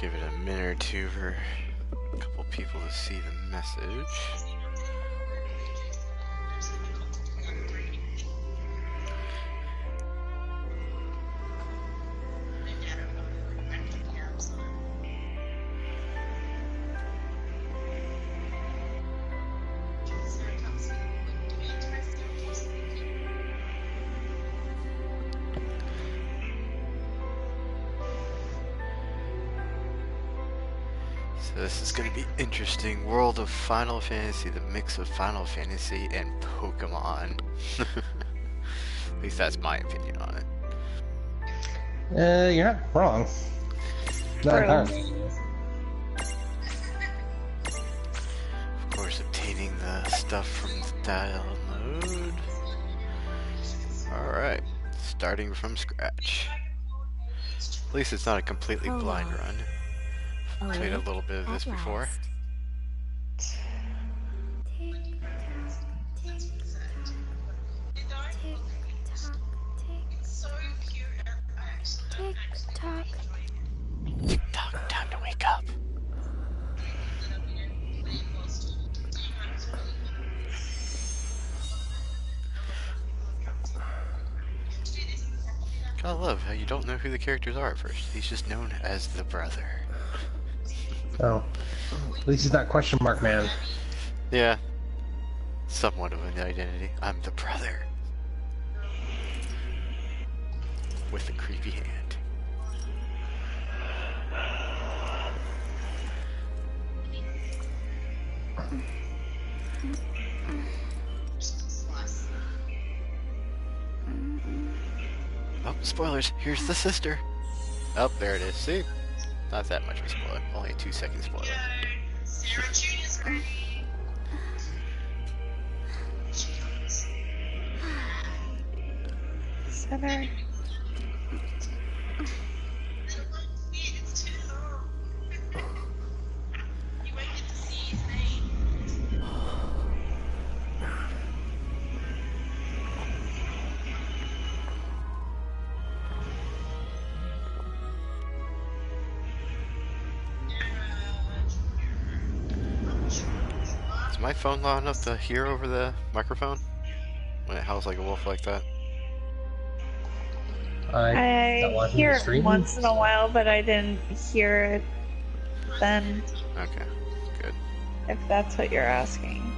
Give it a minute or two for a couple people to see the message. So this is going to be interesting. World of Final Fantasy, the mix of Final Fantasy and Pokemon. At least that's my opinion on it. You're not wrong. Not entirely. Of course, obtaining the stuff from the download. Alright, starting from scratch. At least it's not a completely blind run. I've played a little bit of this before. Tick-tock, time to wake up. I love how you don't know who the characters are at first. He's just known as the brother. Oh. At least he's not question mark man. Yeah. Somewhat of an identity. I'm the brother. With a creepy hand. Oh, spoilers. Here's the sister. Oh, there it is. See? Not that much of a spoiler. Only a 2-second spoiler. Center. Is my phone loud enough to hear over the microphone when it howls like a wolf like that? I hear it once in a while, but I didn't hear it then. Okay, good. If that's what you're asking.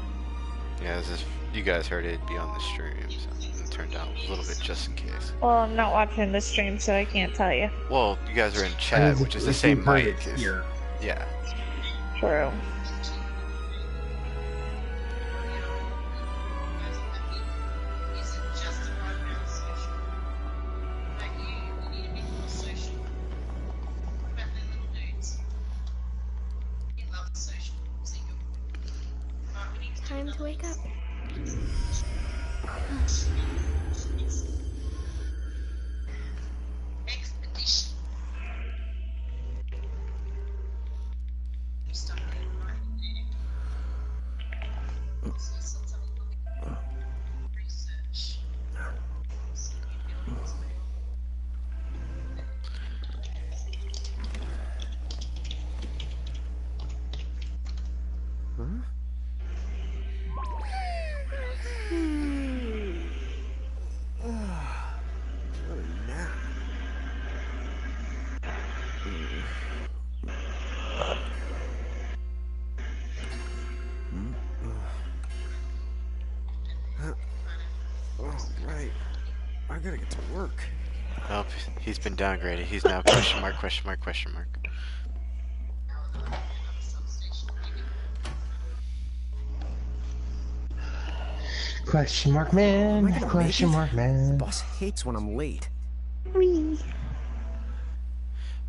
Yeah, as if you guys heard it be on the stream, so it turned out a little bit just in case. Well, I'm not watching the stream, so I can't tell you. Well, you guys are in chat, which is the same mic. Yeah. True. Time to wake up. I gotta get to work. Oh, he's been downgraded. He's now question mark, question mark, question mark. Question mark man. Question mark man. The boss hates when I'm late. Wee.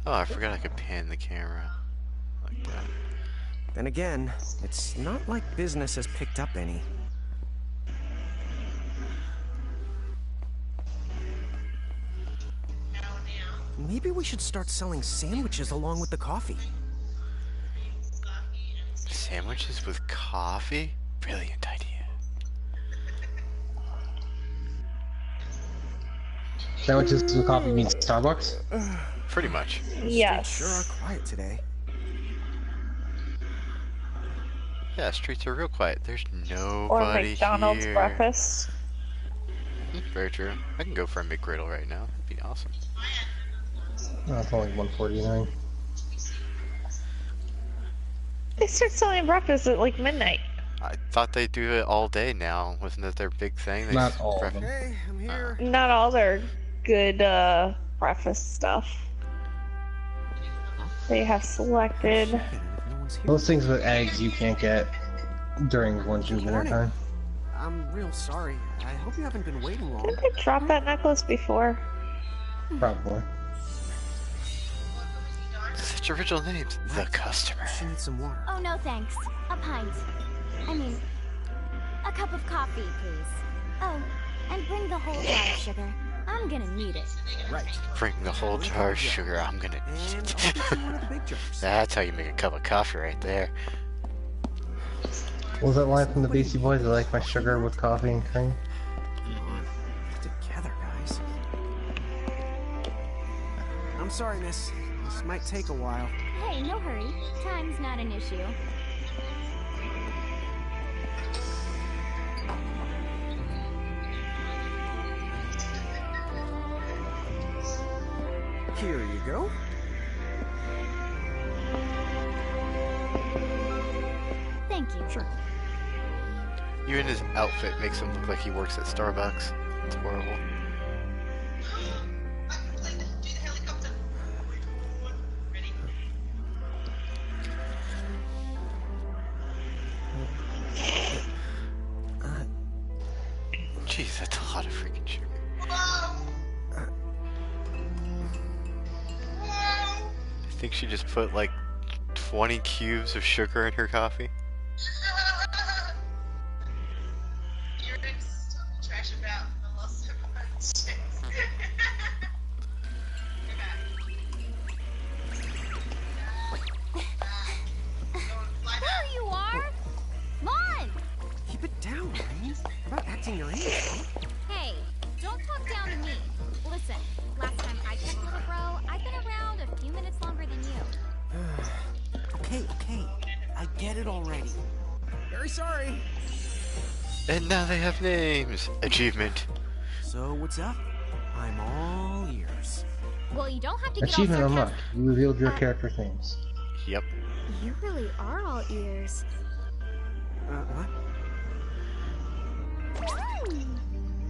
Oh, I forgot I could pan the camera like that. Then again, it's not like business has picked up any. Maybe we should start selling sandwiches along with the coffee. Sandwiches with coffee? Brilliant idea. Sandwiches with coffee means Starbucks? Pretty much. Yes. Streets sure are quiet today. Yeah, streets are real quiet. There's Or nobody McDonald's here. breakfast. Very true. I can go for a McGriddle right now. That'd be awesome. Oh, it's only 149. They start selling breakfast at like midnight. I thought they do it all day now. Wasn't that their big thing? They Not all of them. Hey, I'm here. Not all their good breakfast stuff. They have selected. Shit, if no one's here. Those things with eggs you can't get during lunch and dinner time. I'm real sorry. I hope you haven't been waiting long. Did they drop that necklace before? Probably. Such original names. The customer. She needs some water. Oh, no thanks. A pint. I mean, a cup of coffee, please. Oh, and bring the whole jar of sugar. I'm gonna need it. Right. Bring the whole jar of sugar. I'm gonna And eat I'll it. get you one of the big jars. That's how you make a cup of coffee right there. What was that line from the Beastie Boys? I like my sugar with coffee and cream. Come on. Get together, guys. I'm sorry, miss. This might take a while. Hey, no hurry. Time's not an issue. Here you go. Thank you. Sure. Even his outfit makes him look like he works at Starbucks. It's horrible. Jeez, that's a lot of freaking sugar. I think she just put like 20 cubes of sugar in her coffee. There you are! Come on! Keep it down, Rain. About acting your age, huh? Hey, don't talk down to me. Listen, last time I checked, little bro, I've been around a few minutes longer than you. Okay. I get it already. Very sorry. And now they have names. Achievement. So, what's up? I'm all ears. Well, you don't have to get Achievement all unlocked. sarcastic. You revealed your character's names. Yep. You really are all ears. What?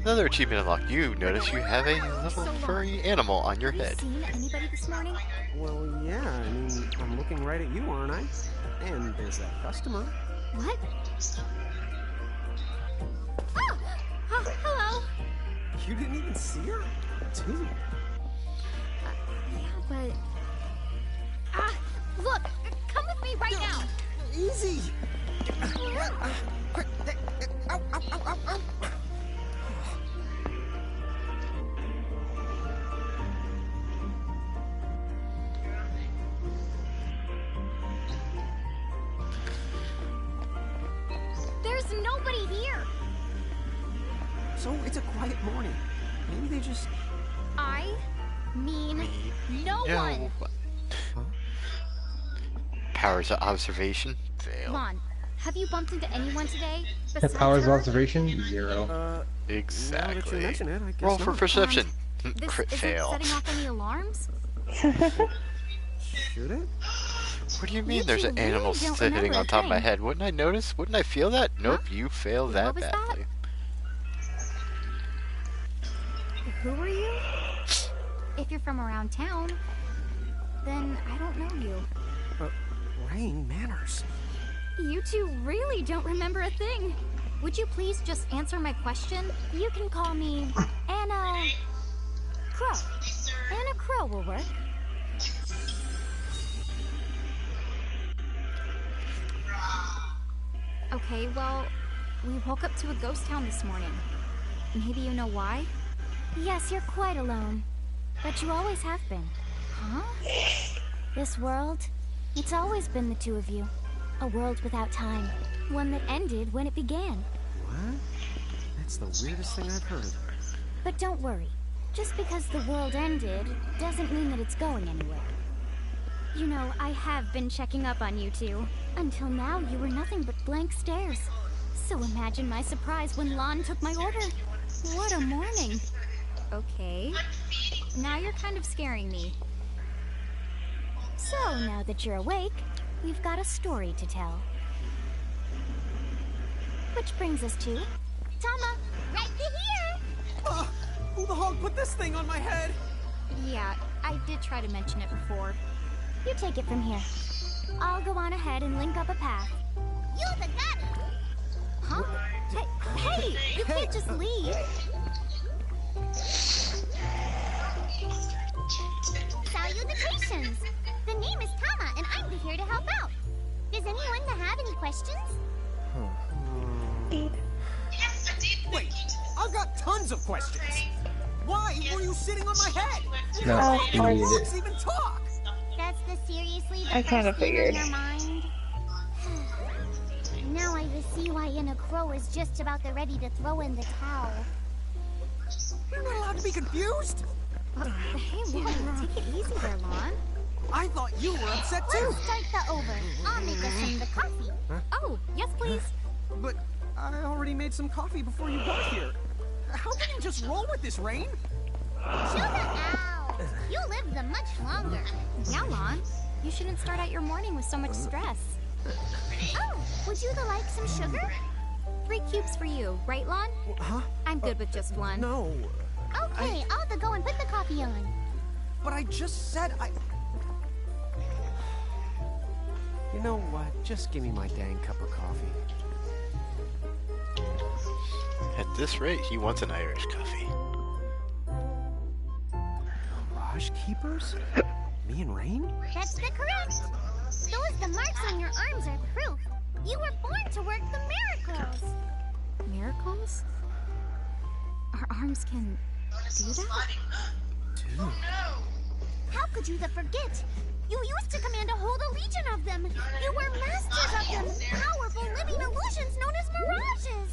Another achievement unlocked. You notice you have a little furry animal on your Have you head. seen anybody this morning? Well, yeah, I mean, I'm looking right at you, aren't I? And there's that customer. What? Oh! Oh, hello! You didn't even see her? Dude. Yeah, but... Ah! Look! Come with me right now! Easy! Ow, ow, ow, ow, ow. There's nobody here! So it's a quiet morning. Maybe they just... I mean no one! Huh? Powers of observation. Fail. Lon, have you bumped into anyone today? The besides powers of her? observation? 0. Now that you Exactly. mention it, I guess Roll for not. perception. This Crit isn't fail. setting off any alarms? Should it? What do you mean You there's an two really animal don't sitting remember on a top of my thing. head? Wouldn't I notice? Wouldn't I feel that? Nope, you failed that What was that? badly. Who are you? If you're from around town, then I don't know you. Rain, manners. You two really don't remember a thing. Would you please just answer my question? You can call me Anna Crow. Anna Crow will work. Okay, well, we woke up to a ghost town this morning. Maybe you know why? Yes, you're quite alone. But you always have been. Huh? This world, it's always been the two of you. A world without time. One that ended when it began. What? That's the weirdest thing I've heard. But don't worry. Just because the world ended doesn't mean that it's going anywhere. You know, I have been checking up on you two. Until now, you were nothing but blank stares. So imagine my surprise when Lon took my order. What a morning. Okay. Now you're kind of scaring me. So, now that you're awake, we've got a story to tell. Which brings us to... Tama, right to here! Who the hog put this thing on my head? Yeah, I did try to mention it before. You take it from here. I'll go on ahead and link up a path. You the gotta! Huh? Hey, you can't just leave. Salutations! The name is Tama, and I'm here to help out. Does anyone have any questions? Wait, I've got tons of questions. Why were you sitting on my head? No, you How needed dogs it. even talk? That's seriously the I kinda first thing on figured. your mind? Now I see why Inna Crow is just about ready to throw in the towel. You're not allowed to be confused. Hey, whoa, take it easy there, Lon. I thought you were upset too. Let's start the over. I'll make us some the coffee. Huh? Oh, yes, please. But I already made some coffee before you got here. How can you just roll with this, Rain? Chill that out. You lived them much longer. Now, Lon, you shouldn't start out your morning with so much stress. Oh, would you like some sugar? 3 cubes for you, right, Lon? Huh? I'm good with just one. No. Okay, I'll go and put the coffee on. But I just said I... You know what? Just give me my dang cup of coffee. At this rate, he wants an Irish coffee. Mirage Keepers? Me and Rain? That's correct. The marks on your arms are proof. You were born to work the miracles. Miracles? Our arms can do that? Dude. How could you forget? You used to command a whole legion of them. You were masters of them. Powerful living illusions known as mirages.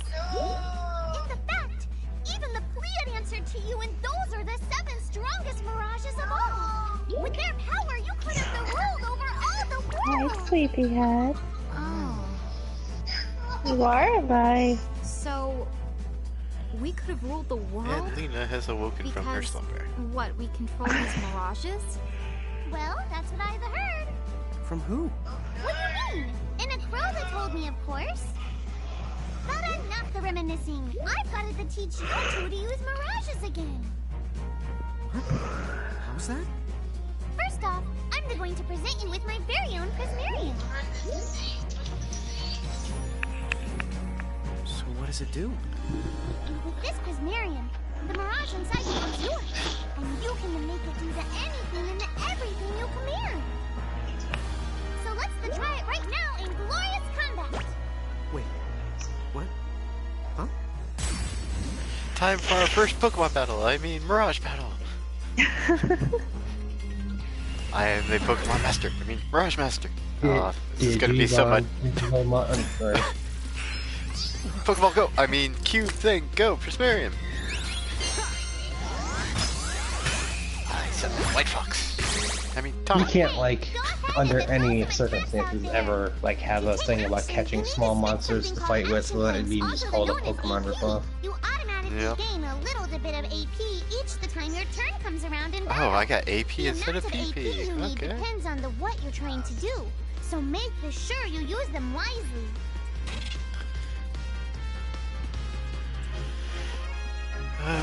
In fact, even the Pleiad answered to you, and those are the 7 strongest mirages of all. With their power, you could have ruled over all the world. Hi, sleepyhead. Oh. You are alive. So, we could have ruled the world? And Lena has awoken from her slumber. What, we control these mirages? Well, that's what I've heard. From who? What do you mean? In a crow that told me, of course. But enough the reminiscing. I've got to teach you two to use mirages again. How was that? First off, I'm going to present you with my very own Prismarium. So what does it do? With this Prismarium, the mirage inside you is yours. And you can make it do anything and everything you command. So let's try it right now in glorious combat. Wait. What? Huh? Time for our first Pokemon battle. I mean, Mirage battle. I am the Pokemon Master. I mean, Mirage Master. Oh, this is gonna be so much. Pokeball go! I mean, Q thing go! Prismarium! I said White Fox. I mean, Tom. You can't, like, under any circumstances ever, like, have a thing about catching small monsters to fight with without it being just called a Pokemon ripoff. You automatically gain a little bit of AP each the time your turn comes around in battle. Oh, I got AP The instead of amount AP PP. you need Okay. depends on what you're trying to do. So make sure you use them wisely.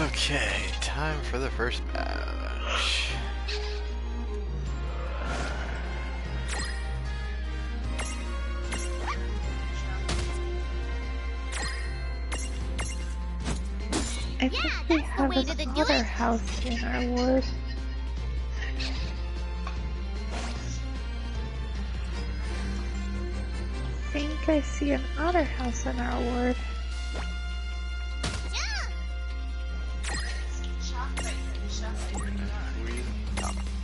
Okay, time for the first match. I think we have another house in our wood. I think I see another house in our wood.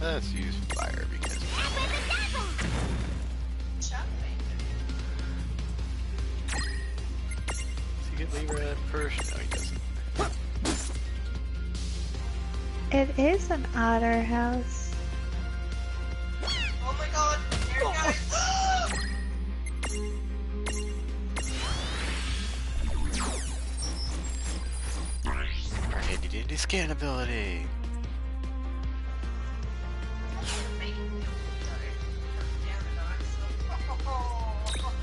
Let's use fire because. Does he get Libra at first? No, he doesn't. It is an otter house. Oh my god, there it Our handy-dandy scan ability.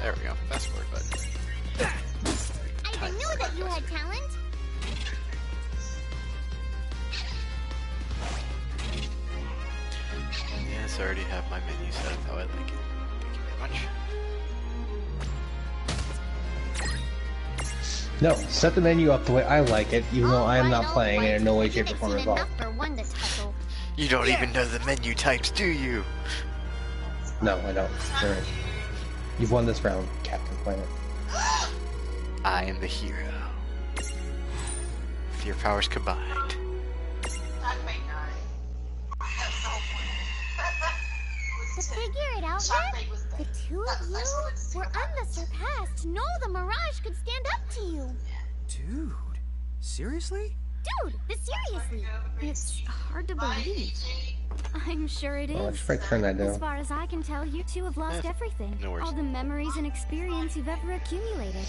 There we go. Fast forward button. I knew that you had talent. Yes, I already have my menu set up how I like it. Thank you very much. No, set the menu up the way I like it, even though I am not playing it in no way, shape, or form involved. You don't even know the menu types, do you? No, I don't. You're right. You've won this round, Captain Planet. I am the hero. With your powers combined. To figure it out yet? The two of you were unsurpassed. No, the Mirage could stand up to you. Dude, seriously? Dude, but seriously. It's hard to believe. I'm sure it Oh, I is. should probably turn that As down. far as I can tell, you two have lost everything. No worries. All the memories and experience you've ever accumulated.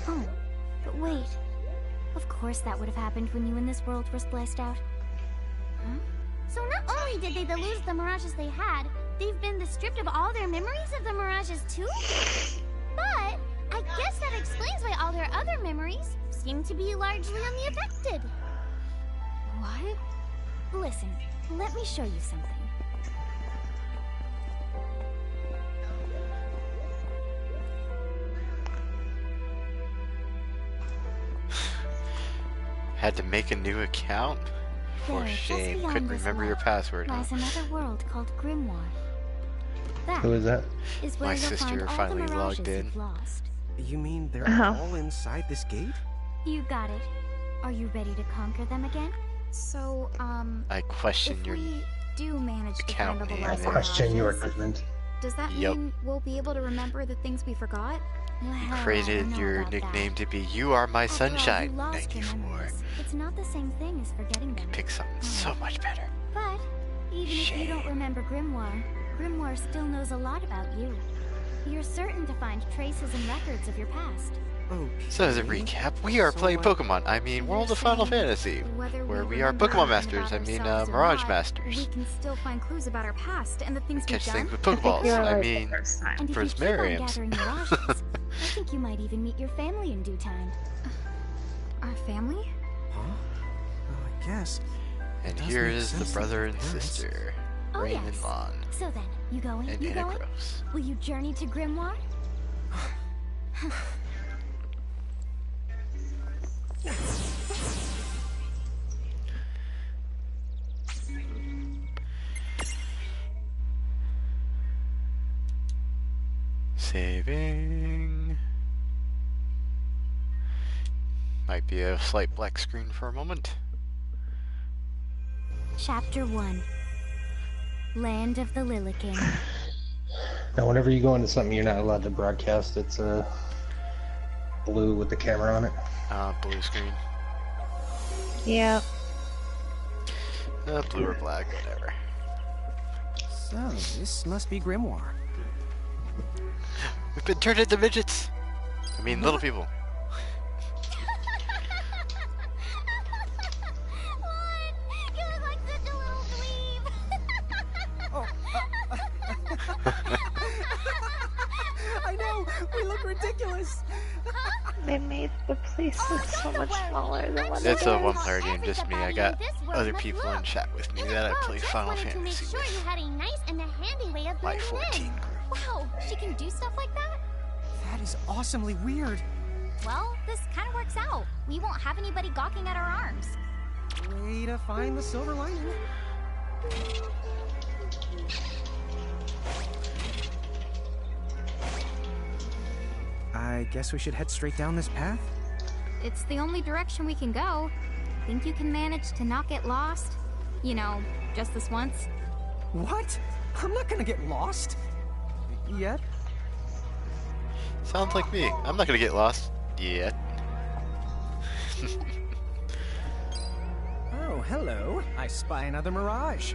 Oh, but wait. Of course that would have happened when you and this world were spliced out. Huh? So not only did they lose the Mirages they had, they've been stripped of all their memories of the Mirages too? But I guess that explains why all their other memories seem to be largely unaffected. What? Listen, let me show you something. Had to make a new account? For There, just shame, beyond couldn't this remember your wall password, huh? lies another world called Grimoire. That Who is that? is where My you'll sister find all the finally mirages logged in. you've lost. You mean they're Oh. all inside this gate? You got it. Are you ready to conquer them again? So, I question if your... we do manage to account find all the name I lost there. question your mirages, equipment. does that Yep. mean we'll be able to remember the things we forgot? Well, I don't created know your about nickname that. to be You Are My After all, you Sunshine lost your 94. memories. It's not the same thing as forgetting them. Pick something so much better. But even if you don't remember Grimoire, Grimoire still knows a lot about you. You're certain to find traces and records of your past. Okay. So as a recap, we are So, playing like, Pokemon. I mean, World You're of Final saying Fantasy. whether Where we are remember Pokemon anything Masters. about I mean, ourselves or Mirage not, Masters. We can still find clues about our past and the things Catch we've things done. with I think Pokeballs. you're I right mean, the first time. And if you keep on Prismariums. gathering mirages, I think you might even meet your family in due time. Our family? Huh? Well, I guess. and does here make is the sense brother with and parents. sister, Oh, Rain yes. and Lon, So then, you going? and You going? Anacross. Will you journey to Grimoire? Saving. Might be a slight black screen for a moment. Chapter 1. Land of the Lilikin. Now, whenever you go into something you're not allowed to broadcast, it's blue with the camera on it. Blue screen. Yep. Blue or black, whatever. So, this must be Grimoire. We've been turned into midgets. I mean, little people. Lon, you look like such a little dweeb. Oh, I know! We look ridiculous! They made the place look so much smaller than what It's it a is. one-player game, just me. I got other people in chat with me that I play Final To make Fantasy sure you with. had a nice and a handy way of My blending 14 in. group. Wow, she can do stuff like that? That is awesomely weird. Well, this kind of works out. We won't have anybody gawking at our arms. Way to find the silver lining. I guess we should head straight down this path? It's the only direction we can go. Think you can manage to not get lost? You know, just this once? What? I'm not gonna get lost. Yet? Sounds like me. I'm not gonna get lost yet. Oh, hello. I spy another mirage.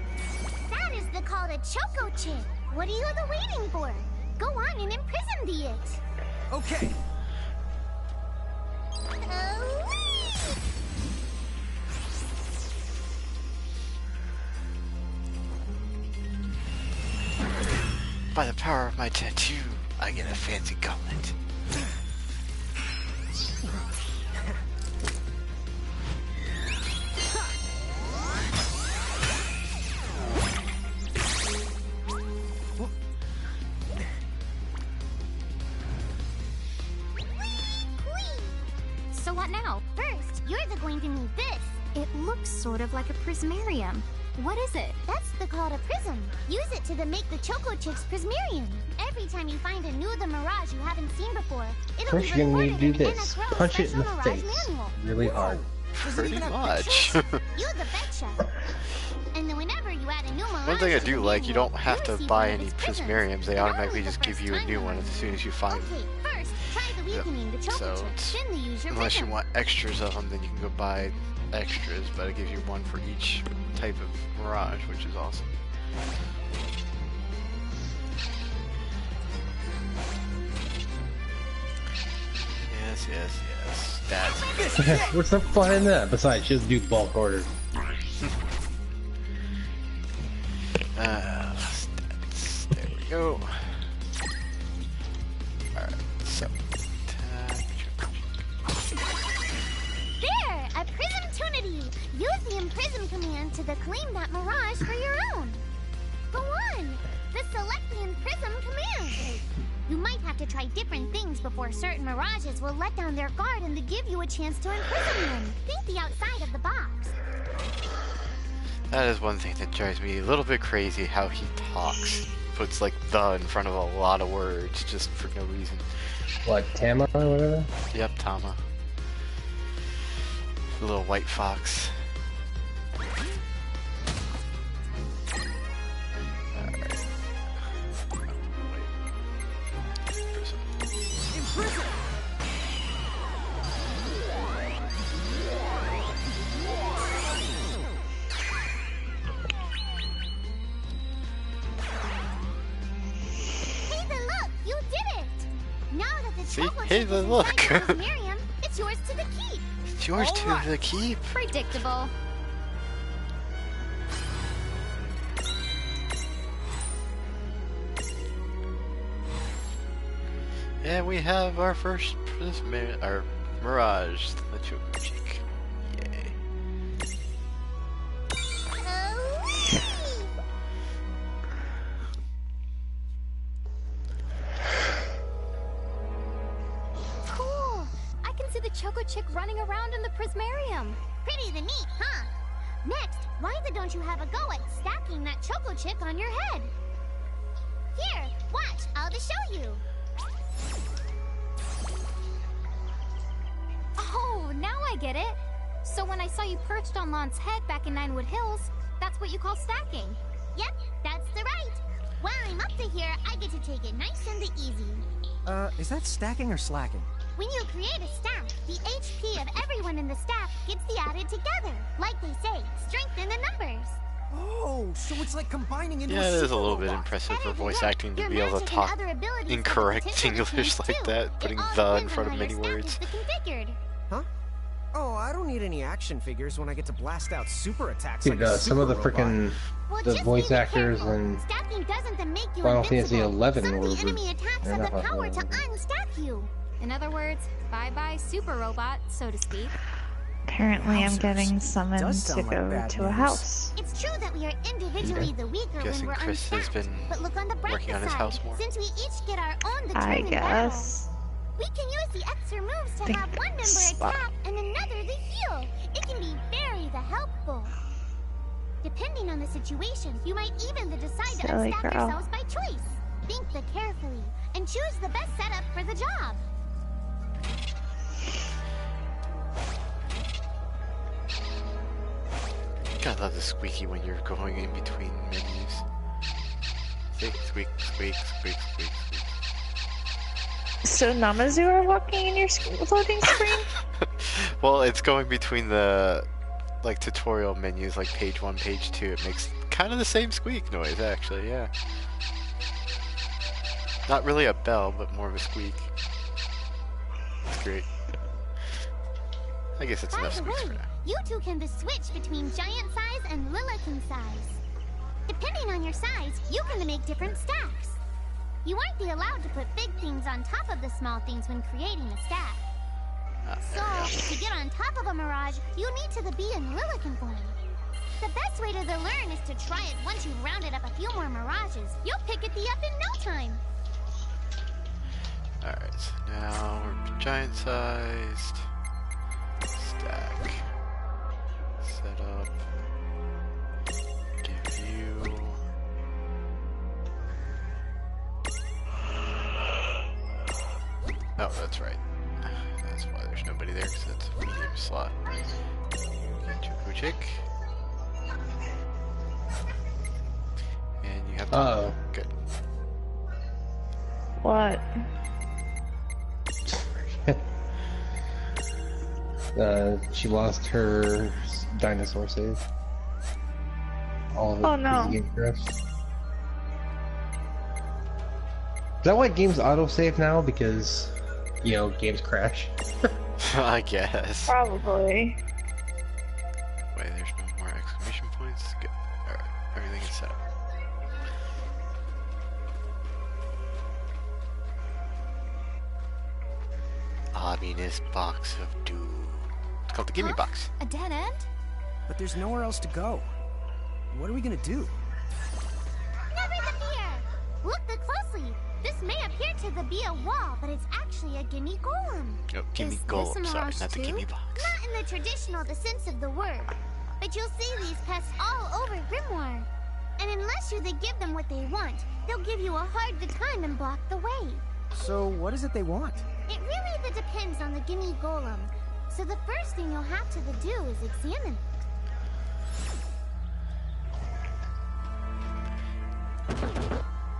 That is the call to Choco Chip. What are you waiting for? Go on and imprison the it. Okay. By the power of my tattoo, I get a fancy gauntlet. So what now? First, you're going to need this. It looks sort of like a prismarium. What is it? That's the call to prism. Use it to make the Choco Chips prismarium. Every time you find a new the Mirage you haven't seen before, it'll First, be you're gonna recorded need to do in this. Anna Crow's Punch it in the special face. Mirage manual. Really hard. Pretty much. You the betcha. And then whenever you add a new Mirage One thing I to do the like, you manual, don't have you to receive buy one of any its prisms. prismariums. They But only automatically the just give first you a time new you one learn. as soon as you find Okay, them. first, try the weakening the Choco So Chips. Then they use your unless you prism. want extras of them, then you can go buy extras, but it gives you one for each type of Mirage, which is awesome. Yes. That's What's the fun in that? Besides, just do bulk orders. stats. There we go. Alright, so. There! A Prism Tunity! Use the Imprism command to claim that Mirage for your own. Go on! The Select the Imprism command! You might have to try different things before certain Mirages will let down their guard and to give you a chance to imprison them. Think the outside of the box. That is one thing that drives me a little bit crazy, how he talks. Puts like the in front of a lot of words just for no reason. What, Tama or whatever? Yep, Tama. The little white fox. Alright. Imprison! Hey, the look! You did it! Now that the See? Choco Hey, Chip the is look. inside your Miriam, it's yours to the keep. It's yours to the keep. Predictable. And we have our first our Mirage, the Choco Chick. Yay. Cool! I can see the Choco Chick running around in the Prismarium. Pretty the neat, huh? Next, why don't you have a go at stacking that Choco Chick on your head? Here, watch, I'll just show you. Oh, now I get it. So when I saw you perched on Lon's head back in Ninewood Hills, that's what you call stacking. Yep, that's the right. While I'm up to here, I get to take it nice and easy. Is that stacking or slacking? When you create a stack, the HP of everyone in the stack gets added together. Like they say, strengthen the numbers. Oh, so it's like combining into Yeah, a it is a super little bit robot. impressive for Better voice than acting to your be able to magic and talk other abilities have incorrect potential to English change like too. that, It putting all the in depends front on of how many your stack words. is configured. Huh? Oh, I don't need any action figures when I get to blast out super attacks Dude, like a some of the super robot. freaking Well, the just voice be actors careful. and Stacking doesn't then make you Final Fantasy invincible. XI Some of were the enemy attacks they're have the not power to fucking- unstack you. In other words, bye-bye super robot, so to speak. Apparently, I'm Wowzers. getting summoned Does to sound like go bad to a news. house. It's true that we are individually the weaker when Guessing we're Chris has unstacked. been But look on the bright working on his side. house more. Since we each get our own I determined battle, guess. we can use the extra moves to Think have one member spot. attack and another the heal. It can be very helpful. Depending on the situation, you might even decide to Silly unstack girl. yourselves by choice. Think carefully and choose the best setup for the job. Gotta love the squeaky when you're going in between menus. Squeak, squeak, squeak, squeak, squeak, squeak. So Namazu are walking in your loading screen? Well, it's going between the like tutorial menus like page 1, page 2, it makes kind of the same squeak noise actually, yeah. Not really a bell, but more of a squeak. It's great. I guess it's enough squeaks for now. You two can switch between giant size and Lillican size. Depending on your size, you can make different stacks. You won't be allowed to put big things on top of the small things when creating a stack. So, to get on top of a mirage, you need to be in Lillican form. The best way to learn is to try it once you've rounded up a few more mirages. You'll pick it up in no time. Alright, so now we're giant sized. Stack. Set up. Give you. Oh, that's right. That's why there's nobody there, because that's a medium slot. Choco chick. And you have to. Uh-oh. Good. What? She lost her dinosaur save. All of it Oh, no. because the game crashed. Is that why games autosave now? Because, you know, games crash? I guess. Probably. Wait, there's no more exclamation points? Good. Alright, everything is set up. Ominous box of doom. It's called the Gimme Box. A dead end? But there's nowhere else to go. What are we gonna do? Never the fear! Look closely. This may appear to be a wall, but it's actually a gimme golem. Oh, Gimme Is this Golem, a sorry, mirage not the too? Gimme Box. Not in the traditional sense of the word, but you'll see these pests all over Grimoire. And unless you give them what they want, they'll give you a hard time and block the way. So, what is it they want? It really depends on the gimme golem. So the first thing you'll have to do is examine it.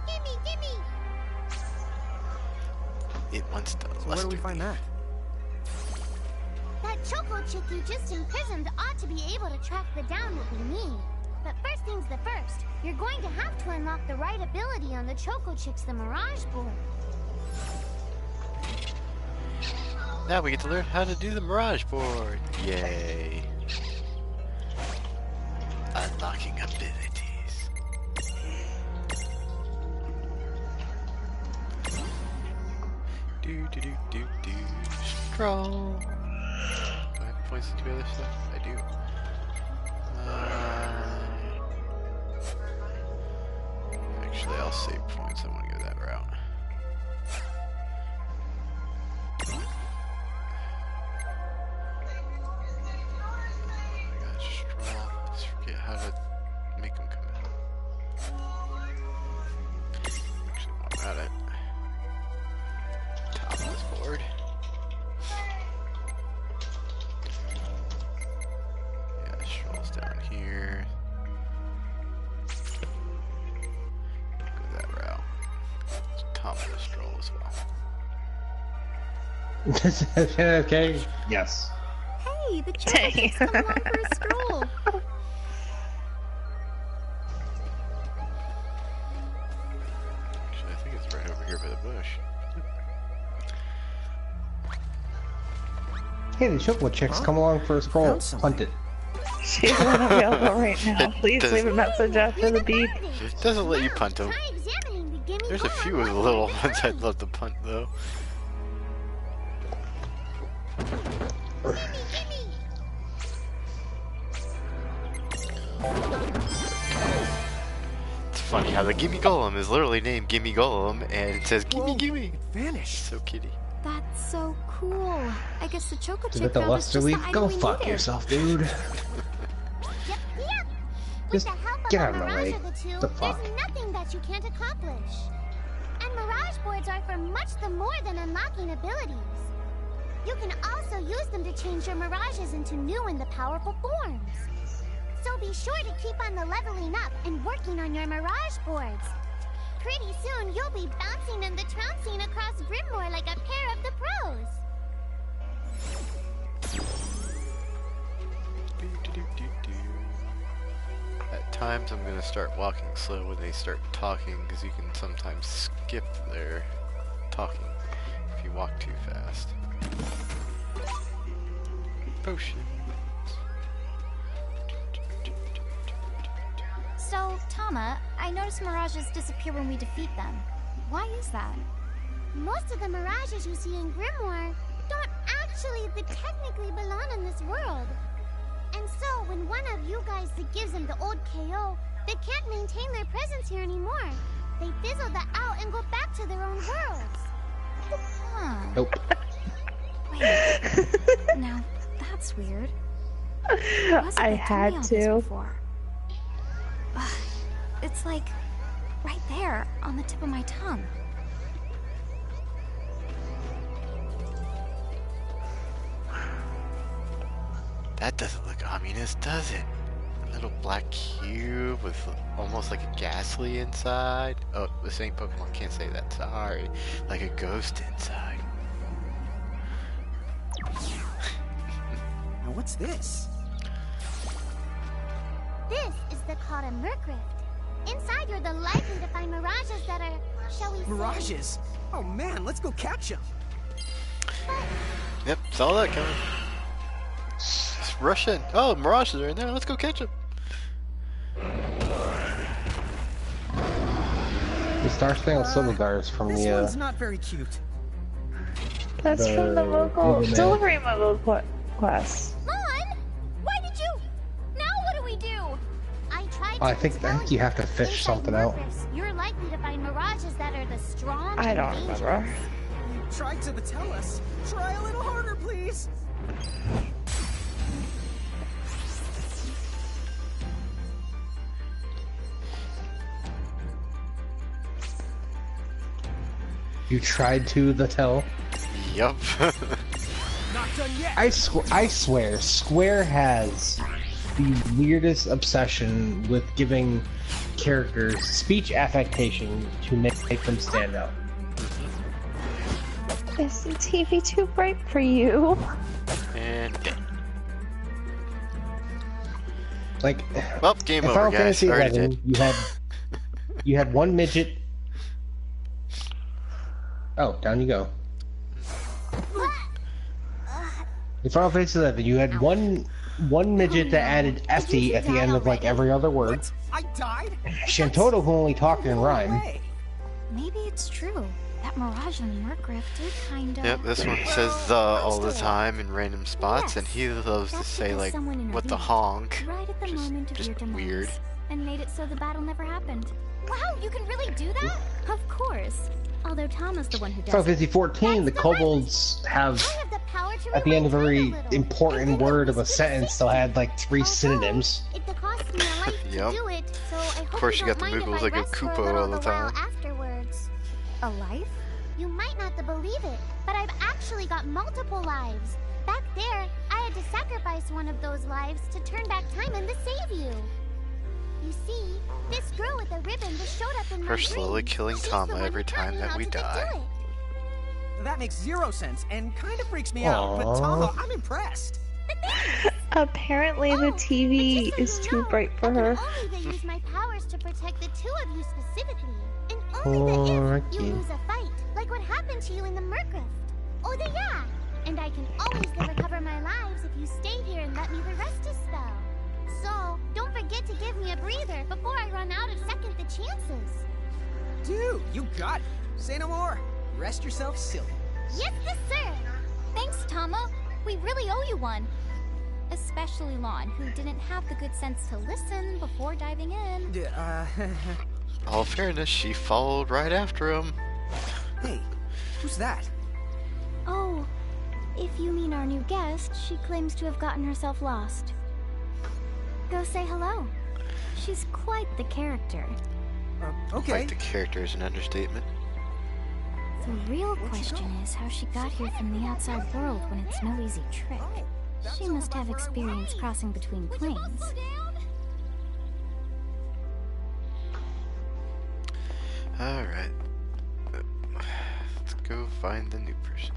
Gimme! It wants to So where do we find that? That choco chick you just imprisoned ought to be able to track down what we need. But first things first, you're going to have to unlock the right ability on the choco chick's Mirage board. Now we get to learn how to do the Mirage board. Yay. Unlocking abilities. Do. Strong. Do I have points to do other stuff? I do. Actually, I'll save points. I want to go that route. Let's forget how to make them come out. Actually, while I'm at it, top of this board. Yeah, Stroll's down here. Go that route. Top of the Stroll as well. Okay. Yes. Hey, the choco chick's come along for a stroll. Actually, I think it's right over here by the bush. Hey, the chocolate chicks come along for a scroll. Found something. Hunt it. She's unavailable right now. Please leave a message after the beep. It doesn't let you punt them. Try examining the gimme There's a golem few of the one little by ones I'd love to punt though. Gimme! It's funny how the Gimme Golem is literally named Gimme Golem and it says Gimme Whoa, Gimme. It vanished. So kitty. That's so cool. I guess the choco Is chick it the found us luster just leaf? the item Go we fuck needed. yourself, dude. Yep. With Just the help of get a out of my mirage way. of the two, The fuck? there's nothing that you can't accomplish. And mirage boards are for much more than unlocking abilities. You can also use them to change your mirages into new and powerful forms. So be sure to keep on the leveling up and working on your mirage boards. Pretty soon you'll be bouncing and trouncing across Grimoire like a pair of the pros. At times I'm gonna start walking slow when they start talking, because you can sometimes skip their talking if you walk too fast. Potion. So, Tama, I noticed mirages disappear when we defeat them. Why is that? Most of the mirages you see in Grimoire don't actually technically belong in this world. And so, when one of you guys gives them the old KO, they can't maintain their presence here anymore. They fizzle that out and go back to their own worlds. Huh. Nope. Wait. Now, that's weird. I had to. Before. Ugh, it's like right there on the tip of my tongue. That doesn't look ominous, does it? A little black cube with almost like a ghastly inside. Oh, this ain't Pokemon, can't say that, sorry. Like a ghost inside. Now what's this? This is called a Murkrift. Inside, you're the likely to find mirages that are, shall we say... Mirages? Oh man, let's go catch them. Yep, saw that coming. Just rush in. Oh, mirages are in there. Let's go catch them. The Star Spangled Silvergar is from This the one's not very cute. That's from the local delivery mobile quest. Lon! Why did you... Now what do we do? I tried to I think you have to fish something out. You're likely to find mirages that are the strong I and don't dangerous. remember. You tried to tell us. Try a little harder, please. You tried to tell. Yup. Not done yet. I swear, Square has the weirdest obsession with giving characters speech affectation to make them stand out. Is the TV too bright for you? And dead. Like, Well, game in over, Final guys. Fantasy Already XI, did. you had one midget. Oh, down you go. In Final Fantasy XI, you had one midget that added "FD" at the end of like every other word. What? I died? Shantoto who only talked in rhyme. Hey. Maybe it's true. That Mirage and Murkrift did kinda... Yep, this one says all the time in random spots, and he loves to say like, what the honk, right at the which is moment of just your demise, weird. and made it so the battle never happened. Wow, you can really do that? Of course. Although Tama's the one who does Final it. Fantasy 14, the kobolds have, I have the power to at the end of rewind every time a little. important And word it of a was sentence, they'll add like 3 Although, synonyms. It cost me a life Yep. to do it, so I hope Of course, you you don't got the mind if Moogles I that go rest for a Koopa little all the while time. afterwards. A life? You might not believe it, but I've actually got multiple lives. Back there, I had to sacrifice one of those lives to turn back time and to save you. You see, this girl with the ribbon just showed up in my We're slowly dreams. killing She's the Tama one every who taught time me that how we to die. do it. That makes 0 sense and kind of freaks me out, but Tama, I'm impressed. Apparently the TV But just is so too you know, bright for I her. can only use my powers to protect the two of you specifically. And only the if you Alrighty. lose a fight, like what happened to you in the Murkrift. Oh, yeah! And I can always recover my lives if you stay here and let me the rest a spell. So, don't forget to give me a breather before I run out of second the chances. Dude, you got it. Say no more. Rest yourself silly. Yes, sir! Thanks, Tama. We really owe you one. Especially Lon, who didn't have the good sense to listen before diving in. All fairness, she followed right after him. Hey, who's that? Oh, if you mean our new guest, she claims to have gotten herself lost. Go say hello. She's quite the character. Okay. Like the character is an understatement. The real question is how she got here from the outside world when it's no easy trick. She must have experience crossing between planes. Alright. Let's go find the new person.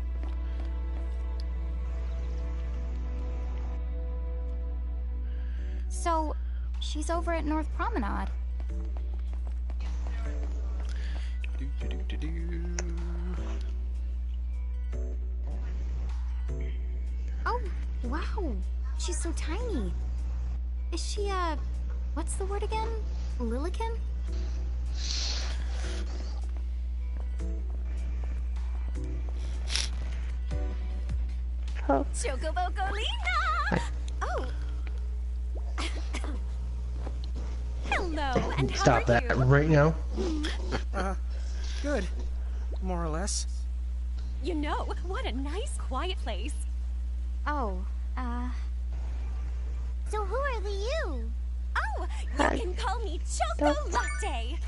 So, she's over at North Promenade. Oh, wow. She's so tiny. Is she, what's the word again? Lilican? Oh. Chocobocolina! Oh. Hello, and how Stop are that you? right now. Good. More or less. You know, what a nice, quiet place. Oh, So who are the you? Oh, you can call me Choco Latte.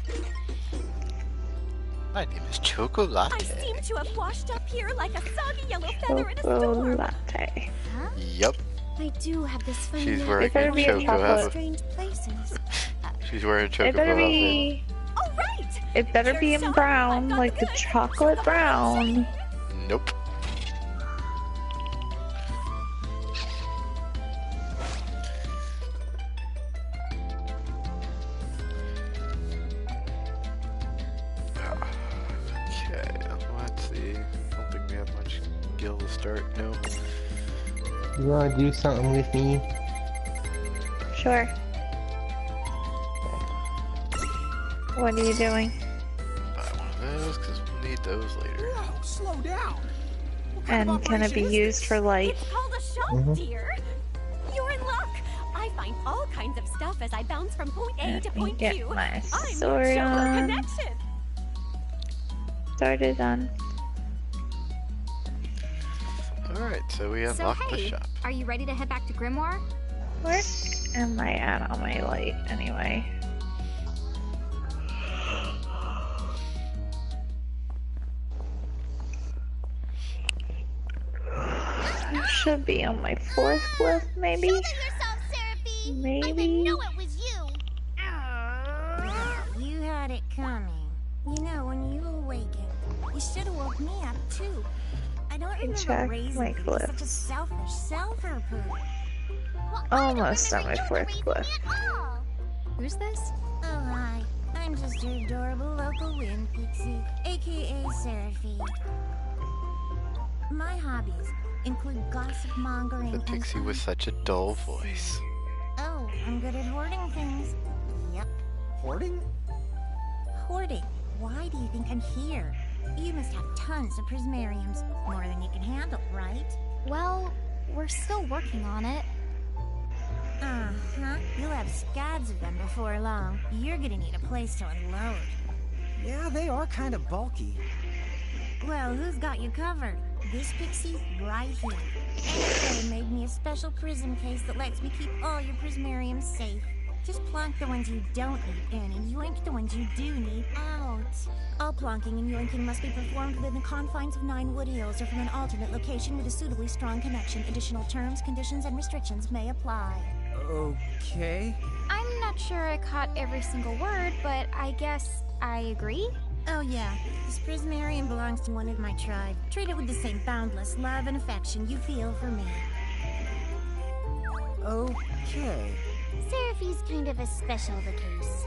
My name is Choco I Latte. seem to have washed up here like a soggy yellow feather in a storm. Latte. Yup. I do have this funny She's habit wearing It better a be a choco chocolate. outfit. strange places. She's wearing a It choco better outfit. be. All right. It better be in brown, like the chocolate brown. Nope. Okay, let's see. I don't think we have much skill to start. Nope. You wanna do something with me? Sure. What are you doing? Buy one of those because we'll need those later. Whoa, slow down. What kind of And can it operation be is used this? for light? It's called a shop, Mhm. dear. You're in luck. I find all kinds of stuff as I bounce from point A to Let me point get Q. my I'm your sword Choco on. connection. Started on. Alright, so we So unlocked the hey, shop. are you ready to head back to Grimoire? Where am I at on my light anyway? I should be on my 4th glyph, maybe? Shoulder yourself, Seraphine! I Maybe. didn't know it was you! You had it coming. You know, when you awakened, you should have woke me up too. I don't remember check raising my you such a glyphs. selfish self-poo. Well, Almost I on don't my remember 4th you glyph. raising me at all. Who's this? Oh hi, I'm just your adorable local wind pixie, aka Seraphine. My hobbies include gossip mongering The and pixie with such a dull voice. Oh, I'm good at hoarding things. Yep, Hoarding? hoarding. Why do you think I'm here? You must have tons of prismariums, more than you can handle, right? Well, we're still working on it. Uh-huh. You'll have scads of them before long. You're gonna need a place to unload. Yeah, they are kind of bulky. Well, who's got you covered? This pixie right here. And made me a special prism case that lets me keep all your prismariums safe. Just plonk the ones you don't need in and yoink the ones you do need out. All plonking and yoinking must be performed within the confines of 9 wood hills or from an alternate location with a suitably strong connection. Additional terms, conditions, and restrictions may apply. Okay. I'm not sure I caught every single word, but I guess I agree. Oh yeah, this prismarium belongs to one of my tribe. Treat it with the same boundless love and affection you feel for me. Okay. Seraphine's kind of a special case.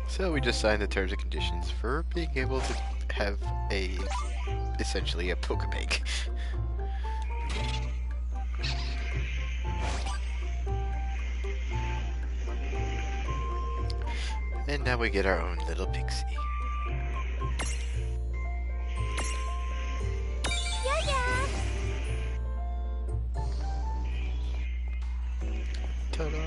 So we just signed the terms and conditions for being able to have essentially a Pokebank. And now we get our own little pixie. Yeah. Ta-da!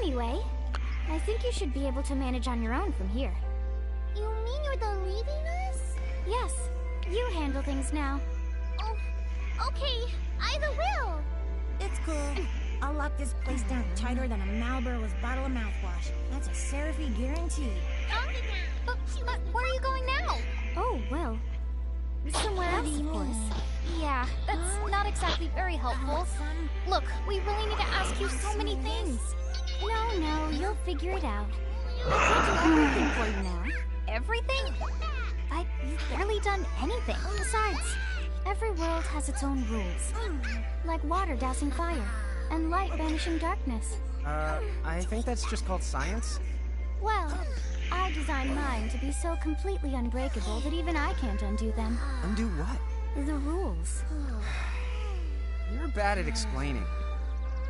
Anyway, I think you should be able to manage on your own from here. You mean you're the leaving us? Yes, you handle things now. Oh, okay. Either will. It's cool. I'll lock this place down tighter than a Marlboro's bottle of mouthwash. That's a Seraphine guarantee. But where are you going now? Oh, well, somewhere else, of course. Yeah, that's not exactly very helpful. Look, we really need to ask you so many things. No, you'll figure it out. I can't do everything for you now. everything? But you've barely done anything. Besides, every world has its own rules. Like water dousing fire, and light banishing darkness. I think that's just called science. Well, I designed mine to be so completely unbreakable that even I can't undo them. Undo what? The rules. You're bad at explaining.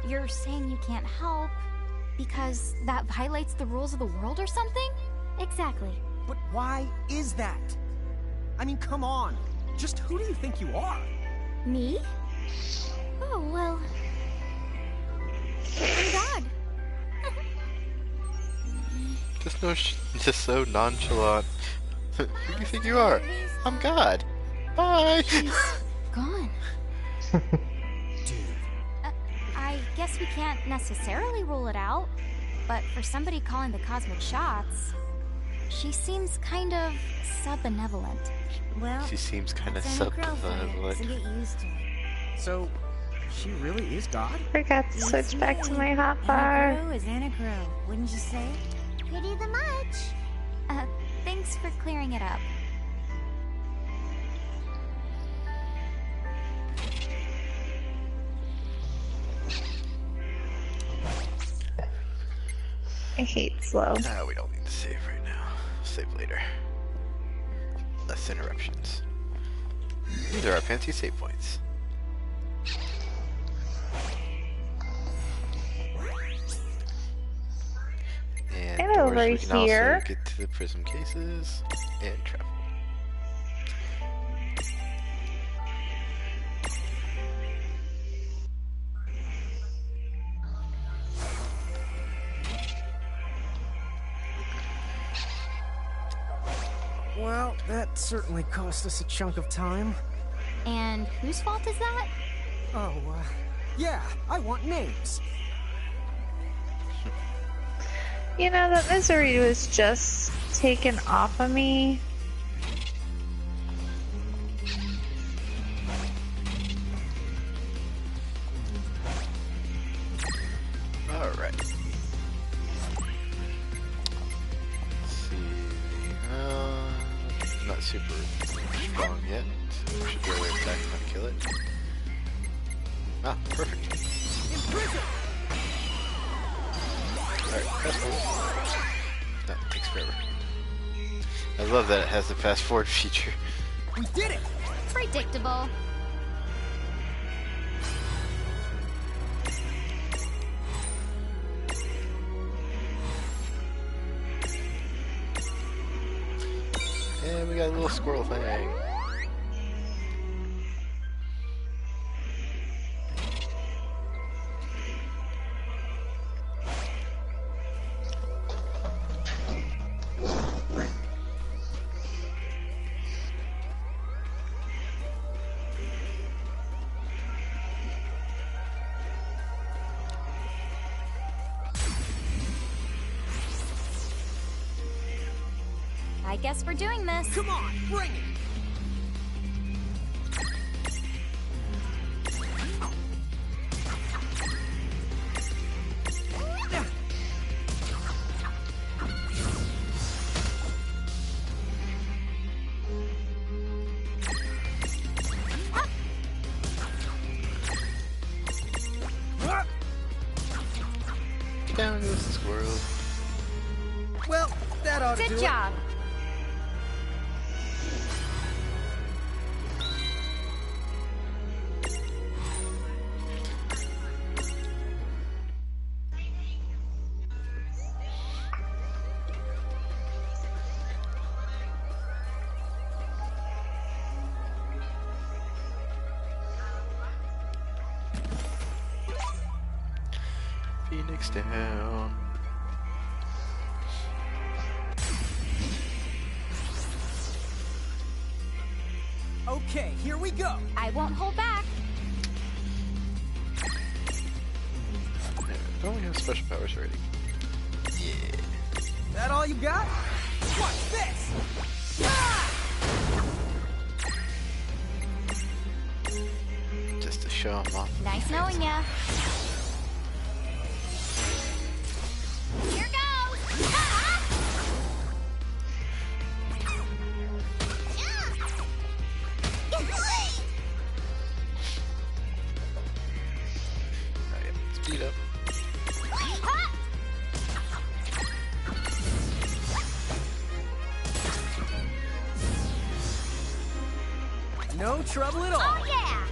You're saying you can't help because that violates the rules of the world or something? Exactly. But why is that? I mean, come on. Just who do you think you are? Me? Oh, well... I'm God. Just so nonchalant. Who do you think you are? I'm God. Bye. He's gone. Dude. I guess we can't necessarily rule it out, but for somebody calling the cosmic shots, she seems kind of sub-benevolent. Well, She seems kind of that's Anna Crow for you, so sub-benevolent. get used to it. So, she really is God? Forgot to switch back to my hotbar. Anna Crow is Anna Crow, wouldn't you say? Pretty the much. Thanks for clearing it up. I hate slow. No, we don't need to save right now. Save later. Less interruptions. These are our fancy save points. And And doors, over we can here. also get to the prism cases and travel. Well, that certainly cost us a chunk of time. And whose fault is that? Oh, yeah, I want names. You know, that misery was just taken off of me. Alright. Let's see. Not super strong yet. Should be able to attack him and kill it. Ah, perfect. Alright, fast forward. That takes forever. I love that it has the fast forward feature. We did it! Predictable. And we got a little squirrel thing. I guess we're doing this. Come on, bring it! Down goes the squirrel. Well, that ought to do Good it. job. Phoenix down. Okay, here we go. I won't hold back. Don't we have special powers already? Yeah. That all you got? Watch this! Ah! Just to show them off. Nice knowing ya. Here goes! Ah! No trouble at all. Oh yeah!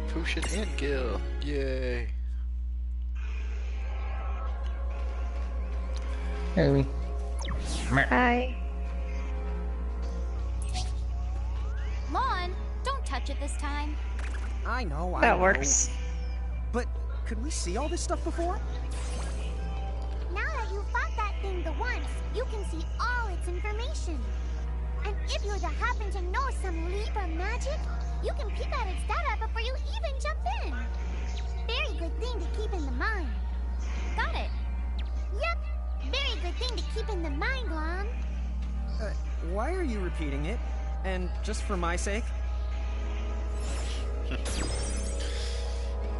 Potion and Gil. Yay. Hey. Hi. Lon, don't touch it this time. I know, That works. But could we see all this stuff before? Now that you've fought that thing the once, you can see all its information. And if you happen to know some Libra magic, you can peek at its data before you even jump in. Very good thing to keep in the mind. Got it. Yep, very good thing to keep in the mind, Lon. Why are you repeating it? And just for my sake?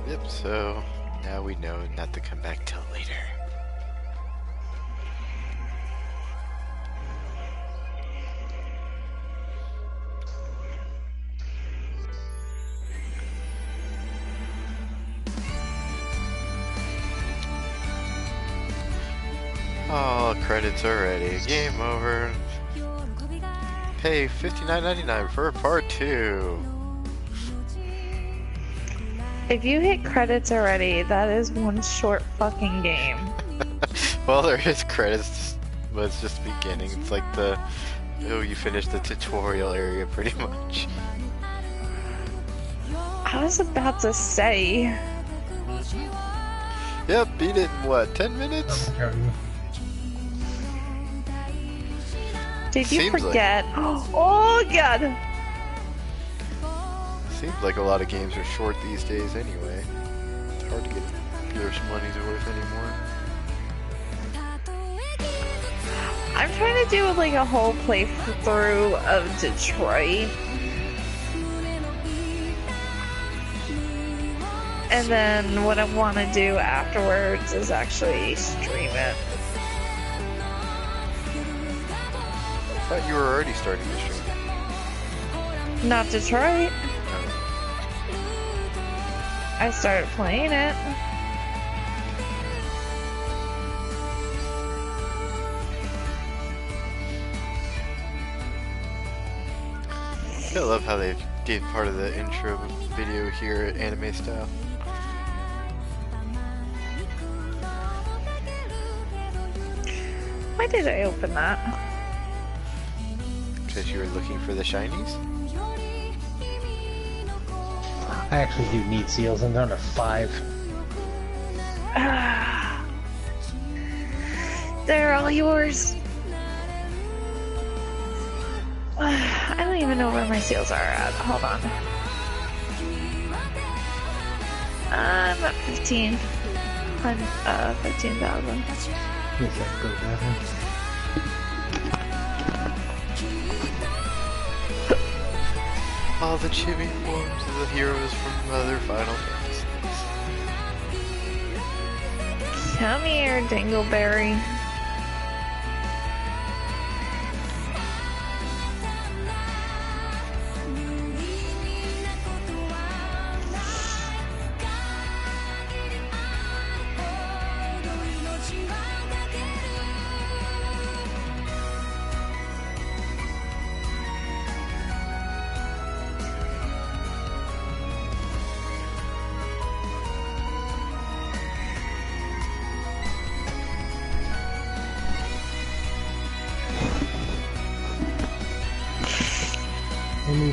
Yep, so now we know not to come back till later. Oh, credits already. Game over. Pay $59.99 for part 2. If you hit credits already, that is one short fucking game. Well, there is credits, but it's just beginning. It's like the, oh, you finished the tutorial area pretty much. I was about to say. Yep, beat it in what, 10 minutes? Did you Seems forget? Oh god! Seems like a lot of games are short these days anyway. It's hard to get their money's worth anymore. I'm trying to do like a whole playthrough of Detroit. And then what I want to do afterwards is actually stream it. I thought you were already starting to stream. Not Detroit. I started playing it. I love how they gave part of the intro video here anime style. Why did I open that? Because you were looking for the shinies? I actually do need seals, and they're under 5. They're all yours. I don't even know where my seals are at. Hold on. I'm at 15. I'm 15,000. Yes, I go down. All the chibi forms of the heroes from other Final Fantasies. Come here, Dingleberry.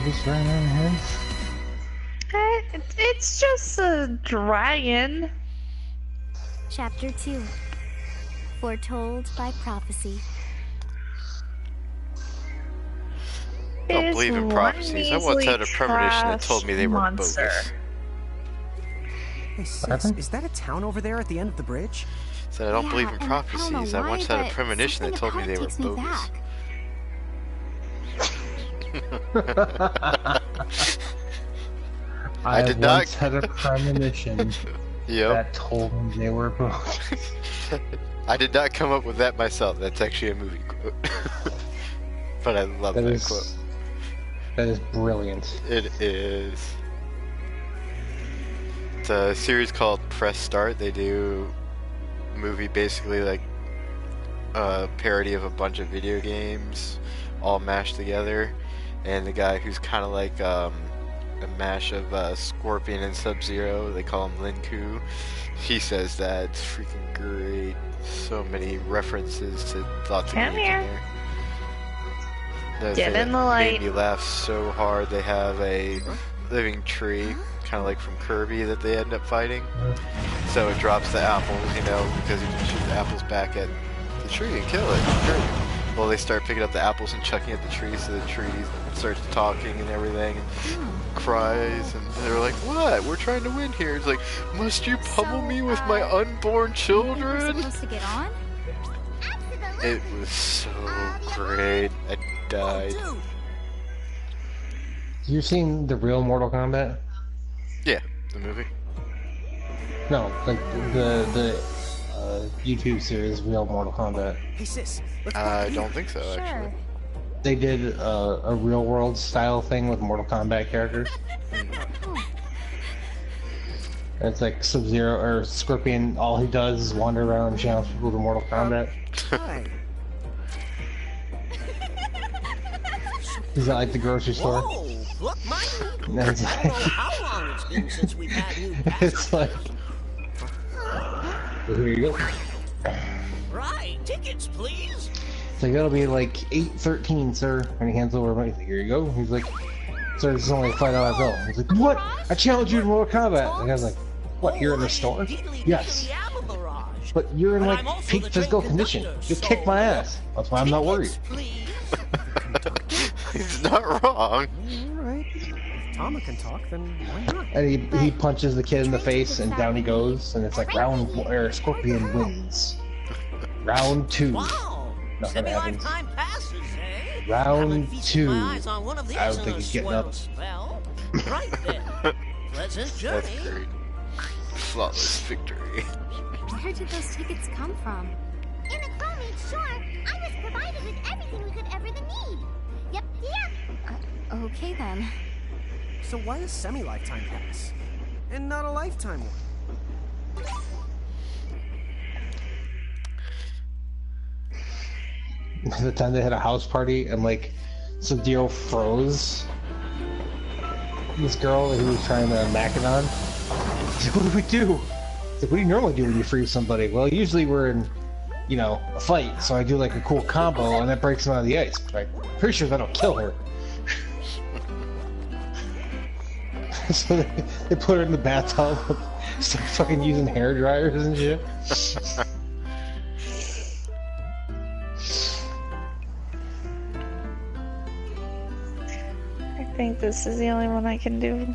Just right on ahead. It's just a dragon. Chapter 2. Foretold by prophecy. I don't believe in prophecies. I once had a premonition that told me they were bogus. Hey sis, is that a town over there at the end of the bridge? Said I don't believe in prophecies. I once had a premonition that told me they were bogus. I did once not had a premonition that told me they were bogus. I did not come up with that myself. That's actually a movie quote. But I love that quote. That is brilliant. It is. It's a series called Press Start. They do movie basically like a parody of a bunch of video games all mashed together, and the guy who's kind of like a mash of Scorpion and Sub-Zero, they call him Linku. He says that it's freaking great. So many references to lots of Come games here. in there. Another Get thing in that the light. made me laugh so hard. They have a living tree, kind of like from Kirby, that they end up fighting. So it drops the apples, you know, because you can shoot the apples back at the tree and kill it. Kirby. Well, they start picking up the apples and chucking at the tree, so the tree starts talking and everything, and cries, and they're like, "What? We're trying to win here." It's like, "Must you pummel me with my unborn We're children?" supposed to get on? It was so great. I died. Dude, You've seen the real Mortal Kombat? Yeah, the movie. No, like the YouTube series Real Mortal Kombat. hey sis, let's go. I don't think so, Sure. actually. They did a real world style thing with Mortal Kombat characters. It's like Sub-Zero or Scorpion, all he does is wander around and challenge people to Mortal Kombat. Hi. He's at like the grocery store. Whoa, look, my And it's I don't know like, how long it's been since we've had new it's like, well, here you go. Right, tickets, please. It's like, that'll be like 813, sir. And he hands over money. He's like, here you go. He's like, sir, this is only a $5 bill. He's like, what? I challenge you to Mortal Kombat. And the guy's like, what, you're in the store? Yes. But you're in like peak physical condition. You'll kick my ass. That's why I'm not worried. He's not wrong. Alright. If Tama can talk, then why not? And he punches the kid in the face, and down he goes. And it's like Scorpion wins. Round 2. Wow! Nothing happens. Semi-lifetime passes, eh? Round I've been feasting 2. my eyes on one of these I don't in think a he's getting swell up. spell. Right then. Pleasant journey. That's great. Flawless victory. Where did those tickets come from? In a Chromate shore, I was provided with everything we could ever need. Yep. Okay then. So why a semi-lifetime pass? And not a lifetime one? The time they had a house party, and like, Sub-Zero froze this girl who was trying to mac it on. He's like, what do we do? He's like, what do you normally do when you freeze somebody? Well, usually we're in, you know, a fight, so I do like a cool combo, and that breaks them out of the ice. But I'm pretty sure that'll kill her. So they put her in the bathtub, start fucking using hair dryers and shit. I think this is the only one I can do.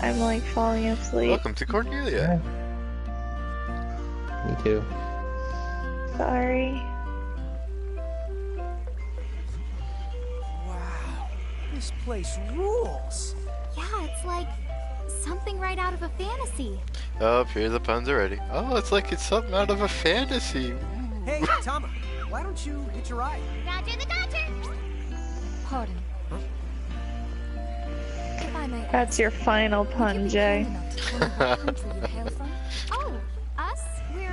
I'm like falling asleep. Welcome to Cornelia. Me too. Sorry. Wow. This place rules. Yeah, it's like something right out of a fantasy. Oh, here the puns already. Oh, it's like it's something out of a fantasy. Hey, Tama, why don't you hitch a ride? Roger the Dodger. Pardon. If I may ask, That's your final would you pun, be Jay. kind enough to tell me what country you hail from? Oh, us? We're,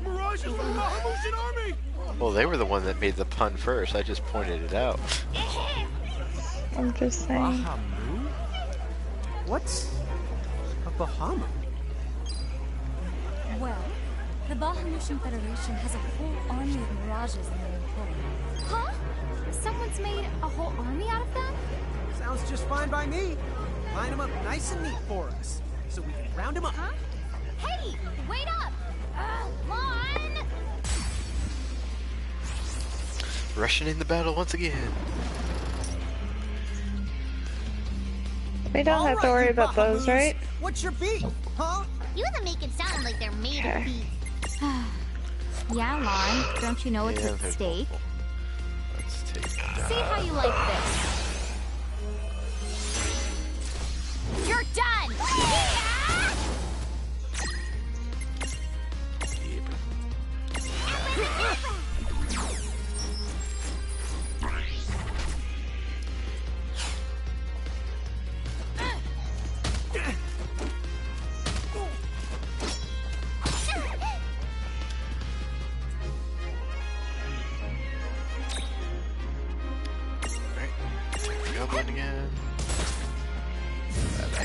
Mirage is from the Bahamutian army! Well, they were the one that made the pun first. I just pointed it out. I'm just saying. Bahamu? What's a Bahama? well, the Bahamutian Federation has a whole army of mirages in their employ. Huh? Someone's made a whole army out of them? Sounds just fine by me. Line them up nice and neat for us, so we can round them up. Huh? Hey, wait up! One. Rushing in the battle once again. We don't have to worry about those, right? What's your beef, huh? You can make it sound like they're made Okay. of beef. Yeah, Lon, don't you know it's Yeah, at they're stake? helpful. Let's take that. See how you like this. You're done.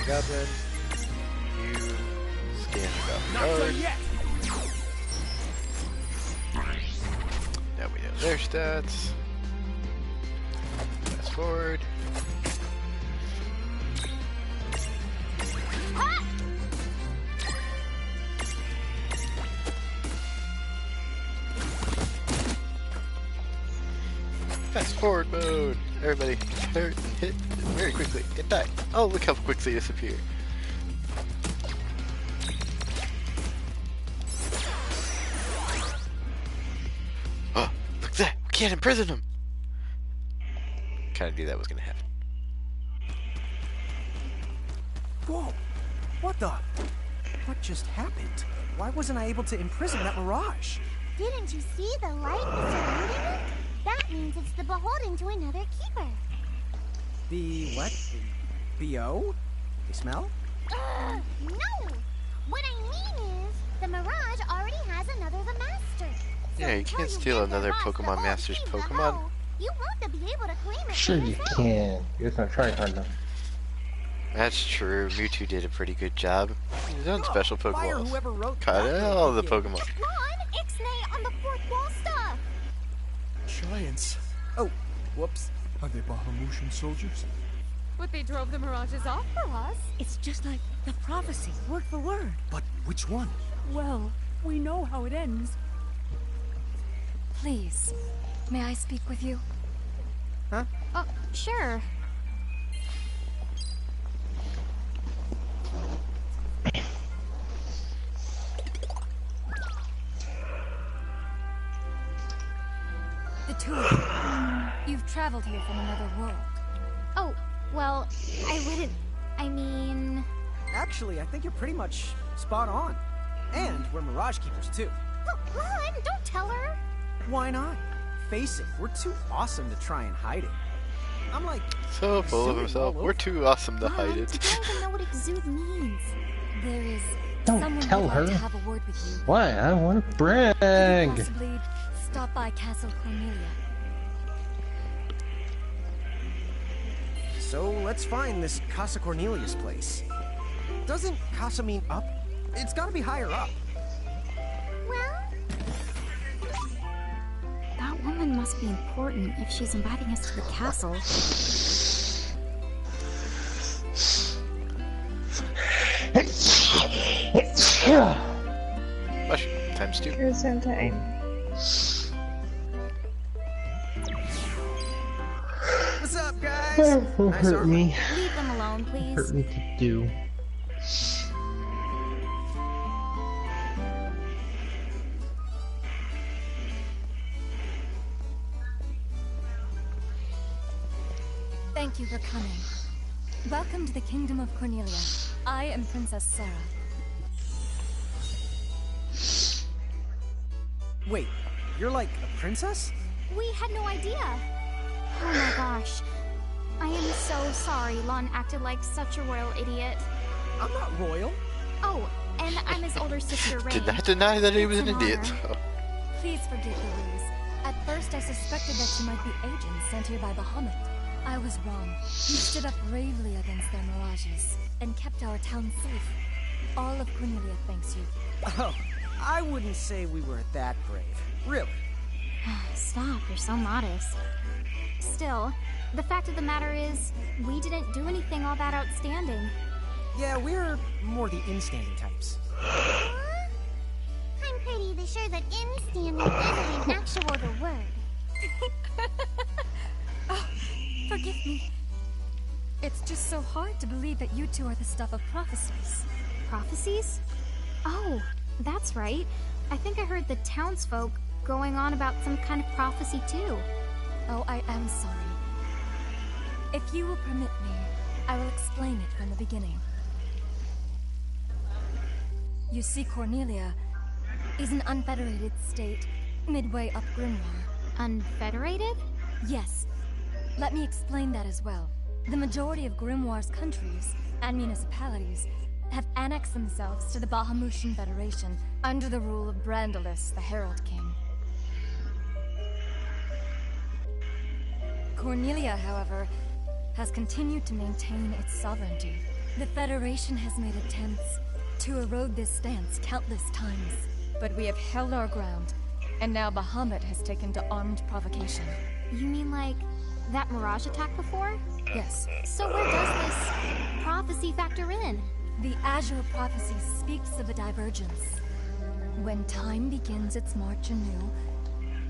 Goblin. You scan the Goblin Not done card. yet. Now we know their stats. Fast forward. Fast forward mode. Everybody hit very quickly and die. Oh, look how quickly they disappear. Oh, look at that. We can't imprison him. Kinda knew that was gonna happen. Whoa! What the? What just happened? Why wasn't I able to imprison that mirage? Didn't you see the light surrounding it? That means it's the beholden to another keeper. The what? The BO? The smell? No! What I mean is, the mirage already has another the master. So Yeah, you until can't steal get another Mirage the Pokemon whole Master's team Pokemon. below, you won't be able to claim it Sure for you yourself. can. You're just not trying hard enough. That's true. Mewtwo did a pretty good job. He's on special Fire Pokeballs. whoever wrote Caught that all the game. Pokemon. Come on, Ixnay on the fourth wall stuff. Giants. Oh, whoops. Are they Bahamutian soldiers? But they drove the mirages off for us. It's just like the prophecy, word for word. But which one? Well, we know how it ends. Please, may I speak with you? Huh? Oh, sure. The two of you. You've traveled here from another world. Oh, well, I wouldn't. I mean, Actually, I think you're pretty much spot on. And we're Mirage Keepers too. Ron, don't tell her. Why not? Face it, we're too awesome to try and hide it. I'm like, So full of exuding himself. all We're over. too awesome to Ron, hide you it. don't even know what exude means. There is Don't someone tell who'd her. like to have a word with you. Why? I want to Could you brag. possibly stop by Castle Cornelia? So let's find this Casa Cornelius place. Doesn't Casa mean up? It's gotta be higher up. Well, That woman must be important if she's inviting us to the castle. Mushroom times 2. Here's in time. What's up, guys? Won't Nice hurt armor. me. leave them alone, please. Hurt me to do. Thank you for coming. Welcome to the Kingdom of Cornelia. I am Princess Sarah. Wait, you're like a princess? We had no idea. Oh my gosh. I am so sorry Lon acted like such a royal idiot. I'm not royal. Oh, and I'm his older sister, Rain. Did not deny that he was an It's an idiot. honor. Please forgive the ruse. At first I suspected that you might be agents sent here by Bahamut. I was wrong. You stood up bravely against their mirages and kept our town safe. All of Cornelia thanks you. Oh, I wouldn't say we were that brave. Really. Stop, you're so modest. Still, the fact of the matter is, we didn't do anything all that outstanding. Yeah, we're more the instanding types. I'm pretty sure that instanding isn't actual the word. Forgive me. It's just so hard to believe that you two are the stuff of prophecies. Prophecies? Oh, that's right. I think I heard the townsfolk going on about some kind of prophecy too. Oh, I am sorry. If you will permit me, I will explain it from the beginning. You see, Cornelia is an unfederated state midway up Grimoire. Unfederated? Yes. Let me explain that as well. The majority of Grimoire's countries and municipalities have annexed themselves to the Bahamutian Federation under the rule of Brandalus, the Herald King. Cornelia, however, has continued to maintain its sovereignty. The Federation has made attempts to erode this stance countless times, but we have held our ground, and now Bahamut has taken to armed provocation. You mean like that Mirage attack before? Yes. So where does this prophecy factor in? The Azure Prophecy speaks of a divergence. When time begins its march anew,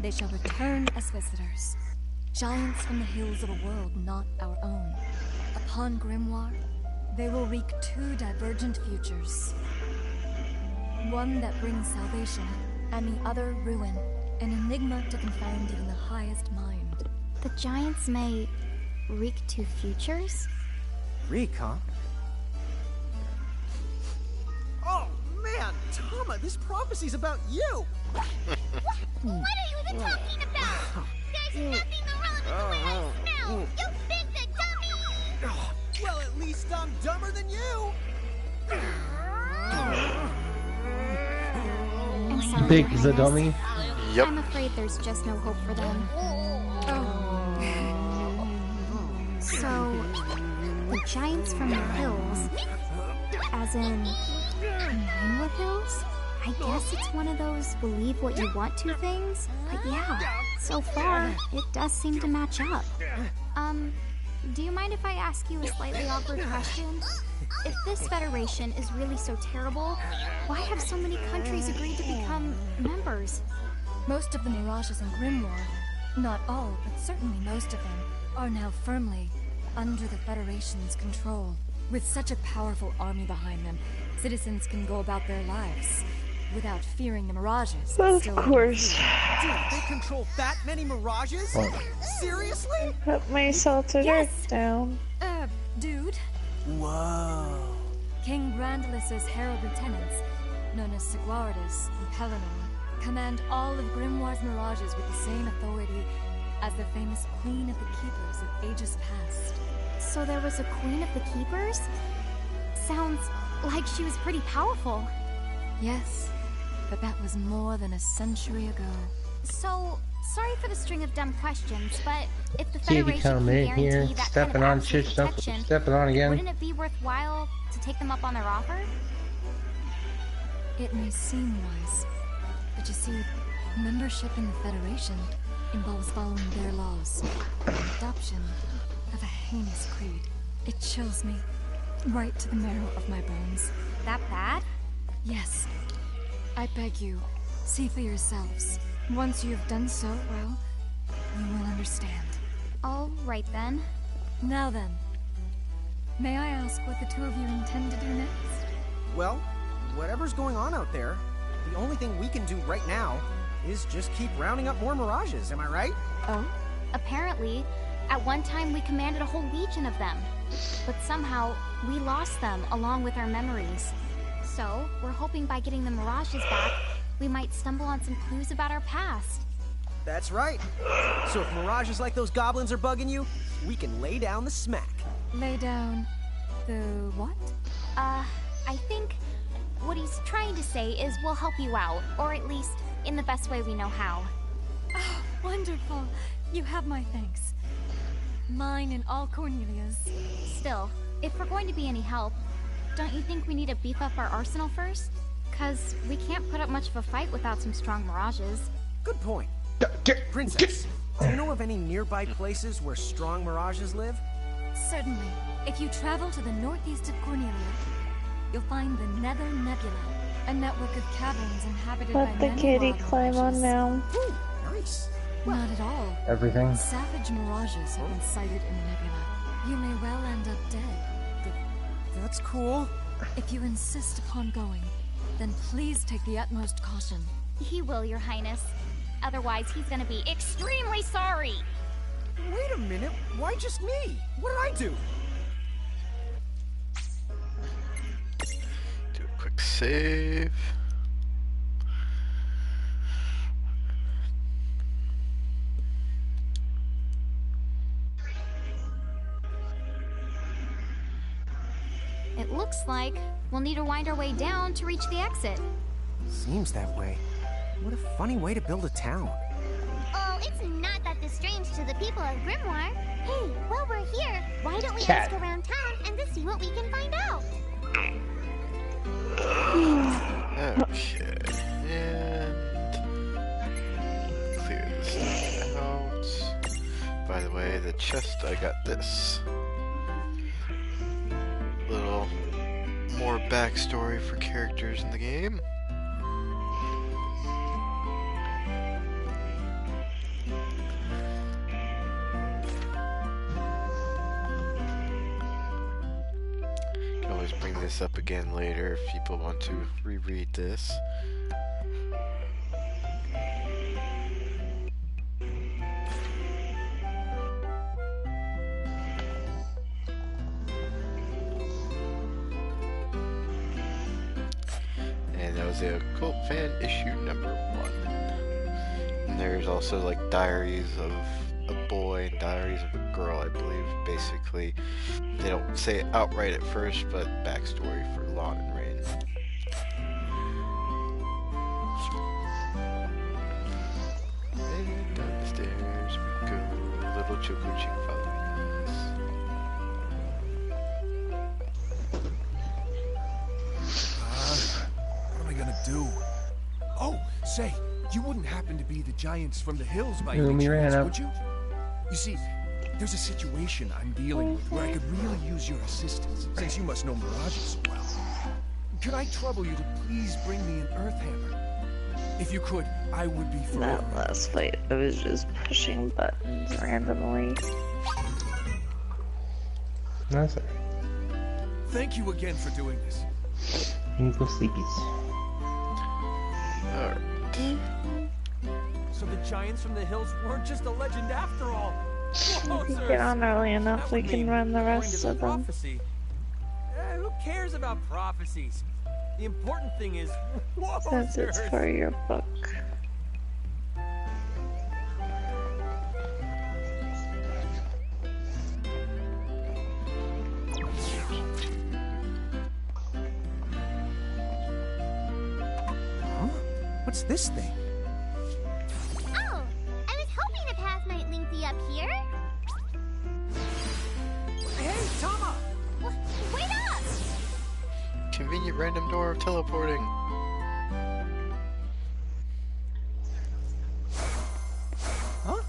they shall return as visitors. Giants from the hills of a world not our own. Upon Grimoire, they will wreak two divergent futures. One that brings salvation, and the other ruin. An enigma to confound even the highest mind. The Giants may wreak two futures? Reek, huh? Oh, man! Tama, this prophecy's about you! What are you even talking about? There's nothing wrong with the way I smell! You big the dummy! Well, at least I'm dumber than you! I'm sorry, Big Your the Highness. dummy. Yep. I'm afraid there's just no hope for them. So, the Giants from the hills, as in Ninewood Hills? I guess it's one of those believe what you want to things. But yeah, so far, it does seem to match up. Do you mind if I ask you a slightly awkward question? If this Federation is really so terrible, why have so many countries agreed to become members? Most of the Mirages in Grimoire, not all, but certainly most of them, are now firmly under the Federation's control. With such a powerful army behind them, citizens can go about their lives without fearing the Mirages. Of Still- course. Dude, they control that many mirages? Seriously? Put my salted Yes. earth down. Dude, Whoa. King Brandalus's herald lieutenants, known as Seguardus and Pelennor, command all of Grimoire's Mirages with the same authority as the famous Queen of the Keepers of ages past. So there was a Queen of the Keepers? Sounds like she was pretty powerful. Yes, but that was more than a century ago. So, sorry for the string of dumb questions, but if the Kitty Federation come can in guarantee here, that kind stepping of on absolute shit, protection, stepping on again. wouldn't it be worthwhile to take them up on their offer? It may seem wise, but you see, membership in the Federation involves following their laws. Adoption of a heinous creed. It chills me right to the marrow of my bones. That bad? Yes. I beg you, see for yourselves. Once you have done so, well, you will understand. All right then. Now then, may I ask what the two of you intend to do next? Well, whatever's going on out there, the only thing we can do right now is just keep rounding up more mirages, am I right? Oh? Apparently, at one time we commanded a whole legion of them. But somehow, we lost them along with our memories. So, we're hoping by getting the Mirages back, we might stumble on some clues about our past. That's right. So if mirages like those goblins are bugging you, we can lay down the smack. Lay down the what? I think what he's trying to say is we'll help you out, or at least in the best way we know how. Oh, wonderful. You have my thanks. Mine and all Cornelia's. Still, if we're going to be any help, don't you think we need to beef up our arsenal first? 'Cause we can't put up much of a fight without some strong mirages. Good point. Princess, do you know of any nearby places where strong mirages live? Certainly. If you travel to the northeast of Cornelia, you'll find the Nether Nebula, a network of caverns inhabited by Let the many kitty wild climb on mirages. now. Ooh, nice. Not at all. Everything. Savage mirages have been sighted in the nebula. You may well end up dead. That's cool. If you insist upon going, then please take the utmost caution. He will, Your Highness. Otherwise, he's gonna be extremely sorry! Wait a minute, why just me? What did I do? Do a quick save. It looks like we'll need to wind our way down to reach the exit. Seems that way. What a funny way to build a town. it's not that strange to the people of Grimoire. Hey, while we're here, why don't we Cat. ask around town and just see what we can find out? Okay. And clear this out. By the way, the chest, I got this. Little more backstory for characters in the game. Can always bring this up again later if people want to reread this. And that was the Occult Fan issue number 1. And there's also like diaries of a boy and diaries of a girl, I believe. Basically, they don't say it outright at first, but backstory for Lon and Rain. And down the stairs we go. Little Choco Chick following us. What am I gonna do? Oh, say, you wouldn't happen to be the giants from the hills by any chance, would you? You see, there's a situation I'm dealing with where I could really use your assistance, since you must know Mirages so well. Could I trouble you to please bring me an Earth Hammer? If you could, I would be forever. That last fight, I was just pushing buttons randomly. That's it. Thank you again for doing this. You go sleepies. Alright. So the giants from the hills weren't just a legend after all. If we get on early enough, we can run the rest of them. Prophecy. Who cares about prophecies? The important thing is, Since it's for your book. Huh? What's this thing? Oh, I was hoping a path might link thee up here. Hey, Tama! Wait up! Convenient random door of teleporting. Huh?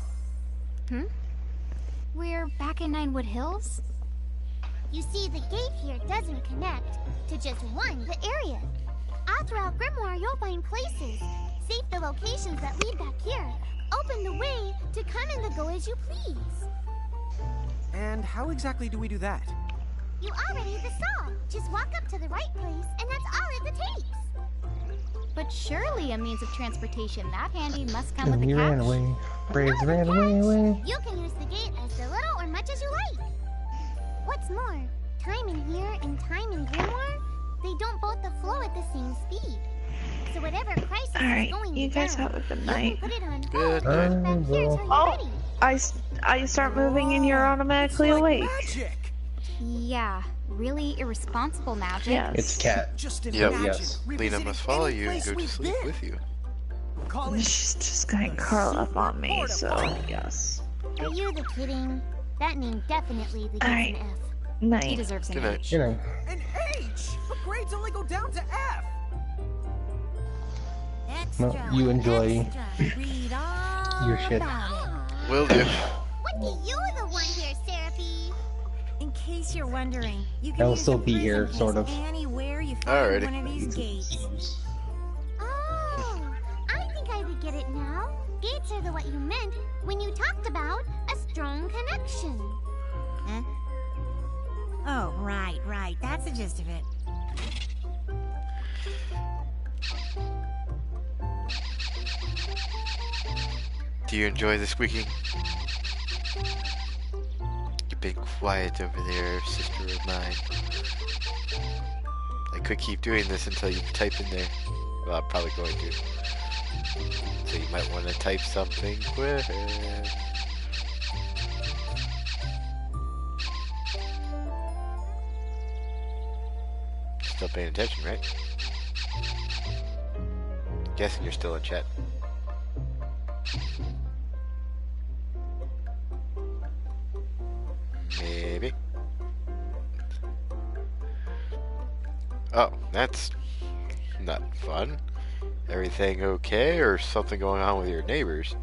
We're back in Ninewood Hills? You see, the gate here doesn't connect to just one area. All throughout Grimoire, you'll find places. Save the locations that lead back here. Open the way to come and to go as you please. And how exactly do we do that? You already saw. Just walk up to the right place, and that's all it takes. But surely a means of transportation that handy must come with And a he catch. ran away. Braves Not ran a away. catch. You can use the gate as little or much as you like. What's more, time in here and time in Grimoire, they don't both flow at the same speed. So whatever crisis Alright, is going you guys down, have a good you night. can put it on hold Good and night. back here till you're Oh, ready. I start moving and you're automatically It's like awake. magic! Yeah, really irresponsible magic. Yes. It's Cat. Just Yep. imagine Yes. Lena revisiting must follow any you and place go to we've sleep been. with you. Call it She's just gonna curl up on me, so yes. Are you the kidding? That means definitely the gate's Alright. an F. He Night. deserves an Good night. H. You know. an H! But grades only go down to F! Extra, No, you enjoy extra. Read all your shit. about it. Will do. What do you the one here, Seraphie? In case you're wondering, you can I'll use still the be prison here, case sort of. anywhere you find Alrighty. one of these gates. Oh, I think I would get it now. Gates are the what you meant when you talked about a strong connection. Huh? Oh, right. That's the gist of it. Do you enjoy the squeaking? You've been quiet over there, sister of mine. I could keep doing this until you type in there. Well, I'm probably going to. So you might want to type something quick. Still paying attention, right? Guessing you're still in chat. maybe. Oh, that's not fun. Everything okay, or something going on with your neighbors?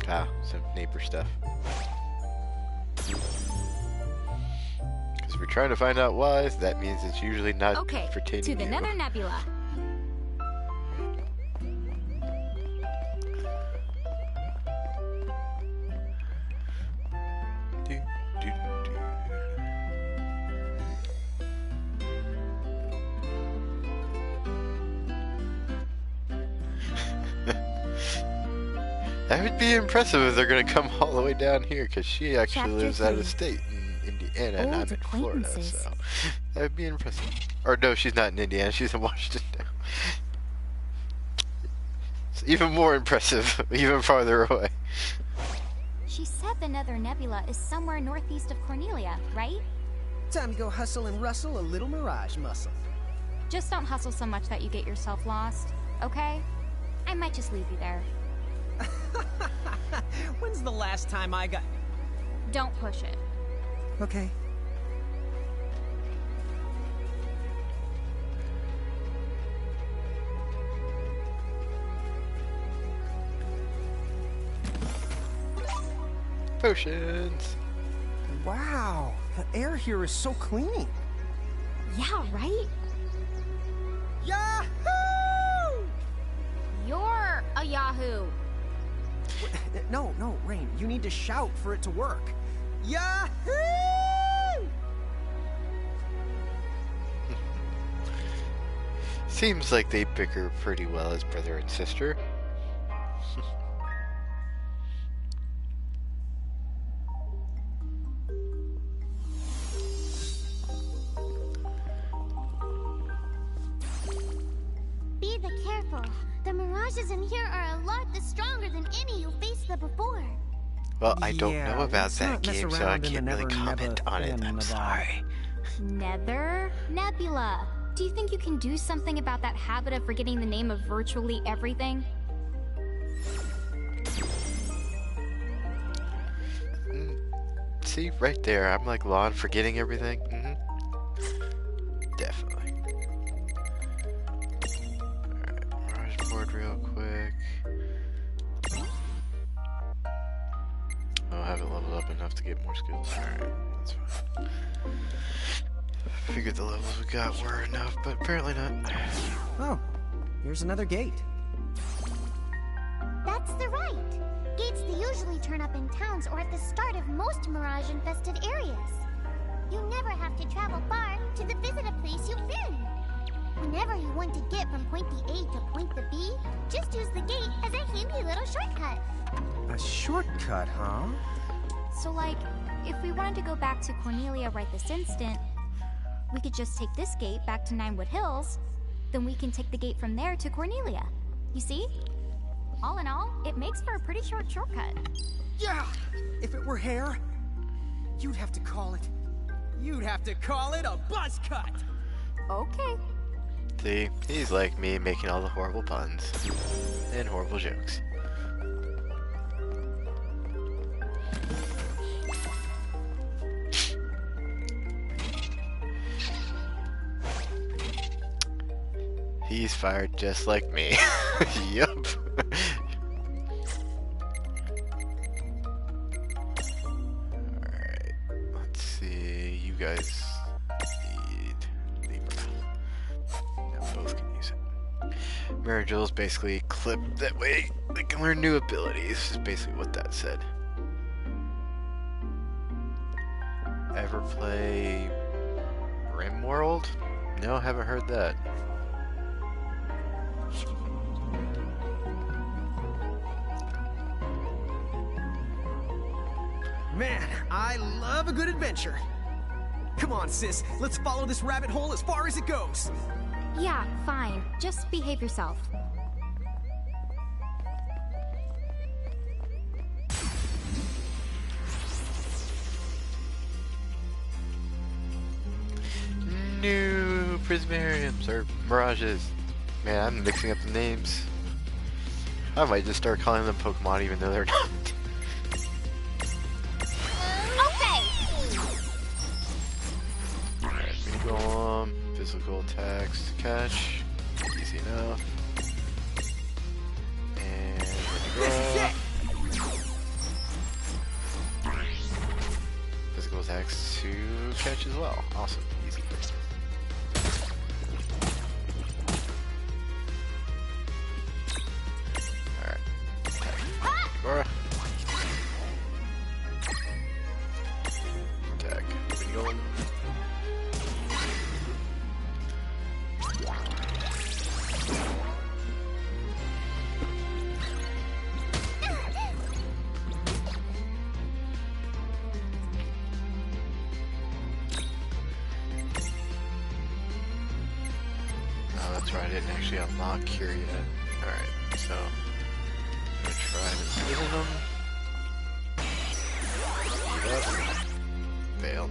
Ah, some neighbor stuff. Because we're trying to find out why, so that means it's usually not pertaining to the you. Nether Nebula. That would be impressive if they're going to come all the way down here, because she actually lives out of state in Indiana, and I'm in Florida, so that would be impressive. Or no, she's not in Indiana, she's in Washington now. It's even more impressive, even farther away. She said the Nether Nebula is somewhere northeast of Cornelia, right? Time to go hustle and rustle a little mirage muscle. Just don't hustle so much that you get yourself lost, okay? I might just leave you there. When's the last time I got... Don't push it. Okay. Potions! Wow, the air here is so clean. Yeah, right? Yahoo! You're a Yahoo! No, Rain, you need to shout for it to work. Yahoo! Seems like they bicker pretty well as brother and sister. Be careful. The mirages in here are a lot stronger than any you faced before. Well, I don't know about that game, so I can't really comment on it. I'm sorry. Nether Nebula. Do you think you can do something about that habit of forgetting the name of virtually everything? See, right there, I'm like Lon, forgetting everything. Definitely. Alright, Mirage board real quick. Oh, I haven't leveled up enough to get more skills. Alright, that's fine. Figured the levels we got were enough, but apparently not. Oh, here's another gate. That's the right. Gates that usually turn up in towns or at the start of most mirage-infested areas. You never have to travel far to visit a place you've been. Whenever you want to get from point the A to point the B, just use the gate as a handy little shortcut. A shortcut, huh? So, like, if we wanted to go back to Cornelia right this instant, we could just take this gate back to Ninewood Hills, then we can take the gate from there to Cornelia. You see? All in all, it makes for a pretty short shortcut. Yeah! If it were hair, you'd have to call it... You'd have to call it a buzz cut! Okay. See, he's like me, making all the horrible puns and horrible jokes. He's fired just like me. Yup. Alright, let's see. You guys need Libra. Yeah, both can use it. Miragil's basically clipped that way they can learn new abilities, is basically what that said. Ever play RimWorld? No, haven't heard that. Man, I love a good adventure. Come on, sis, let's follow this rabbit hole as far as it goes. Yeah, fine. Just behave yourself. New Prismariums, or Mirages. Man, I'm mixing up the names. I might just start calling them Pokemon even though they're not. Okay. Alright, we go on. Physical attacks to catch. Easy enough. And This is it. Physical attacks to catch as well. Awesome. Easy. Alright. Attack. Attack. Go on. Oh, that's right, I didn't actually unlock Cure yet. Alright, so I'm gonna try to kill them. Speed up. Fail.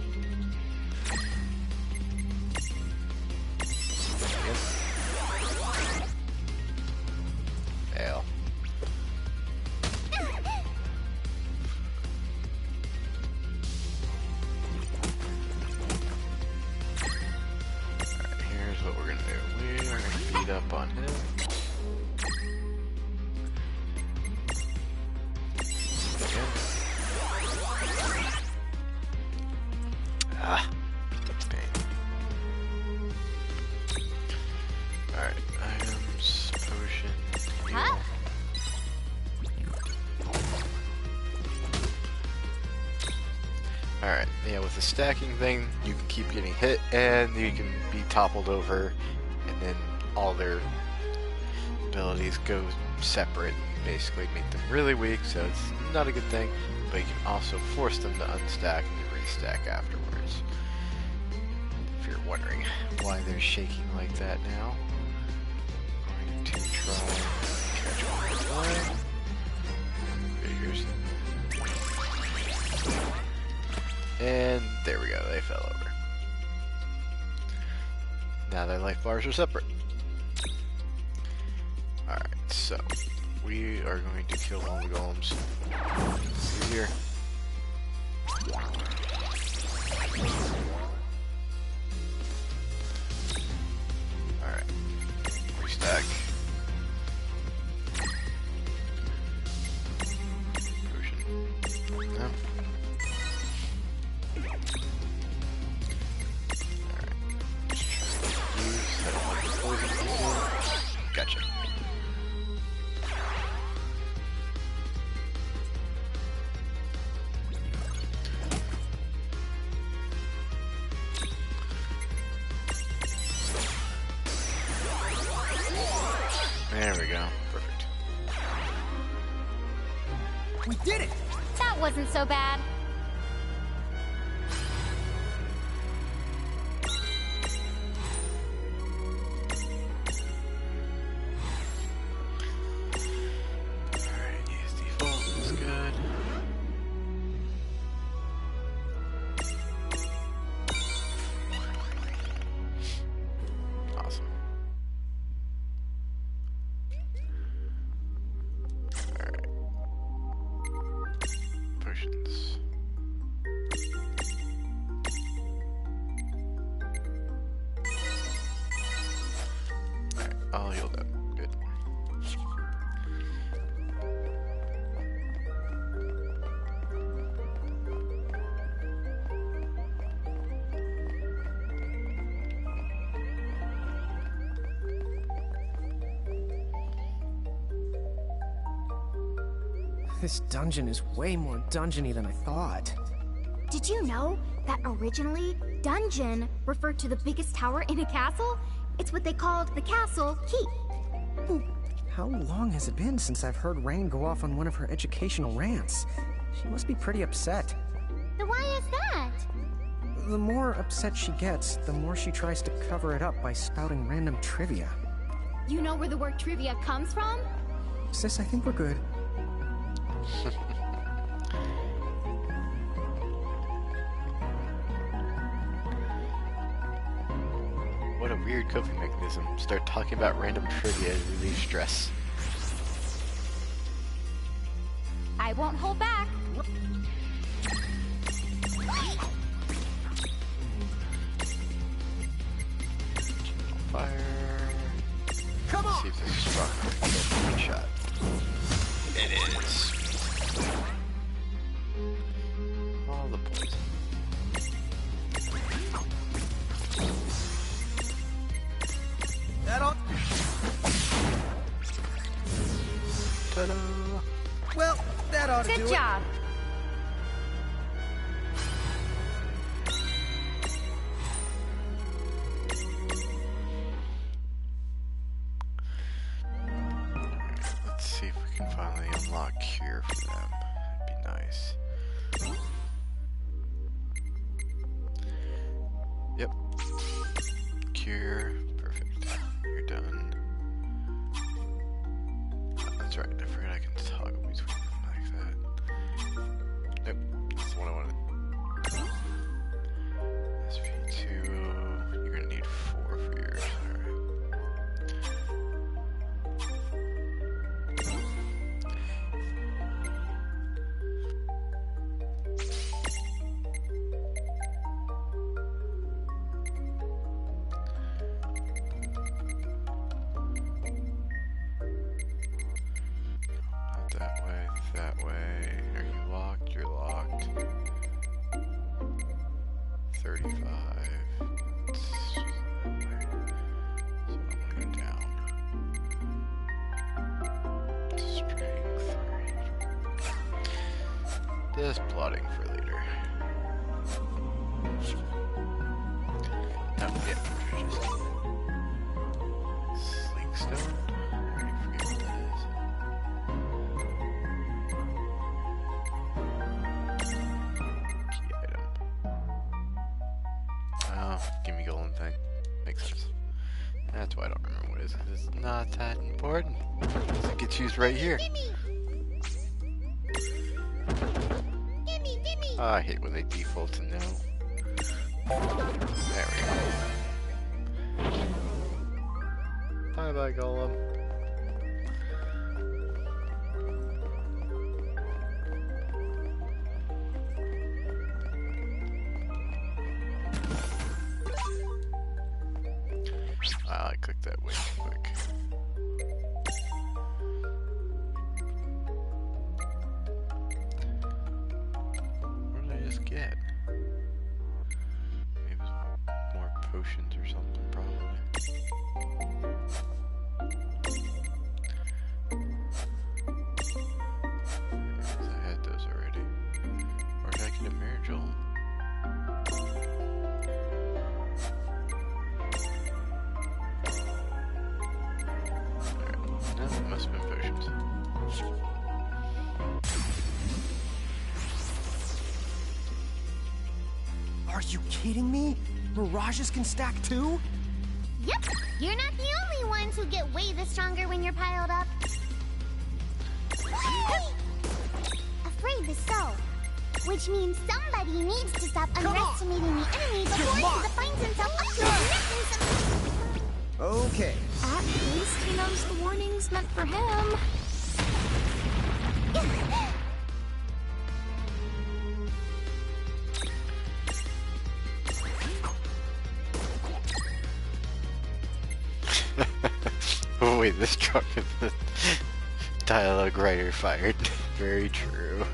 Yep. Fail. Alright, here's what we're gonna do. We are gonna beat up on him. Again. Ah, pain. Alright, items, potion, heal. Alright, yeah, with the stacking thing, you can keep getting hit and you can be toppled over, and then all their abilities go separate and basically make them really weak, so it's not a good thing, but you can also force them to unstack and restack afterwards. If you're wondering why they're shaking like that now, I'm going to try and catch one more time. Figures. And there we go, they fell over. Now their life bars are separate. Alright, so we are going to kill all the golems. Easier. Alright. Restack. Potion. No. Gotcha. There we go. Perfect. We did it! That wasn't so bad. Alright, use default. That's good. Awesome. Alright. Potions. Alright, all healed up. Good. This dungeon is way more dungeony than I thought. Did you know that originally, dungeon referred to the biggest tower in a castle? It's what they called the castle keep. How long has it been since I've heard Rain go off on one of her educational rants? She must be pretty upset. But why is that? The more upset she gets, the more she tries to cover it up by spouting random trivia. You know where the word trivia comes from? Sis, I think we're good. What a weird coping mechanism. Start talking about random trivia to relieve stress. I won't hold back. Fire. Come Let's on! see if this is strong enough to kill one shot. It is. All the poison. That ought... Ta-da! Well, that ought to do it. Good job. Let's see if we can finally unlock Cure for them. That'd be nice. Yep. Cure. Perfect. You're done. That's right. I forgot I can toggle between them like that. Yep. That's what I wanted. SV2. You're gonna need 4 for yours. Alright. Not that way, that way. Are you locked? You're locked. 35. It's that way. So I'm gonna go down. Strength 3. Just plotting for later. Oh, yeah, just Sling Stone? I already forget what that is. Key item. Oh, gimme golden thing. Makes sense. That's why I don't remember what it is. It's not that important. It gets used right here. Oh, I hate when they default to no. There we go. Bye bye, Golem. Wow, I clicked that way too quick. What did I just get? Maybe it was more potions or something, probably. I had those already. Or did I get a Mirajol? No, it must have been potions. Are you kidding me? Mirages can stack too? Yep, you're not the only ones who get way the stronger when you're piled up. Afraid so. Which means somebody needs to stop underestimating the enemy before he finds himself up to his neck in some... Okay. At least he knows the warning's meant for him. Oh wait, this truck is the dialogue writer fired. Very true.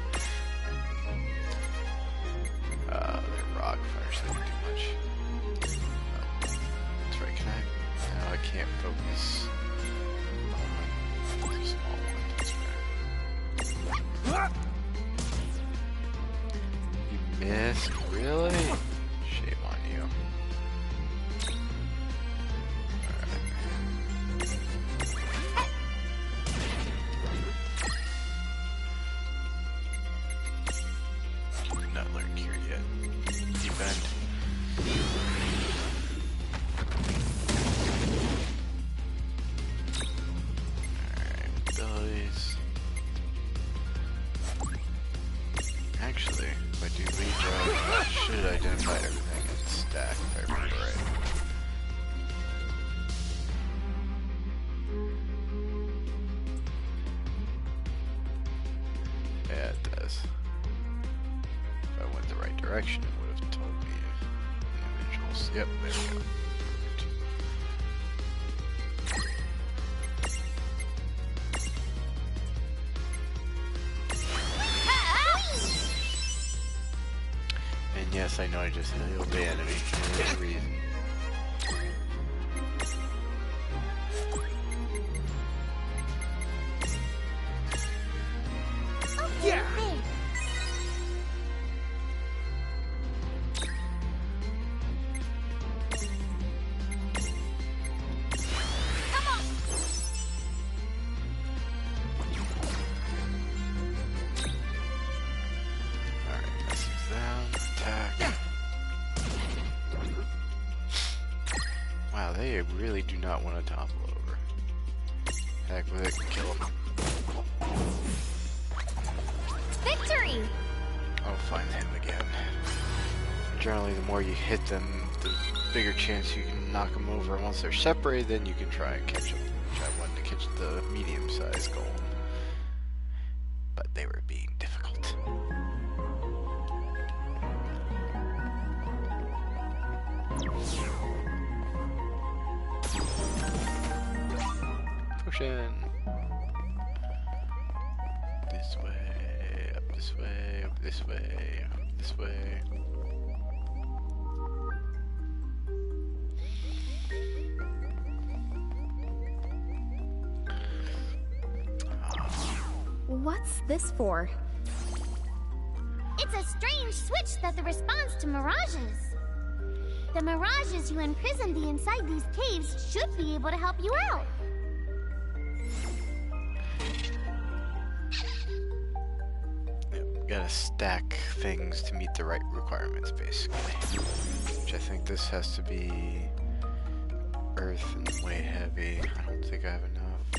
The rock fires didn't do much. That's right, can I? No, I can't focus on the small one, that's right. You missed? Really? Shame on you. Not learned Cure yet. Deep end. Alright, abilities. Actually, if I do lead drive, I should identify everything and stack if I remember right. Yeah, direction, it would have told me individuals. Yep, there we go. And yes, I know I just healed the enemy for no reason. Yeah! Wow, they really do not want to topple over. Heck with it, kill them. Victory! I'll find him again. Generally, the more you hit them, the bigger chance you can knock them over. And once they're separated, then you can try and catch them. Which I wanted to catch the medium-sized golem. But they were being difficult. Potion! This way, up this way, up this way, up this way. What's this for? It's a strange switch that responds to mirages. The mirages you imprisoned inside these caves should be able to help you out. Yep, gotta stack things to meet the right requirements, basically. Which I think this has to be earth and way heavy. I don't think I have enough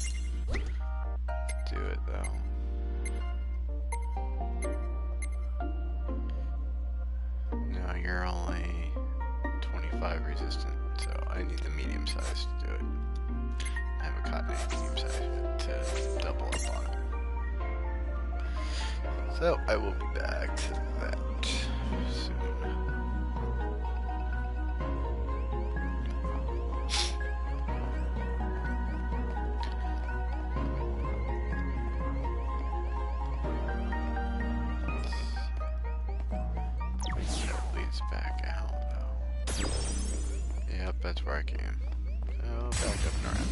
to do it, though. No, you're only 25 resistant, so I need the medium size to do it. I haven't caught any medium size yet to double up on it. So I will be back to that soon. Back out though. Yep, that's where I came. So back up and around.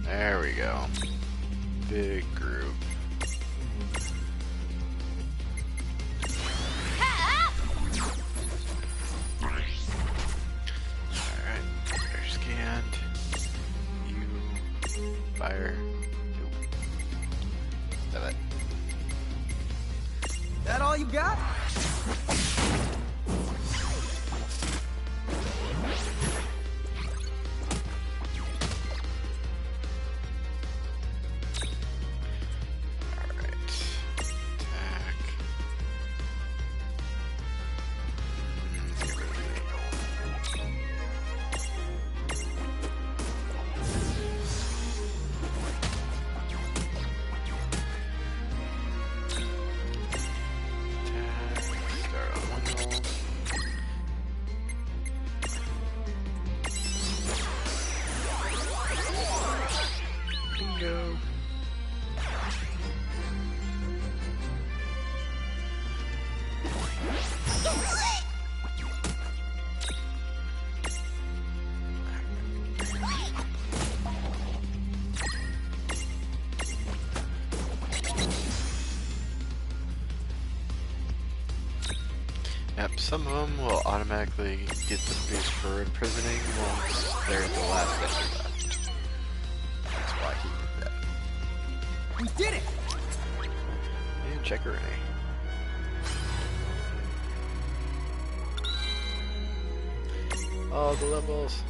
There we go. Big group. Alright, they're scanned. You fire. That it. That all you got? Yep, some of them will automatically get the boost for imprisoning once they're the last enemy left. That's why he did that. We did it! And check her all the levels.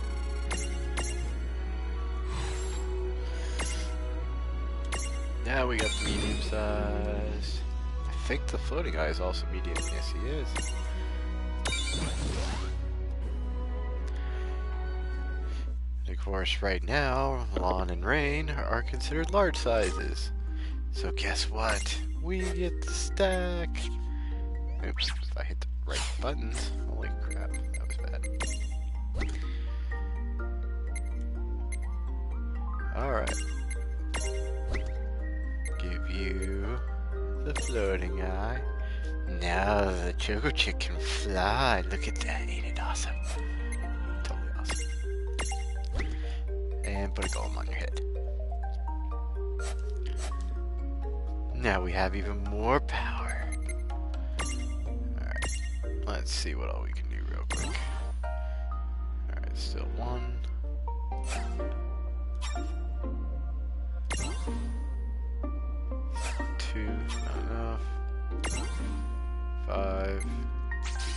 Now we got the medium size. I think the floating eye is also medium. Yes, he is. Of course, right now, Lawn and Rain are considered large sizes. So guess what? We get the stack. Oops, if I hit the right buttons. Holy crap, that was bad. Alright. Give you the floating eye. Now the Choco Chick can fly. Look at that, ain't it awesome? Totally awesome. And put a golem on your head. Now we have even more power. Alright, let's see what all we can do real quick. Alright, still 1. 2, not enough. 5,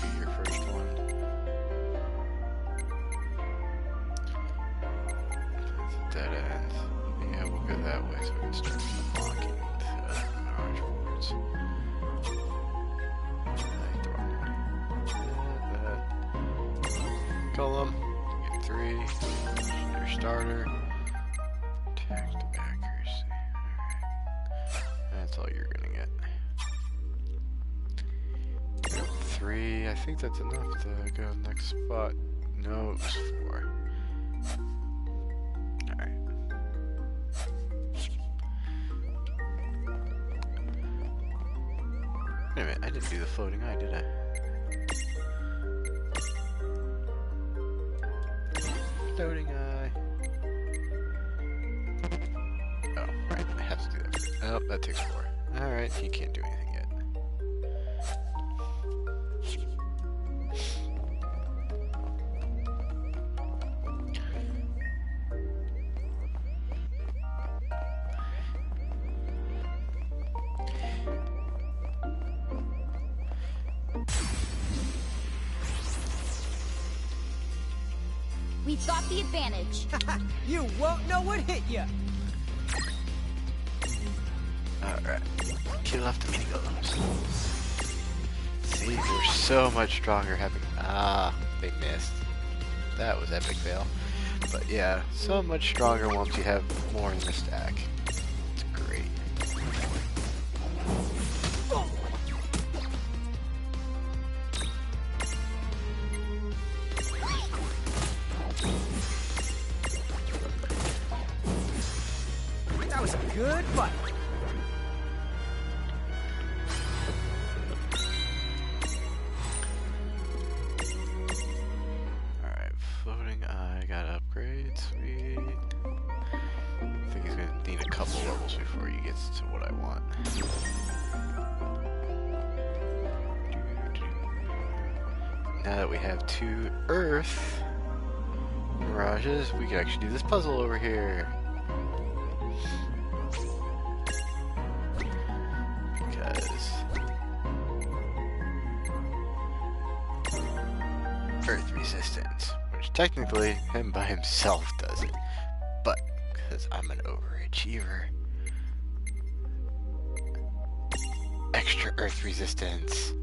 give you your first one. That's a dead end. Yeah, we'll go that way so we can start blocking the orange boards. Golem, get 3. Your starter. Protect accuracy. Alright. That's all you're gonna get. 3, I think that's enough to go next spot. No, it was 4. Alright. Wait a minute, I didn't do the floating eye, did I? Floating eye. Oh, right, I have to do that. Oh, that takes 4. Alright, he can't do anything yet. We've got the advantage. You won't know what hit you. Alright. Kill off the mini golems. See, we're so much stronger having... Ah, they missed. That was epic fail. But yeah, so much stronger once you have more in the stack. It's great. That was a good fight. Alright, floating eye got upgrade, sweet. I think he's gonna need a couple levels before he gets to what I want. Now that we have 2 Earth mirages, we can actually do this puzzle over here. Because Earth resistance, which technically him by himself does it, but because I'm an overachiever, extra Earth resistance.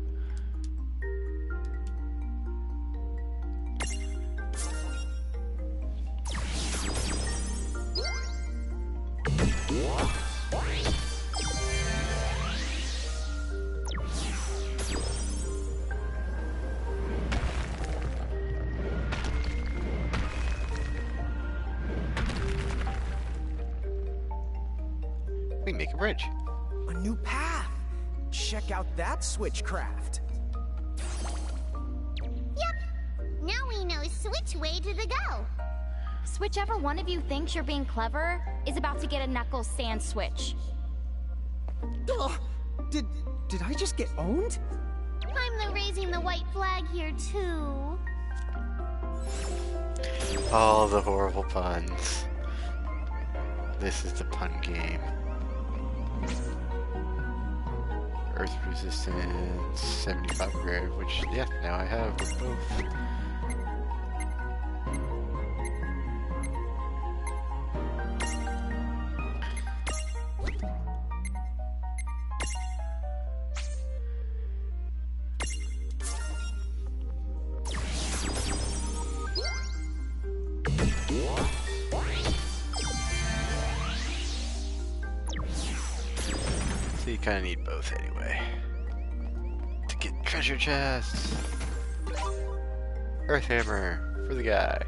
We make a bridge. A new path. Check out that switchcraft. Yep. Now we know which way to the go. Whichever one of you thinks you're being clever is about to get a Knuckles sand switch. Ugh. Did I just get owned? I'm the raising the white flag here too. All the horrible puns. This is the pun game. Earth resistance, 75 grade, which, yeah, now I have with both. So you kind of need both anyway. To get treasure chests. Earth hammer for the guy.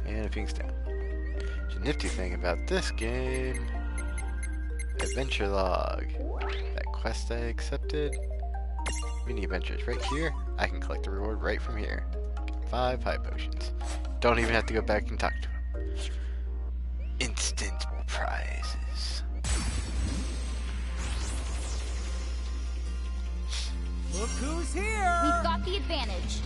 And a pink stamp. The nifty thing about this game, adventure log. That quest I accepted. Mini adventures right here. I can collect the reward right from here. Get 5 high potions. Don't even have to go back and talk to him. Instant prizes. Look who's here! We've got the advantage.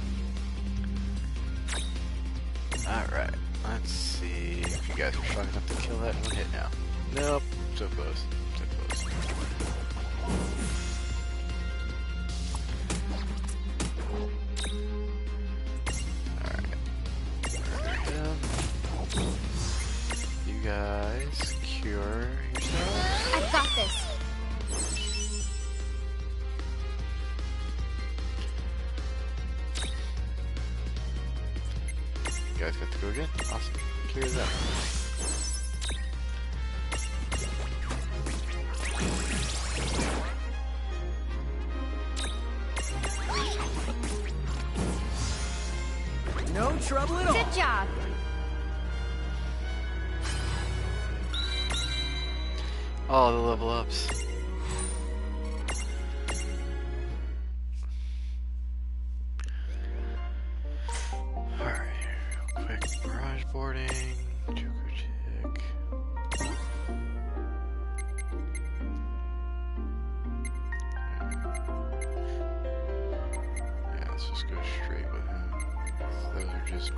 Alright, let's see if you guys are strong enough to kill that in one hit now. Nope, so close, so close. Alright, you guys cure yourself. I've got this. You guys got to go again? Awesome. Clear that. No trouble at all. Good job. Oh, the level ups. Alright, quick barrage boarding, Joker chick. Yeah, let's just go straight with him. Those are just...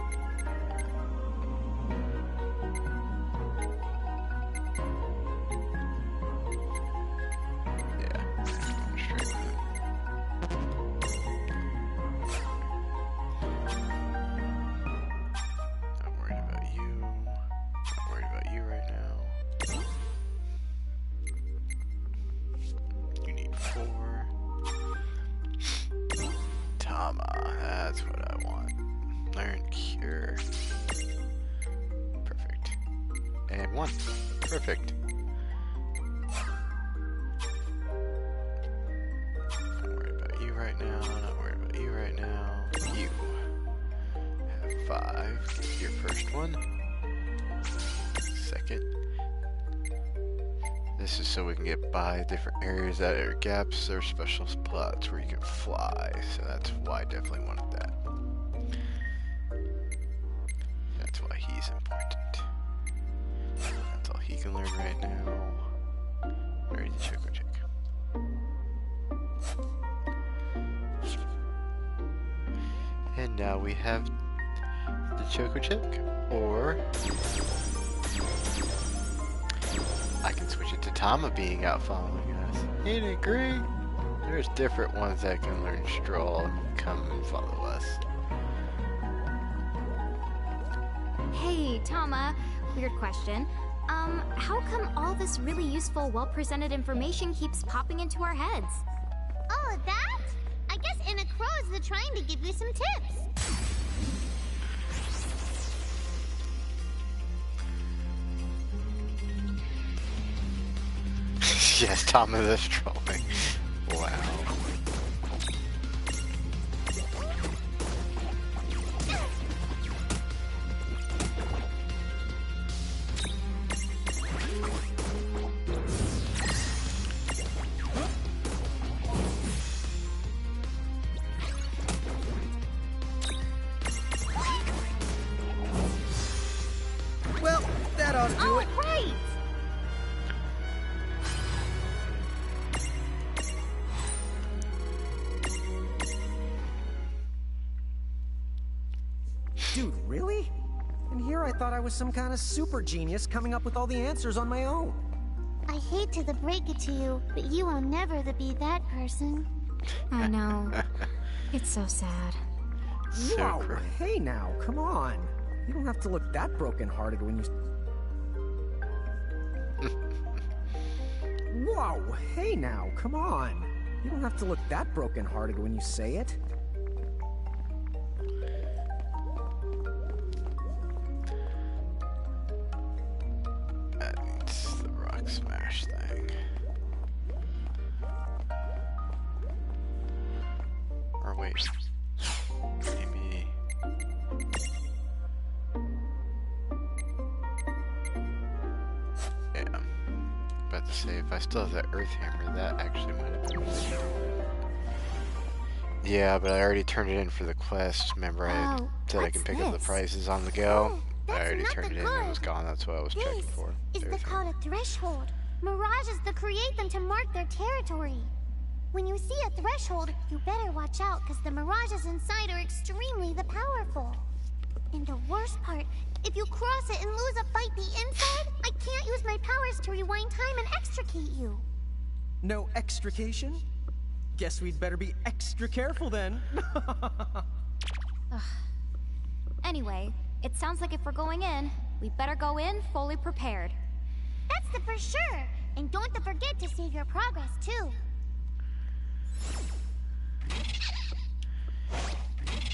Yeah, going straight with him. Not worried about you. Not worried about you right now. You need 4. Tama, that's what I want. Learn cure. Perfect. And 1. Perfect. Not worried about you right now. Not worried about you right now. You have 5. Get your first one. Second. This is so we can get by different areas that are gaps or special spots where you can fly. So that's why I definitely wanted that. That's why he's important. That's all he can learn right now. Ready to Choco Chick. And now we have the Choco Chick, or I can switch it to Tama being out following us. Ain't it great? There's different ones that can learn Stroll and come and follow us. Hey, Tama. Weird question. How come all this really useful, well-presented information keeps popping into our heads? Oh, that? I guess Inna Crow's the trying to give you some tips. Yes, Tama the trolling. Wow. Well, that ought to do it. Right! Dude, really? And here I thought I was some kind of super genius coming up with all the answers on my own. I hate to break it to you, but you will never be that person. I know. It's so sad. Wow, Super. hey now, come on. You don't have to look that broken-hearted when you... Whoa, hey now, come on. You don't have to look that broken-hearted when you say it. That needs the rock smash. trash thing. Or wait. Maybe. Yeah. About to say, if I still have that earth hammer, that actually might have been. Yeah, but I already turned it in for the quest. Remember, I said I can pick up the prizes on the go. I already turned it in and it was gone. That's what I was checking for. Is called a threshold. Mirages that create them to mark their territory. When you see a threshold, you better watch out because the mirages inside are extremely powerful. And the worst part, if you cross it and lose a fight the inside, I can't use my powers to rewind time and extricate you. No extrication? Guess we'd better be extra careful then. Anyway, it sounds like if we're going in, we better go in fully prepared. That's the for sure. And don't forget to save your progress too.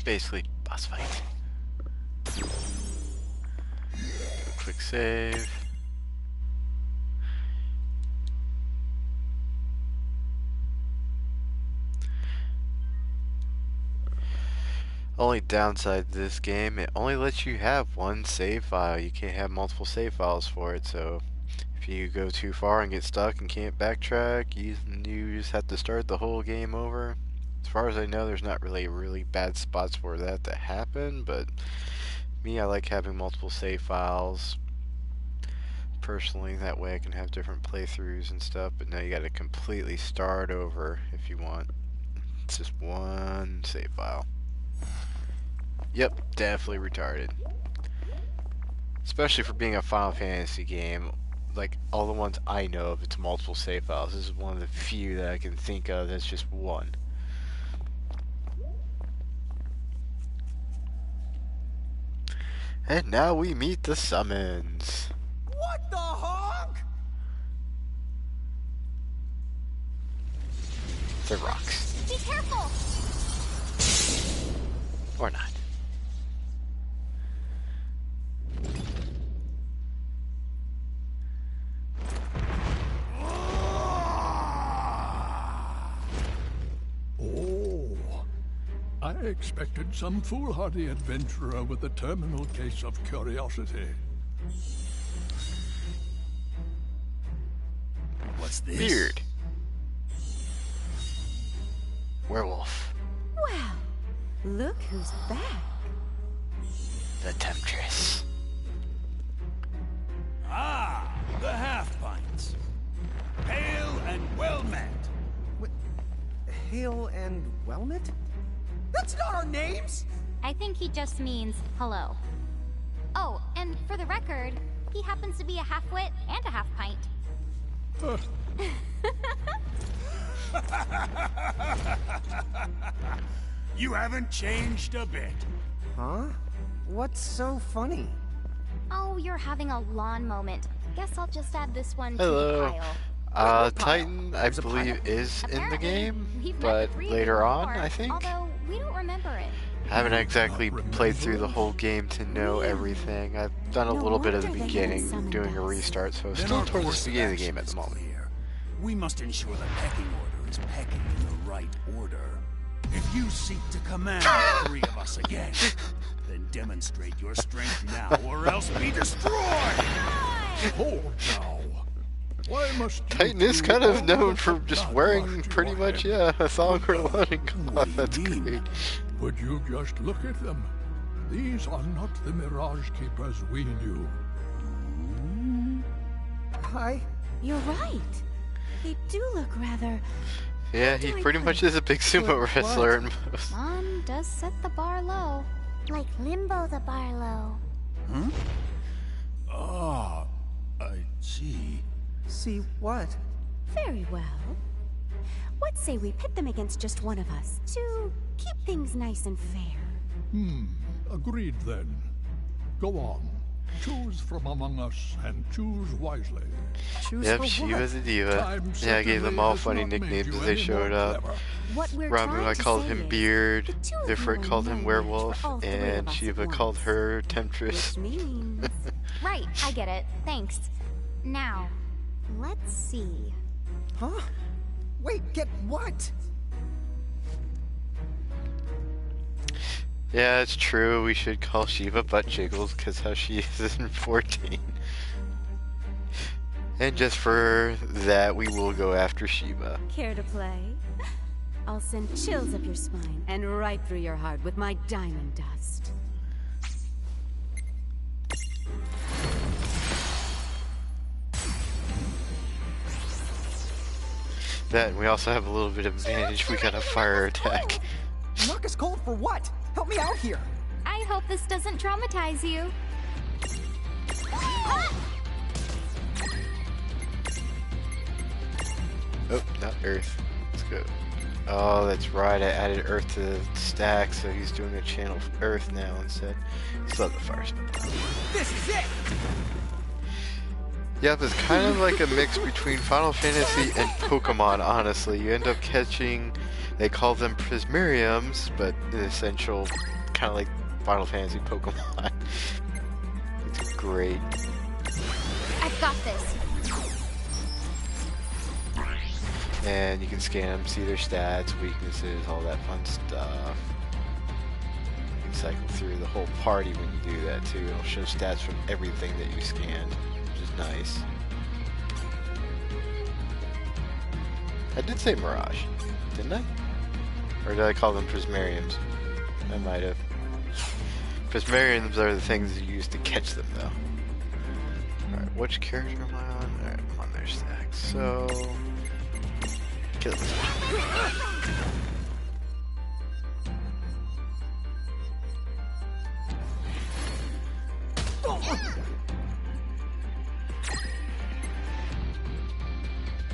Basically, boss fight. Quick save. Only downside to this game, it only lets you have one save file. You can't have multiple save files for it, so if you go too far and get stuck and can't backtrack, you just have to start the whole game over. As far as I know, there's not really bad spots for that to happen, but me, I like having multiple save files personally. That way I can have different playthroughs and stuff, but now you gotta completely start over if you want. It's just one save file. Yep, definitely retarded. Especially for being a Final Fantasy game. Like, all the ones I know of, it's multiple save files. This is one of the few that I can think of that's just one. And now we meet the summons. What the honk? They're rocks. Be careful! Or not. I expected some foolhardy adventurer with a terminal case of curiosity. What's this? Beard. Werewolf. Well, look who's back. The Temptress. Ah, the half-pints. Hail and well met. What? Hail and well met? That's not our names! I think he just means hello. Oh, and for the record, he happens to be a half-wit and a half-pint. You haven't changed a bit. Huh? What's so funny? Oh, you're having a lawn moment. Guess I'll just add this one to Hello. the pile. Titan, I believe, is in the game, but later on, I think. Although we don't remember it. I haven't exactly played through the whole game to know everything. I've done a little bit of the beginning, doing a restart, so still towards the beginning of the game at the moment. We must ensure the pecking order is pecking in the right order. If you seek to command the three of us again, then demonstrate your strength now, or else be destroyed! Hold now. Why must Titan is kind of known for just wearing pretty much, a thong or loading cloth. That's great. Would you just look at them? These are not the Mirage Keepers we knew. Hi. You're right. They do look rather... Yeah, he pretty much is a big sumo wrestler in most. Mom does set the bar low. Like Limbo the Barlow. Huh? Ah, I see. See what? Very well. What say we pit them against just one of us to keep things nice and fair? Agreed then. Go on. Choose from among us and choose wisely. Yep, she was a diva. Yeah, I gave them all funny nicknames as they showed up. Ramu, I called him Beard, Ifrit called him Werewolf, and Shiva called her Temptress. Right, I get it. Thanks. Now, Let's see. Huh? Wait, get what? Yeah, it's true. We should call Shiva Butt Jiggles because how she is in 14. And just for that, we will go after Shiva. Care to play? I'll send chills up your spine and right through your heart with my diamond dust. That, and we also have a little bit of advantage. We got a fire attack. Knock us cold for what? Help me out here. I hope this doesn't traumatize you. Oh, not Earth. Let's go. Oh, that's right. I added Earth to the stack, so he's doing a channel of Earth now instead. Still have the fire spell. This is it. Yep, it's kind of like a mix between Final Fantasy and Pokemon, honestly. You end up catching, they call them Prismariums, but in essential, kind of like Final Fantasy Pokemon. It's great. I've got this. And you can scan them, see their stats, weaknesses, all that fun stuff. You can cycle through the whole party when you do that too. It'll show stats from everything that you scanned, which is nice. I did say Mirage, didn't I? Or did I call them Prismariums? I might have. Prismariums are the things you use to catch them though. Alright, which character am I on? Alright, I'm on their stack. So... kill this one.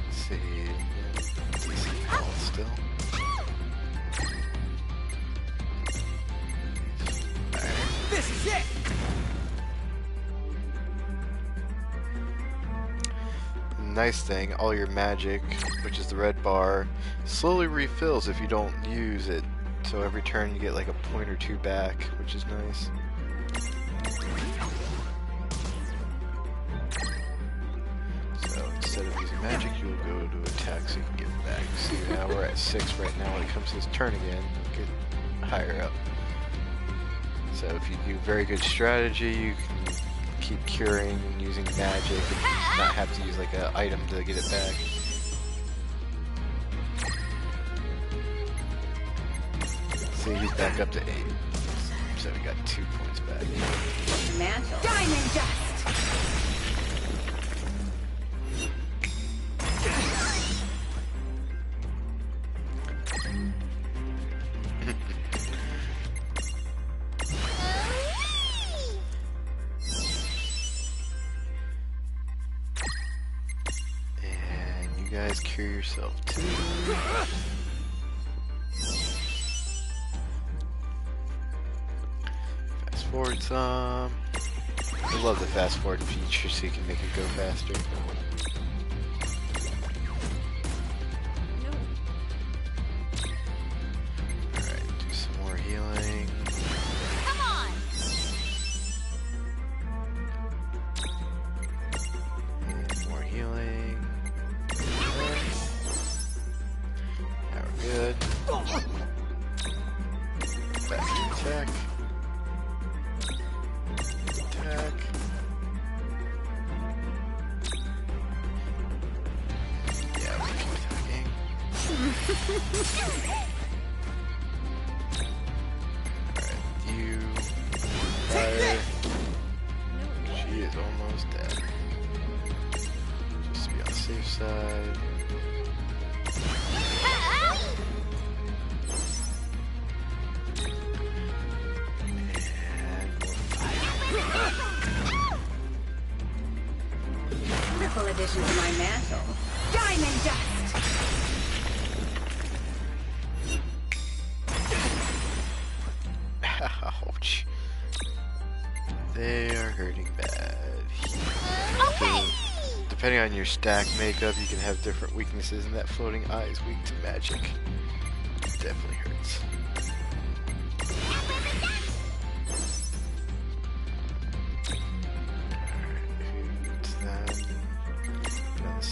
Let's see. DC health still. Alright. This is it. Nice thing, all your magic, which is the red bar, slowly refills if you don't use it. So every turn you get like a point or two back, which is nice. So instead of using magic, you'll go to attack so you can get back. See, now we're at 6 right now. When it comes to his turn again, we'll get higher up. So if you do very good strategy, you can keep curing and using magic and not have to use like an item to get it back. See, he's back up to 8. So we got 2 points back. Mantle. Diamond dust! Guys, cure yourself too. Fast forward some. I love the fast forward feature so you can make it go faster. Alright, do some more healing. Come on. And more healing. Now we're good. Back to attack. Attack. Yeah, we keep attacking. Alright, you fire. She is almost dead. Just to be on the safe side. Triple addition to my mantle. Diamond dust! Ouch. They are hurting bad. Okay. Depending on your stack makeup, you can have different weaknesses, and that floating eye is weak to magic. It definitely hurts. Alright, who's that? On the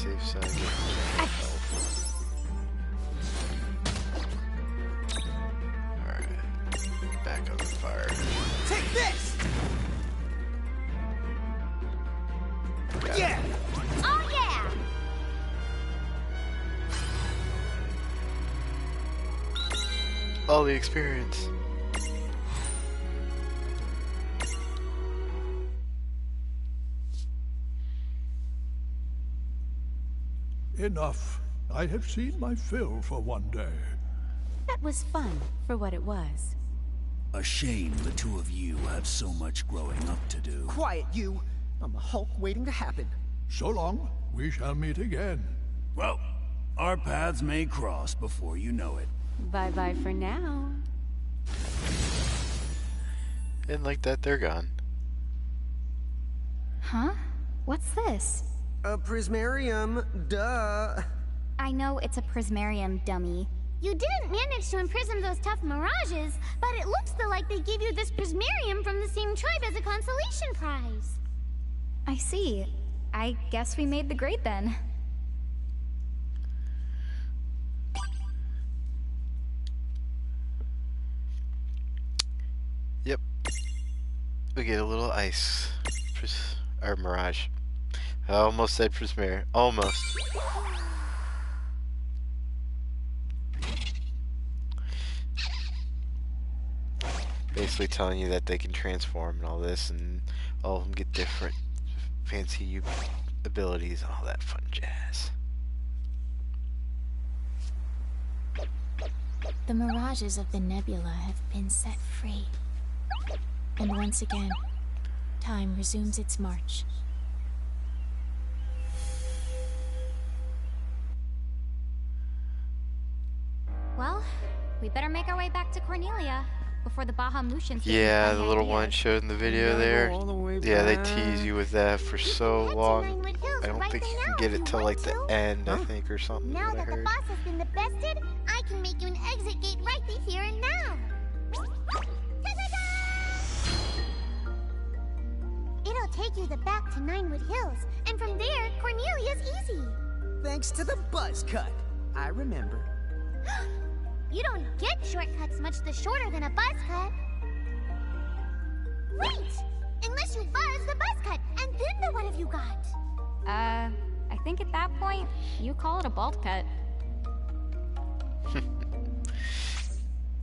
All the experience. Enough. I have seen my fill for one day. That was fun, for what it was. A shame the two of you have so much growing up to do. Quiet, you! I'm a Hulk waiting to happen. So long. We shall meet again. Well, our paths may cross before you know it. Bye-bye for now. And like that, they're gone. Huh? What's this? A prismarium, duh. I know it's a prismarium, dummy. You didn't manage to imprison those tough mirages, but it looks like they gave you this prismarium from the same tribe as a consolation prize. I see. I guess we made the grade then. Yep. We get a little ice. Or mirage. I almost said prismarium. Almost. Basically telling you that they can transform and all this, and all of them get different fancy abilities and all that fun jazz. The mirages of the nebula have been set free. And once again, time resumes its march. Well, we better make our way back to Cornelia before the Bahamutians. Yeah, the little one showed in the video there. Yeah, they tease you with that for so long. I don't think you can get it till like the end, I think, or something. Now that the boss has been bested, I can make you an exit gate right here and now. It'll take you back to Ninewood Hills, and from there, Cornelia's easy. Thanks to the buzz cut. I remember. You don't get shortcuts much shorter than a buzz cut. Wait! Unless you buzz the buzz cut, and then the what have you got? I think at that point, you call it a bald cut.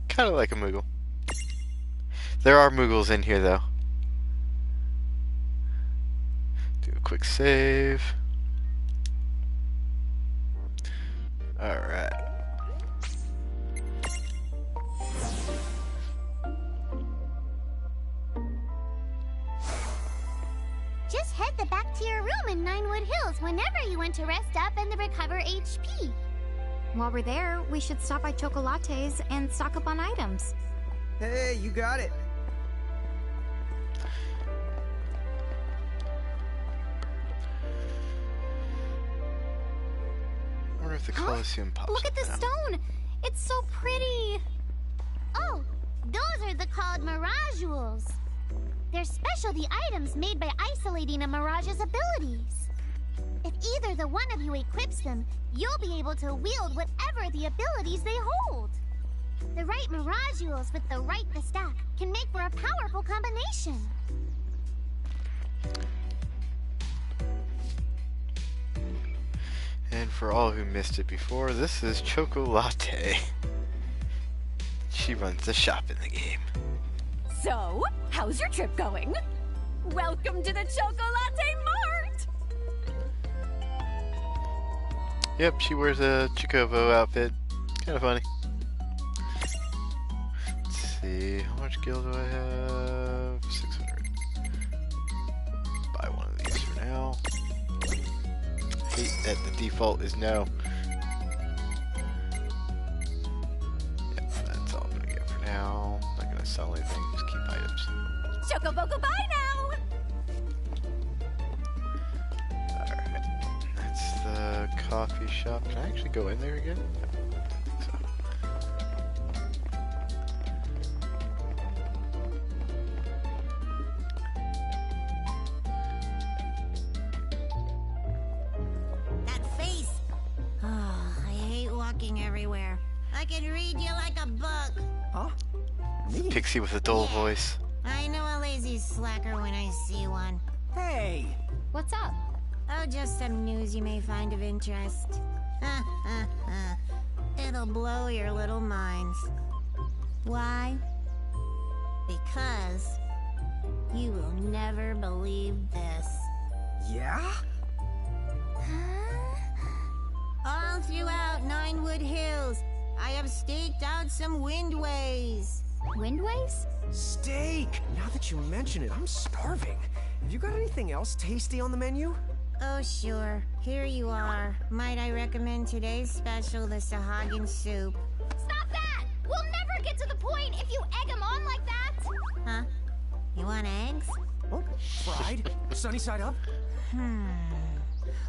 Kind of like a Moogle. There are Moogles in here, though. Do a quick save. Alright. Just head back to your room in Ninewood Hills whenever you want to rest up and recover HP. While we're there, we should stop by Chocolates and stock up on items. Hey, you got it. I wonder if the Colosseum pops Look up at the now. stone! It's so pretty! Oh, those are called Mirajules. They're specialty items made by isolating a Mirage's abilities. If either the one of you equips them, you'll be able to wield whatever the abilities they hold. The right Mirajules with the right stack can make for a powerful combination. And for all who missed it before, this is Chocolate. She runs the shop in the game. So, how's your trip going? Welcome to the Chocolate Mart! Yep, she wears a Chocobo outfit. Kind of funny. Let's see, how much gil do I have? 600. Buy one of these for now. Hate that the default is no. Yep, that's all I'm gonna get for now. Not gonna sell anything, just keep items. Chocobo, bye now! Alright, that's the coffee shop. Can I actually go in there again? No, I don't think so. That face! Oh, I hate walking everywhere. I can read you like a book. Huh? Me? Pixie with a dull voice. I know a lazy slacker when I see one. Hey! What's up? Oh, just some news you may find of interest. It'll blow your little minds. Why? Because you will never believe this. Yeah? All throughout Ninewood Hills, I have staked out some windways. Windways? Steak! Now that you mention it, I'm starving. Have you got anything else tasty on the menu? Oh, sure. Here you are. Might I recommend today's special, the Sahagin soup? Stop that! We'll never get to the point if you egg them on like that! Huh? You want eggs? Oh, fried? Sunny side up?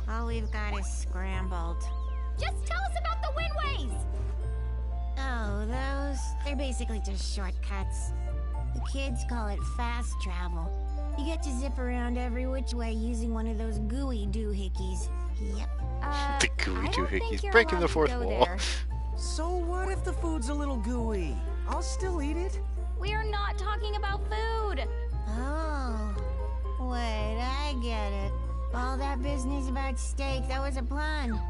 All we've got is scrambled. Just tell us about the windways! Oh, those? They're basically just shortcuts. The kids call it fast travel. You get to zip around every which way using one of those gooey doohickeys. Yep. The gooey doohickeys breaking the fourth wall. There. So what if the food's a little gooey? I'll still eat it. We are not talking about food. Oh. Wait, I get it. All that business about steak, that was a pun.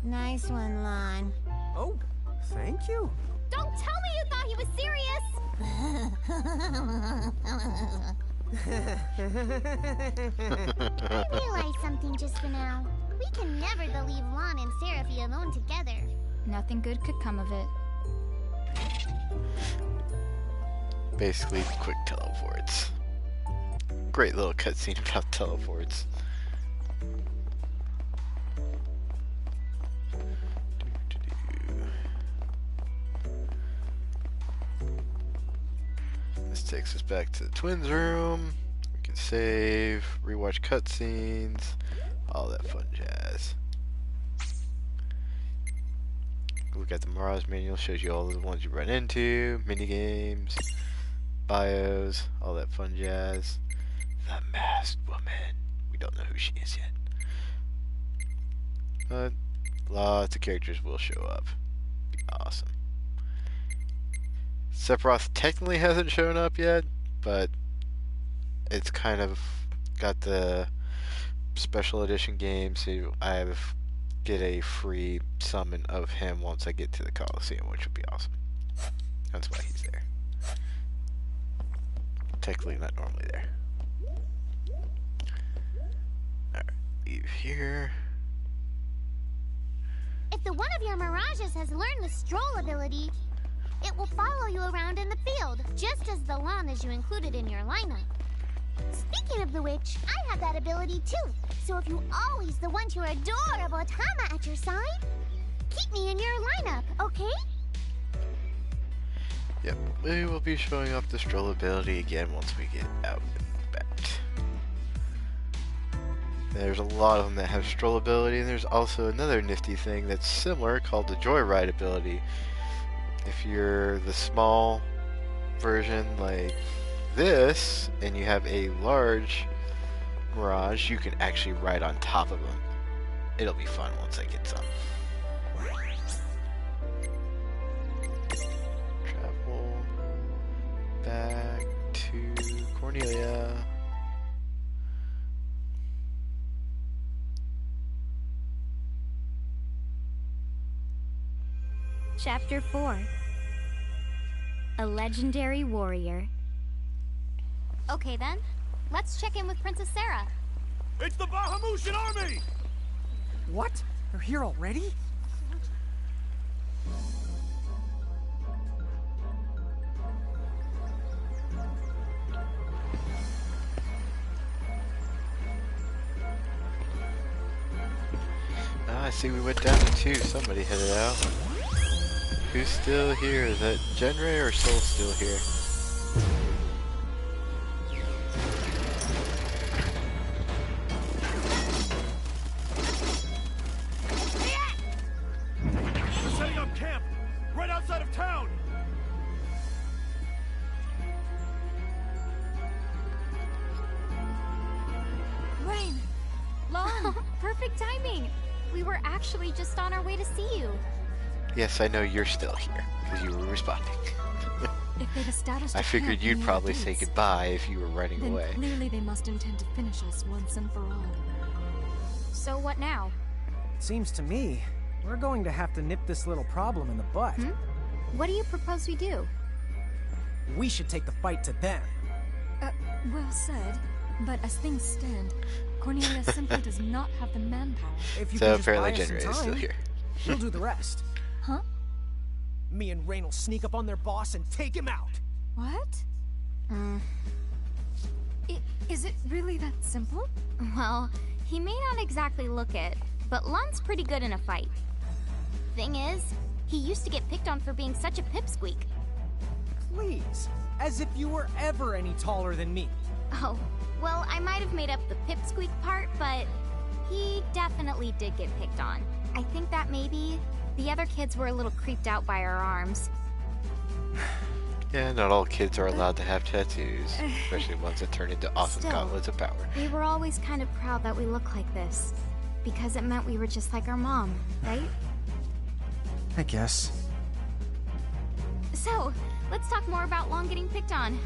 Nice one, Lon. Oh, thank you. Don't tell me you thought he was serious! I realized something just for now. We can never leave Lon and Seraphy alone together. Nothing good could come of it. Basically, quick teleports. Great little cutscene about teleports. This takes us back to the twins' room. We can save, rewatch cutscenes, all that fun jazz. Look at the Mirage manual, shows you all the ones you run into, minigames, bios, all that fun jazz. The masked woman. We don't know who she is yet. But lots of characters will show up. Be awesome. Sephiroth technically hasn't shown up yet, but it's kind of got the special edition game, so I get a free summon of him once I get to the Coliseum, which would be awesome. That's why he's there. Technically not normally there. Alright, leave here. If the one of your Mirages has learned the stroll ability, it will follow you around in the field, just as the llamas you included in your lineup. Speaking of the witch, I have that ability too, so if you always want your adorable Tama at your side, keep me in your lineup, okay? Yep, we will be showing off the stroll ability again once we get out and about. There's a lot of them that have stroll ability, and there's also another nifty thing that's similar called the joyride ability. If you're the small version like this, and you have a large Mirage, you can actually ride on top of them. It'll be fun once I get some. Travel back to Cornelia. Chapter 4. A legendary warrior. Okay then, let's check in with Princess Sarah. It's the Bahamutian army! What? They're here already? I see we went down to 2. Somebody headed out. Who's still here? Is that Genre or Soul still here? They're setting up camp right outside of town! Rain! Lon! Perfect timing! We were actually just on our way to see you. Yes, I know you're still here, because you were responding. If they've established I figured you'd probably say goodbye if you were running then away. Clearly they must intend to finish us once and for all. So what now? It seems to me we're going to have to nip this little problem in the butt. What do you propose we do? We should take the fight to them. Well said. But as things stand, Cornelia simply does not have the manpower. If you So can just apparently buy us some Generator is still time, here. she'll do the rest. Huh? Me and Rain will sneak up on their boss and take him out. What? Is it really that simple? Well, he may not exactly look it, but Lun's pretty good in a fight. Thing is, he used to get picked on for being such a pipsqueak. Please, as if you were ever any taller than me. Oh, well, I might have made up the pipsqueak part, but he definitely did get picked on. I think that maybe the other kids were a little creeped out by our arms. Yeah, not all kids are allowed to have tattoos, especially ones that turn into awesome Still, gauntlets of power. We were always kind of proud that we look like this, because it meant we were just like our mom, right? I guess. So, let's talk more about Lon getting picked on.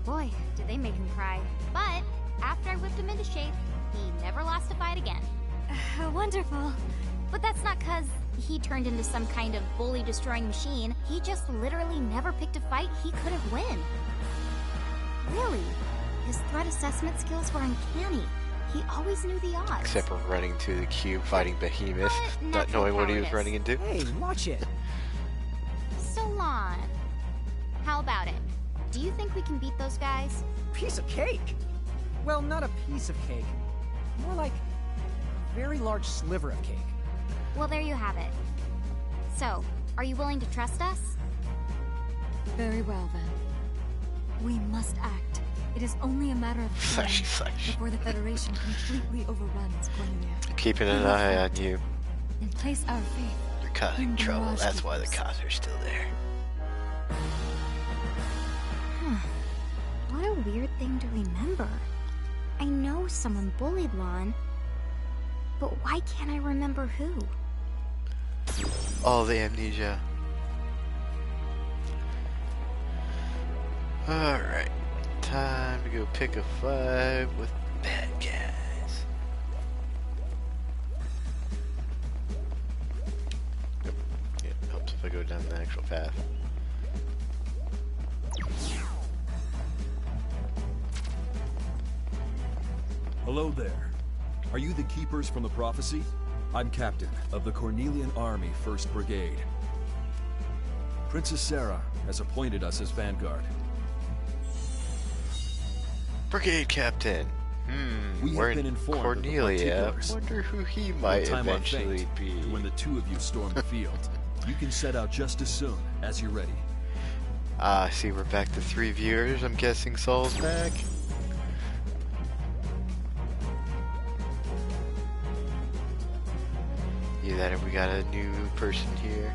Boy, did they make him cry. But after I whipped him into shape, he never lost a fight again. Wonderful. But that's not 'cause he turned into some kind of bully-destroying machine. He just literally never picked a fight he couldn't win. Really, his threat assessment skills were uncanny. He always knew the odds. Except for running to the cube, fighting Behemoth, not knowing what he was running into. Hey, watch it. So, Lon, how about it? Do you think we can beat those guys? Piece of cake. Well, not a piece of cake. More like a very large sliver of cake. Well, there you have it. So, are you willing to trust us? Very well, then. We must act. It is only a matter of time before the Federation completely overruns Cornelia. Keeping an eye on you. And place our faith. You're causing trouble. That's why the cops are still there. What a weird thing to remember. I know someone bullied Lon, but why can't I remember who? All the amnesia. Alright. Time to go pick a fight with bad guys. Yep. Yeah, helps if I go down the actual path. Hello there. Are you the keepers from the prophecy? I'm captain of the Cornelian Army 1st Brigade. Princess Sarah has appointed us as vanguard. Brigade Captain. We have been informed Cornelia. of the particulars. Wonder who he might eventually be. When the two of you storm the field, you can set out just as soon as you're ready. See, we're back to 3 viewers. I'm guessing Saul's back. Either that or we got a new person here.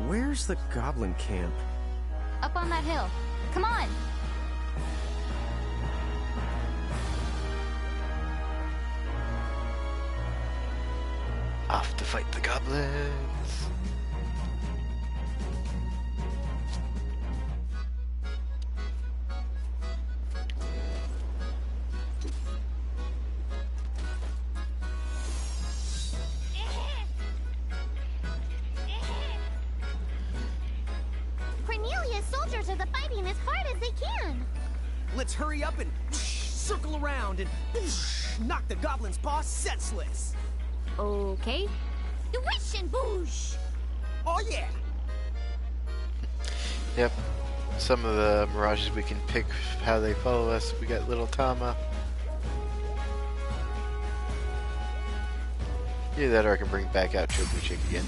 Where's the goblin camp? Up on that hill. Come on! Off to fight the goblins. Cornelia's soldiers are fighting as hard as they can. Let's hurry up and circle around and knock the goblin's boss senseless. Okay. Wish and boosh! Oh yeah! Yep. Some of the mirages we can pick how they follow us. We got little Tama. Either that or I can bring back out Choku Chick again.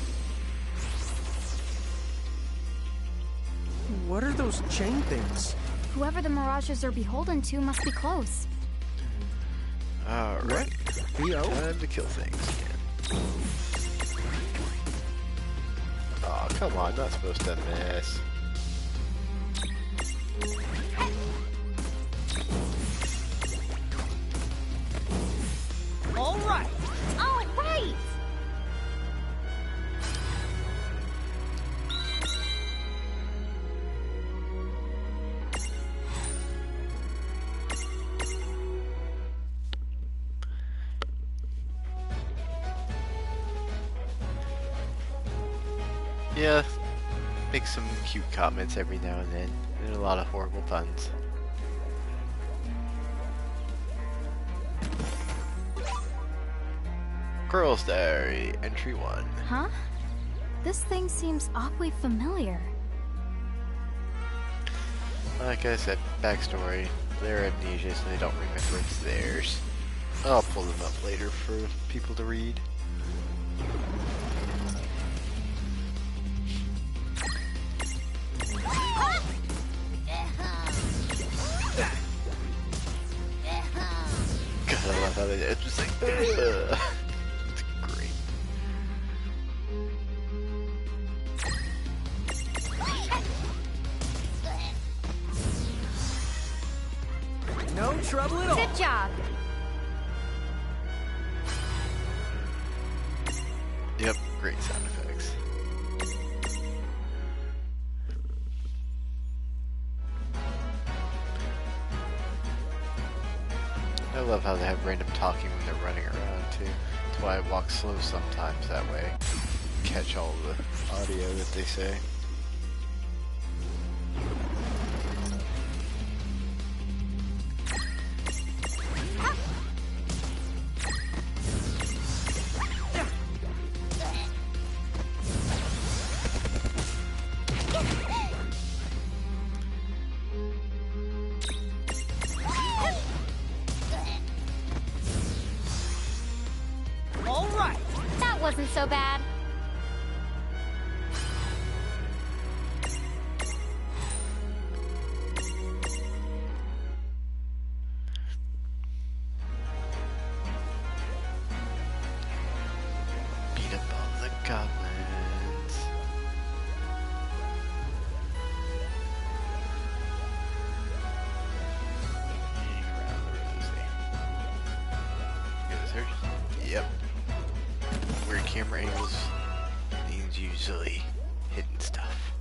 What are those chain things? Whoever the mirages are beholden to must be close. Alright. Theo? Time to kill things again. Oh, come on, not supposed to miss. All right! All right! Yeah, make some cute comments every now and then, and a lot of horrible puns. Girl's Diary, Entry 1. Huh? This thing seems awfully familiar. Like I said, backstory. They're amnesia, so they don't remember it's theirs. I'll pull them up later for people to read. God, I love how it's just like, ugh. It's great. No trouble at all. Good job. Yep, great sound effects. I love how they have random talking when they're running around too. That's why I walk slow sometimes, that way. Catch all the audio that they say. All right. That wasn't so bad. Beat up all the goblins. Hang around the rosy. Get a search? Yep. Weird camera angles means usually hidden stuff.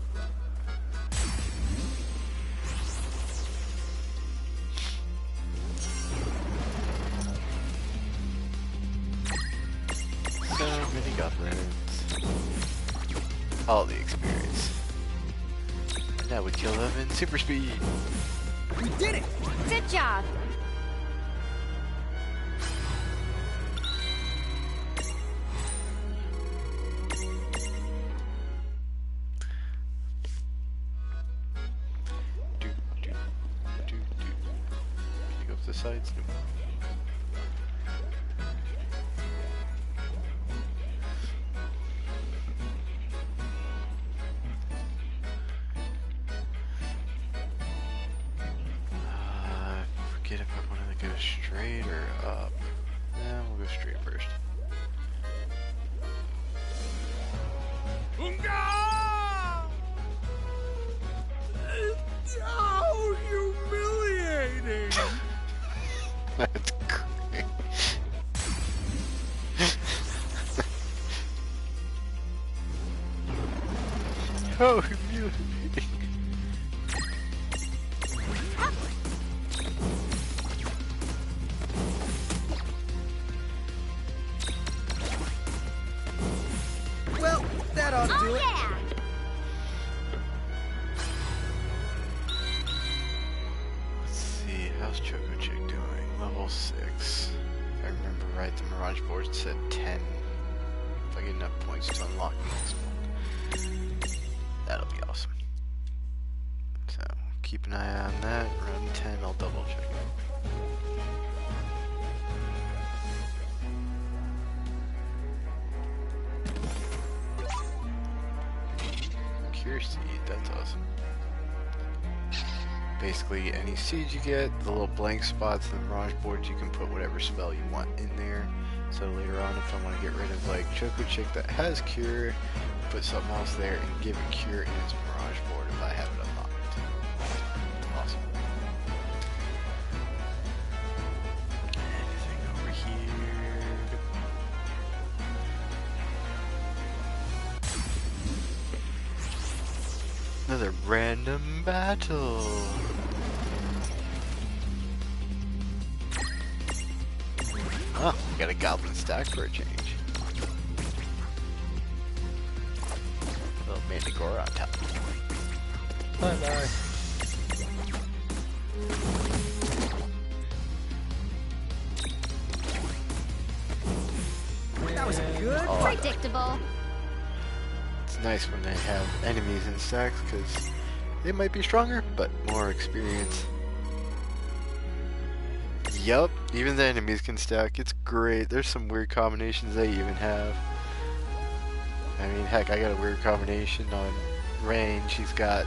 So many goblins. All the experience. And now we kill them in super speed. We did it. Good job. Do, do, do, do. Can you go up the sides? No. Forget if I want to go straight or up. Yeah, we'll go straight first. How humiliating! That's great. How humiliating. Well, that ought to do Oh, it. yeah. Let's see, how's Choco Chick doing? Level 6. If I remember right, the Mirage board said 10. If I get enough points to unlock the next one. That'll be awesome. So, keep an eye on that. Run 10, I'll double check it. Cure seed, that's awesome. Basically, any seed you get, the little blank spots in the Mirage board, you can put whatever spell you want in there. So later on, if I want to get rid of like Choco Chick that has Cure, put something else there and give it Cure in its Mirage board if I have it unlocked. Awesome. Anything over here? Another random battle. Oh, we got a goblin stack for a change. Well, Manticore on top. Bye bye. That was good. Oh, Predictable. it's nice when they have enemies in stacks because they might be stronger, but more experience. Yup, even the enemies can stack. It's great. There's some weird combinations they even have. I mean, heck, I got a weird combination on Rain. She's got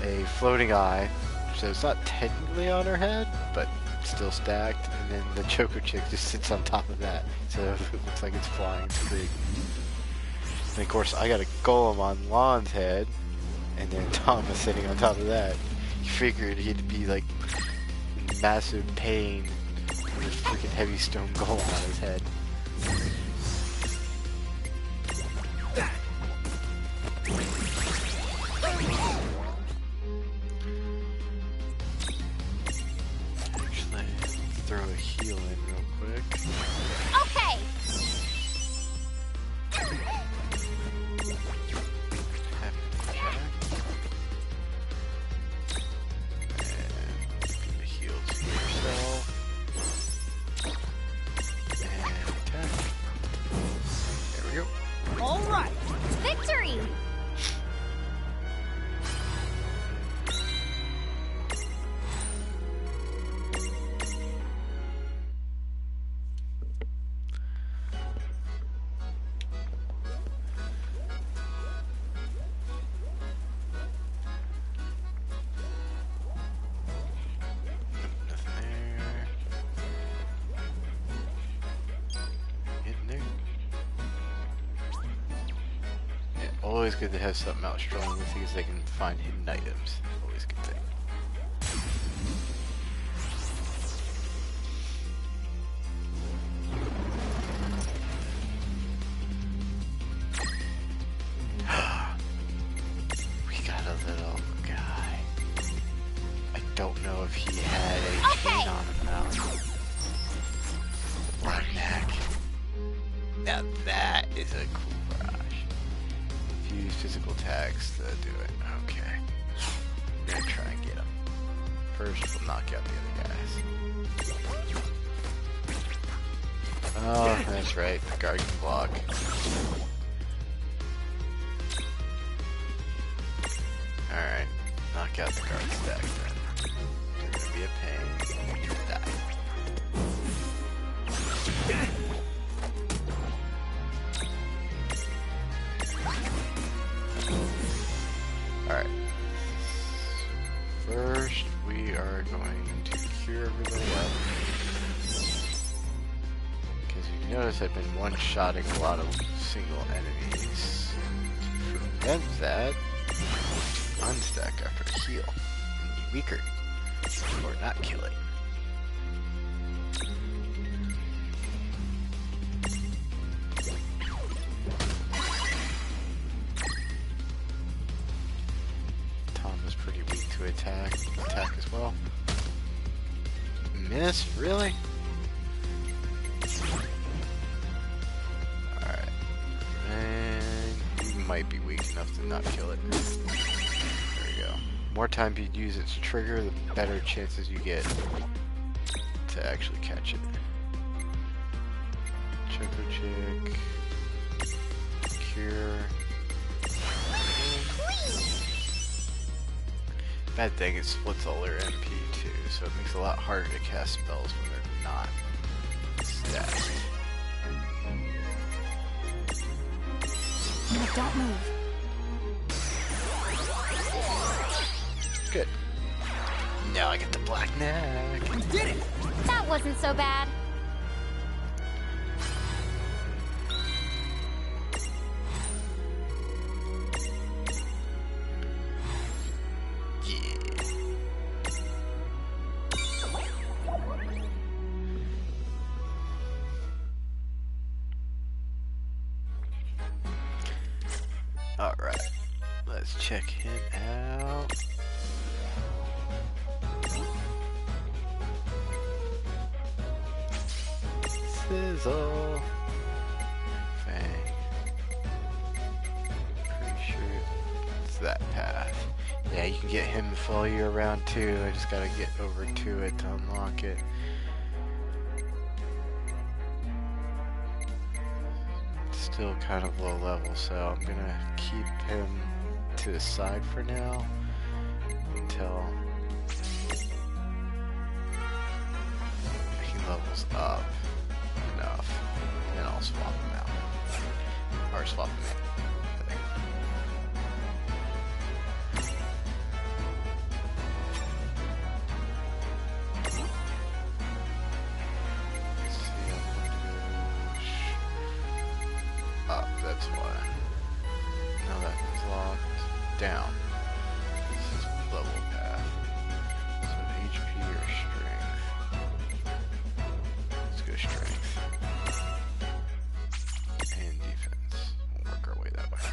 a floating eye, so it's not technically on her head, but still stacked. And then the Choco Chick just sits on top of that, so it looks like it's flying. It's great. And of course, I got a Golem on Lon's head, and then Tom is sitting on top of that. You figured he'd be like in massive pain with a freaking heavy stone golem on his head. Actually, let's throw a heal in real quick. Okay. Give a heal to yourself. And attack. There we go. All right. Victory. Nothing there. Getting there. Yeah, always good to have something out strong because they can find hidden items. Always a good thing. We got a little guy. I don't know if he had a chain on him now. Black neck. Now that is a cool brush. Use physical attacks to do it. Okay. We're gonna try and get him. First, we'll knock out the other guys. Oh, that's right. The guard can block. Alright. Knock out the guard stack then. They're gonna be a pain. You're gonna die. Alright. First, we are going to cure everybody up. Because you notice I've been one-shotting a lot of single enemies. To prevent that, unstack after a heal. And be weaker. Or not kill it. Tom is pretty weak to attack as well. Miss? Really? Alright. And you might be weak enough to not kill it. There we go. More time you use its trigger, the better chances you get to actually catch it. Choco Chick. Cure. Bad thing, it splits all their MP too, so it makes it a lot harder to cast spells when they're not stacked. No, don't move. Good. Now I get the black neck. We did it! That wasn't so bad. Alright, let's check him out. Sizzle. Fang. Pretty sure It's that path. Yeah, you can get him to follow you around too. I just gotta get over to it to unlock it. It's still kind of low level, so I'm gonna keep him to the side for now until he levels up enough, and I'll swap him out. Or swap him in, I think. Let's see, I'm gonna do up, that's why. Now that is locked down. This is level path. So HP or strength. Let's go strength. And defense. We'll work our way that way.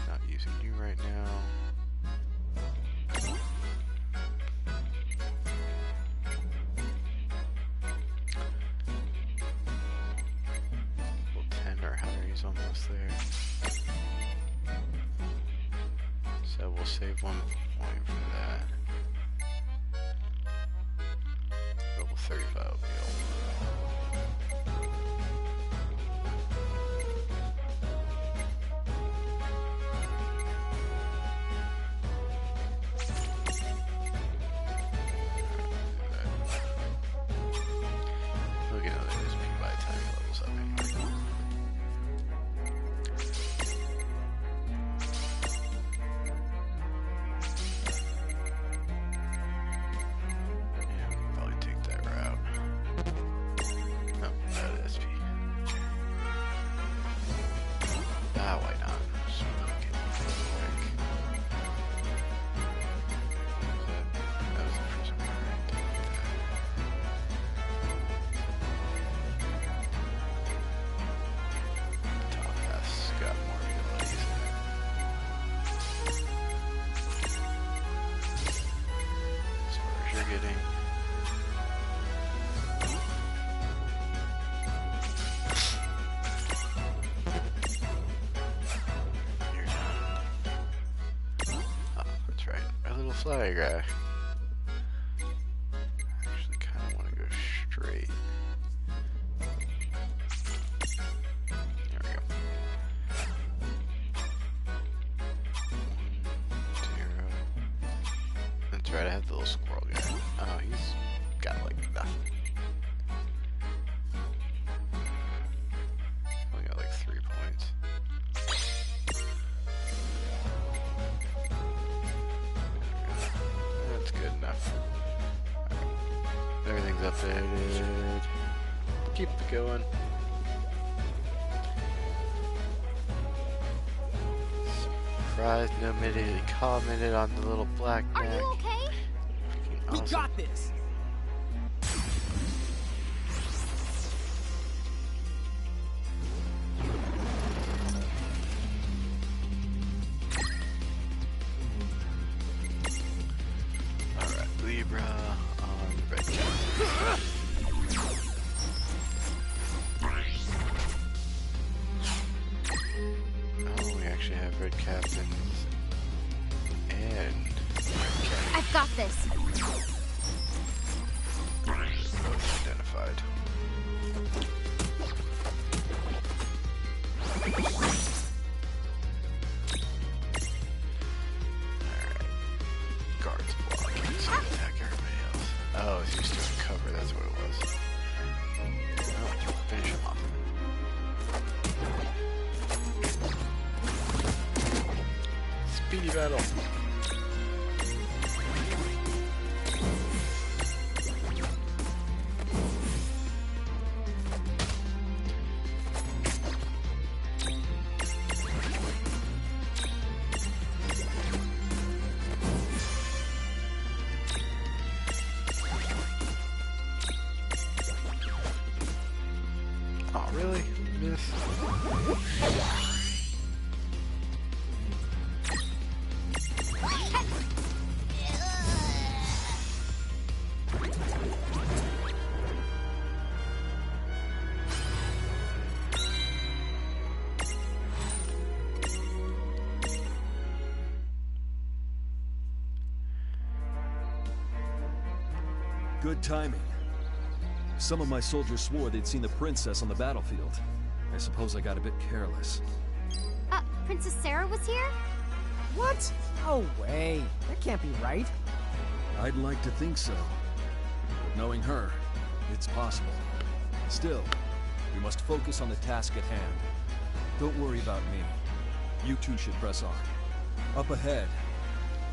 Not using you right now. Level 10, our Henry's almost there. So we'll save 1 point for that. Level 35 will be all. We'll get another SP by the time he levels up anyway. Yeah, we'll probably take that route. No, that SP. Ah, why not? Just book it quick. That was the first one, right? Top half's got more abilities. As far as you're getting. You're done. Oh, that's right. Our little fly guy. Actually kind of want to go straight. There we go. 1, 0. That's right, I have the little squirrel guy. Oh, he's got like nothing. Only got like 3 points. That's good enough. Alright. Everything's updated. Keep it going. Surprised nobody commented on the little black Are neck. you okay? Freaking We awesome. got this. Alright, Libra on red cap. Oh, we actually have red captains and red captains. I've got this. Both identified. Alright. Guards blocking, so attack everybody else. Oh, he's just doing cover, that's what it was. Oh, finish him off. Speedy battle. Oh, really? Miss? Good timing. Some of my soldiers swore they'd seen the princess on the battlefield. I suppose I got a bit careless. Princess Sarah was here? What? No way. That can't be right. I'd like to think so. But knowing her, it's possible. Still, we must focus on the task at hand. Don't worry about me. You two should press on. Up ahead,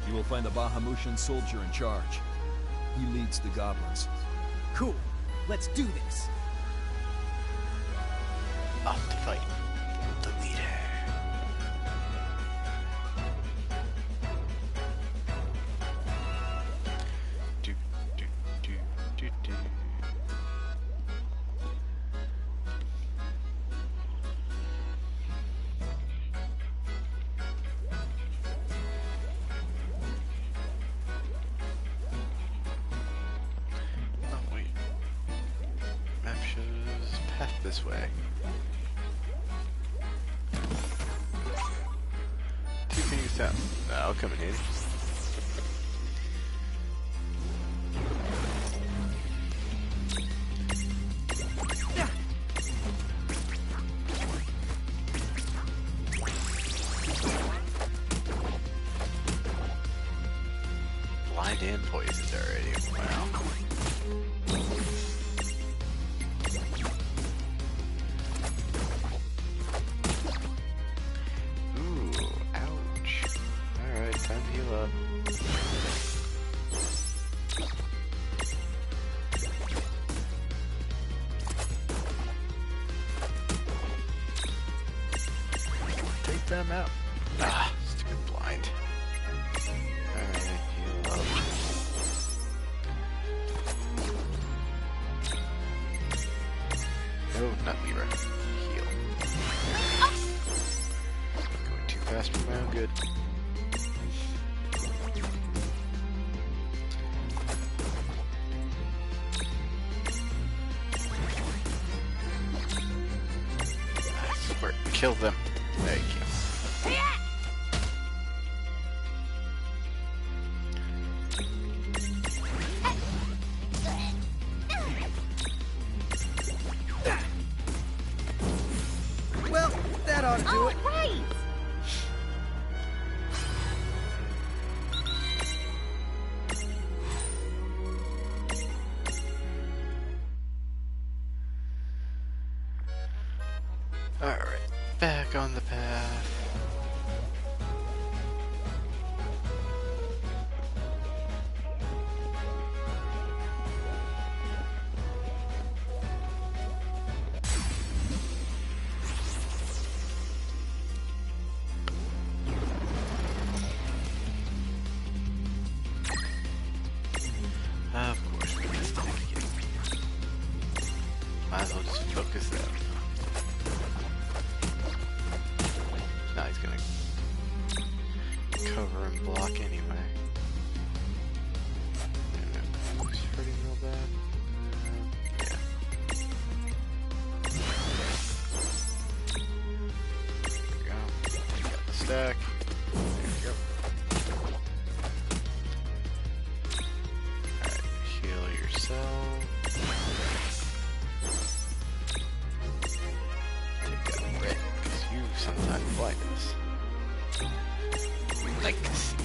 you will find the Bahamutian soldier in charge. He leads the goblins. Cool. Let's do this. Off to fight the leader. Do, do, do, do, do. Oh, wait. Map shows path this way. Two fingers down. I'll come in handy. Blind and poisoned already. Wow. Ooh, ouch. Alright, time to heal up. Take them out. Ah, stupid blind. Alright, heal up. No, not Mira. Heal. Going too fast for my own good. Squirt, kill them. There you go. Well, that ought to do it. Right! Alright, back on the path. Of course, we missed it again. Might as well just focus that. Now he's gonna cover and block anyway. He's hurting real bad. Yeah. There we go. Got the stack. There we go. Alright, heal yourself. Take that red, because you sometimes blind us. We like to see.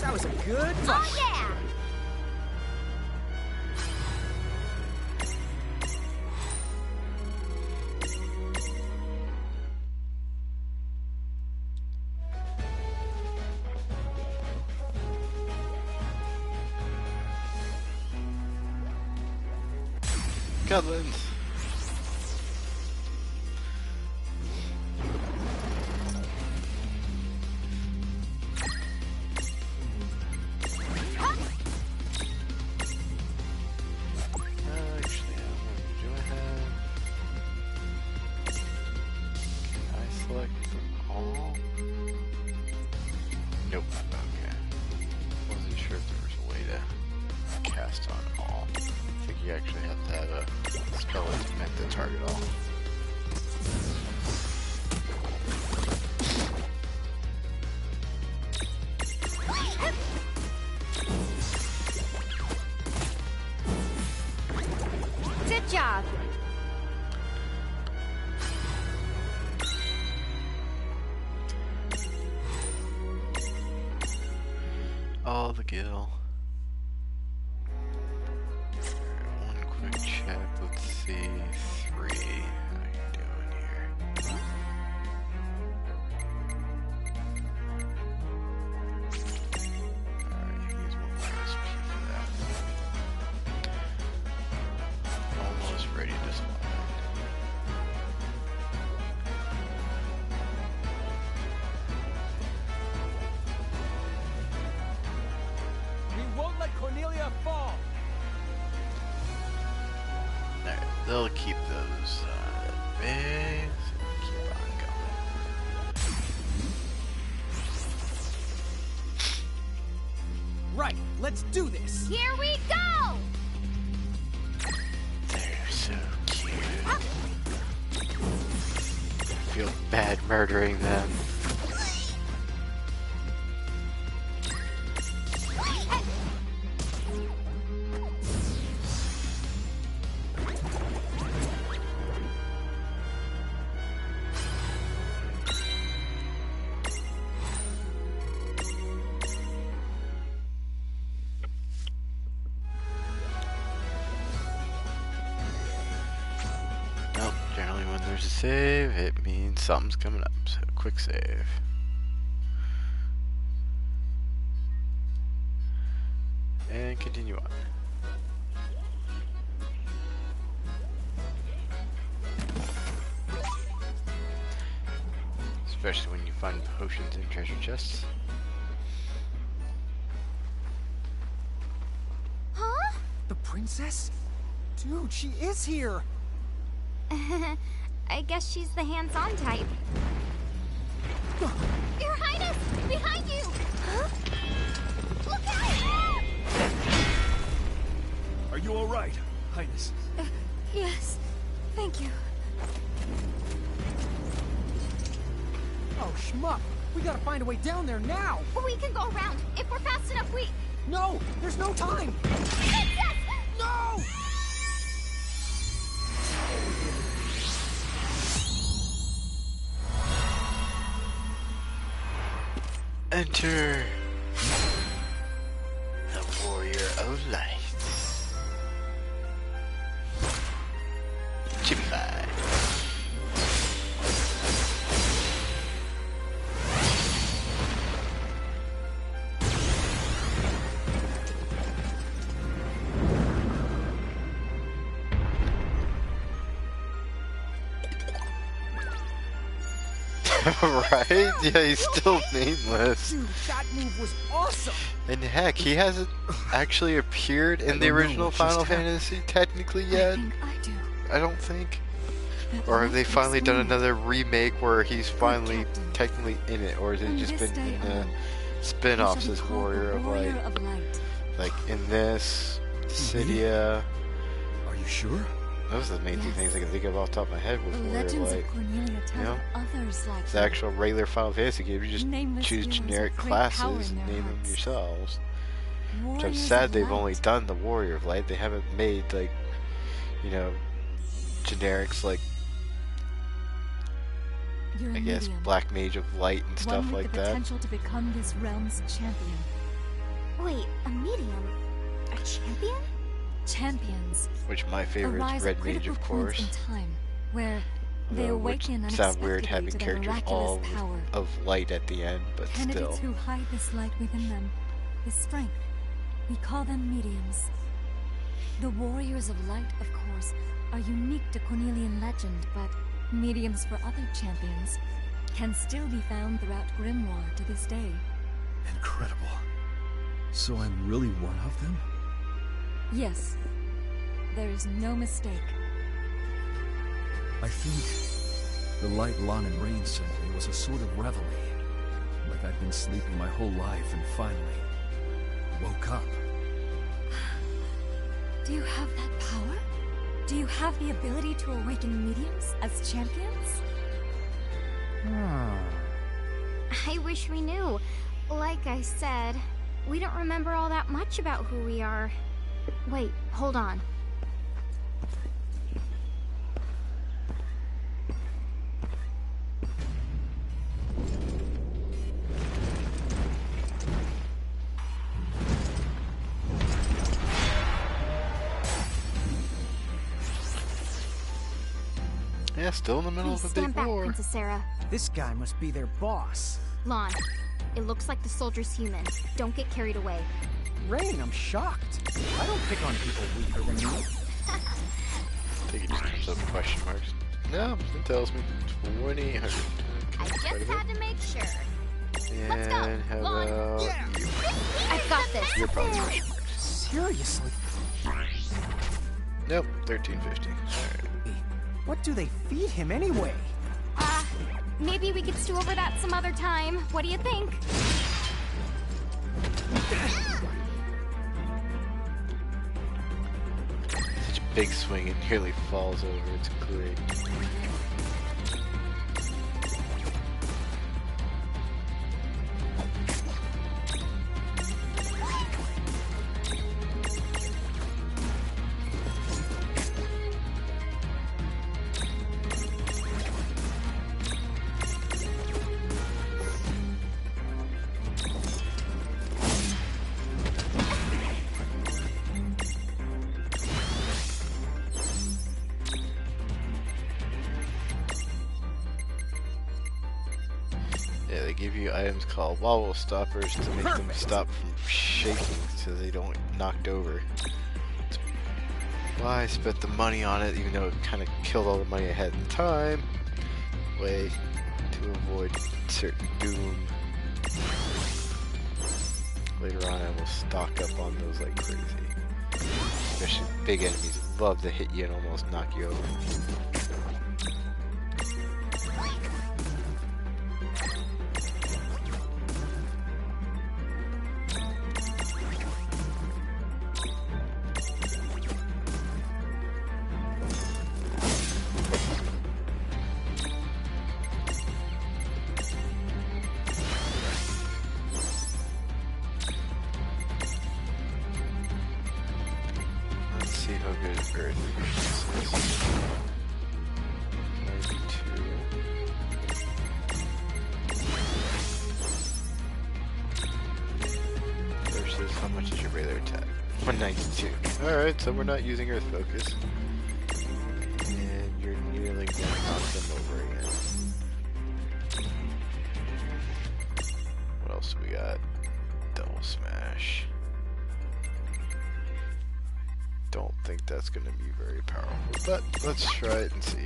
That was a good Oh, fight. yeah! Goblins! Actually, do I have... Can I select from all? Nope. Okay. Wasn't sure if there was a way to cast on all. I think you actually have to have a spell that's meant to target all. job. All the gill. One quick check. Let's see. 3. How you doing here? Alright, use one SP for that. Almost ready to slide. We won't let Cornelia fall. Alright, they'll keep those base and keep on going. Right, let's do this. Here we go! They're so cute. I feel bad murdering them. Nope, generally when there's a save, it means something's coming up, so quick save. And continue on. Especially when you find potions and treasure chests. Huh? The princess? Dude, she is here. I guess she's the hands-on type. Your Highness! Behind you! Huh? Look out! Are you all right, Highness? Yes, thank you. Oh, schmuck. We gotta find a way down there now. We can go around. If we're fast enough, we... No, there's no time. Princess! No! Enter the Warrior of Light. Chibi-Fi. Right? Yeah, he's still nameless. Dude, that move was awesome. And heck, he hasn't actually appeared in the original Final Fantasy technically yet. I do. I don't think. Or have they finally done another remake where he's finally technically in it? Or has it just been in the spin-offs as Warrior of Light? Like in this, Cydia. Are you sure? Those are the main two things I can think of off the top of my head with Warrior of Light. You know? Others like it's the actual regular Final Fantasy game. You just choose generic classes and name them yourselves. Which I'm sad they've only done the Warrior of Light. They haven't made, like, you know, generics like, I guess, Black Mage of Light and stuff like that. Potential to become this realm's champion. Wait, a medium? A champion? Champions. Which my favorite is Red Mage, of course. In time, where they awaken which sound weird having characters all of light at the end, but Candidates still. who hide this light within them, this strength. We call them mediums. The Warriors of Light, of course, are unique to Cornelian legend, but mediums for other champions can still be found throughout Grimoire to this day. Incredible. So I'm really one of them? Yes. There is no mistake. I think the light Lon and Rain sent me was a sort of reveille. Like I'd been sleeping my whole life and finally woke up. Do you have that power? Do you have the ability to awaken mediums as champions? I wish we knew. Like I said, we don't remember all that much about who we are. Wait, hold on. Yeah, still in the middle Please of a big stand back, war. Princess Sarah. This guy must be their boss. Lon, it looks like the soldier's human. Don't get carried away. Rain, I'm shocked. I don't pick on people weaker than me. I think it just comes up question marks. No, it tells me 2,800. I just had to make sure. And how about you? I've got this. You're probably question marks. Seriously? Nope, 1,350. Alright. What do they feed him anyway? Maybe we could stew over that some other time. What do you think? Such a big swing, it nearly falls over. It's great. Yeah, they give you items called wobble stoppers to make them stop from shaking so they don't get knocked over. That's why I spent the money on it, even though it kind of killed all the money I had at the time. Way to avoid certain doom. Later on I will stock up on those like crazy. Especially big enemies love to hit you and almost knock you over. How good Earth is. 92 versus how much is your regular attack? 192. Alright, so we're not using Earth Focus. And you're nearly going to knock them over again. What else do we got? Double Smash. Don't think that's going to be very powerful, but let's try it and see.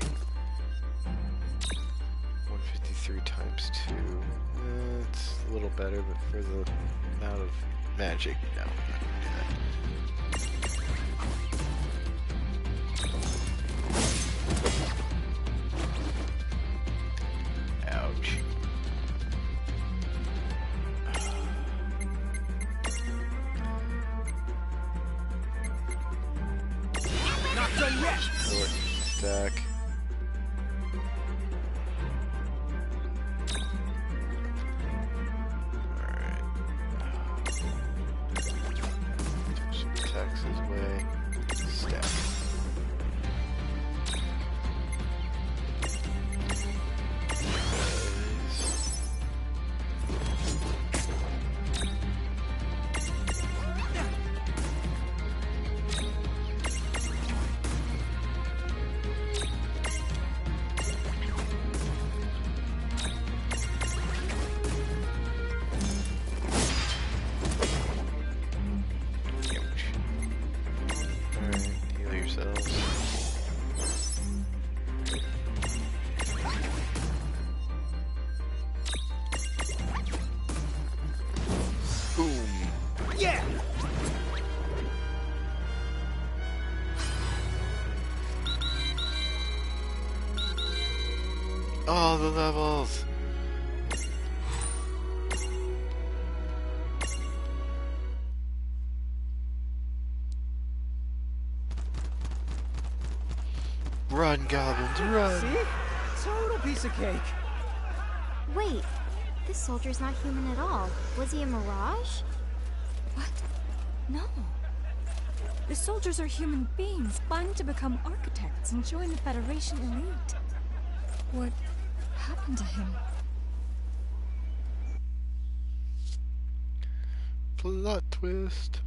153 times 2. It's a little better, but for the amount of magic, no, I'm not going to do that. Ouch. Not done yet! Short stack. Alright. Some attacks his way. Stack. Boom. Yeah! All the levels. Run, goblins, run! See? Total piece of cake. Wait, this soldier's not human at all. Was he a mirage? What? No. The soldiers are human beings, planned to become architects and join the Federation elite. What happened to him? Plot twist.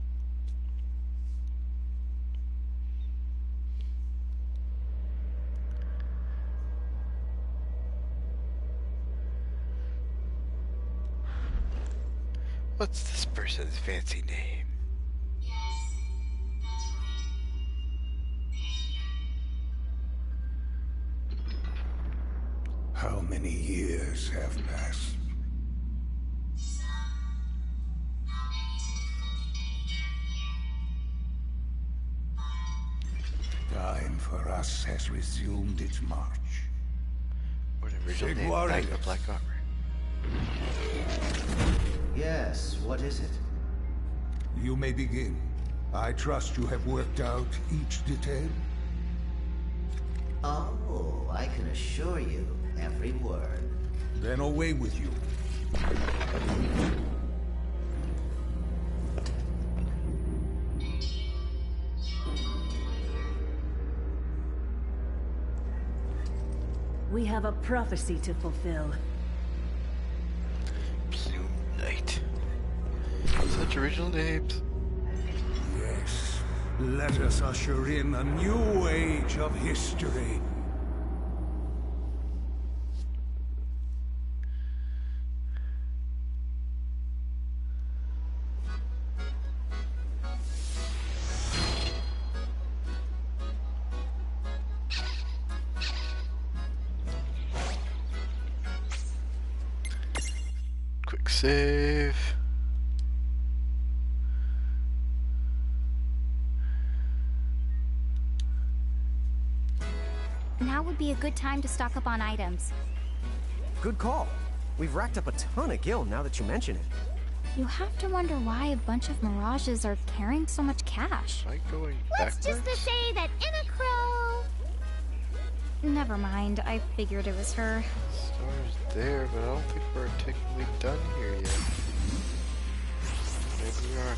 What's this person's fancy name? How many years have passed? Time for us has resumed its march. What original name? Knight of Black Armor. Yes, what is it? You may begin. I trust you have worked out each detail. Oh, I can assure you, every word. Then away with you. We have a prophecy to fulfill. Plume Knight. Such original names. Yes. Let us usher in a new age of history. Quick save. Now would be a good time to stock up on items. Good call. We've racked up a ton of gil now that you mention it. You have to wonder why a bunch of mirages are carrying so much cash. Am I going Let's backwards? just say that Inacro... Never mind, I figured it was her. Star's there, but I don't think we're technically done here yet. Maybe we are.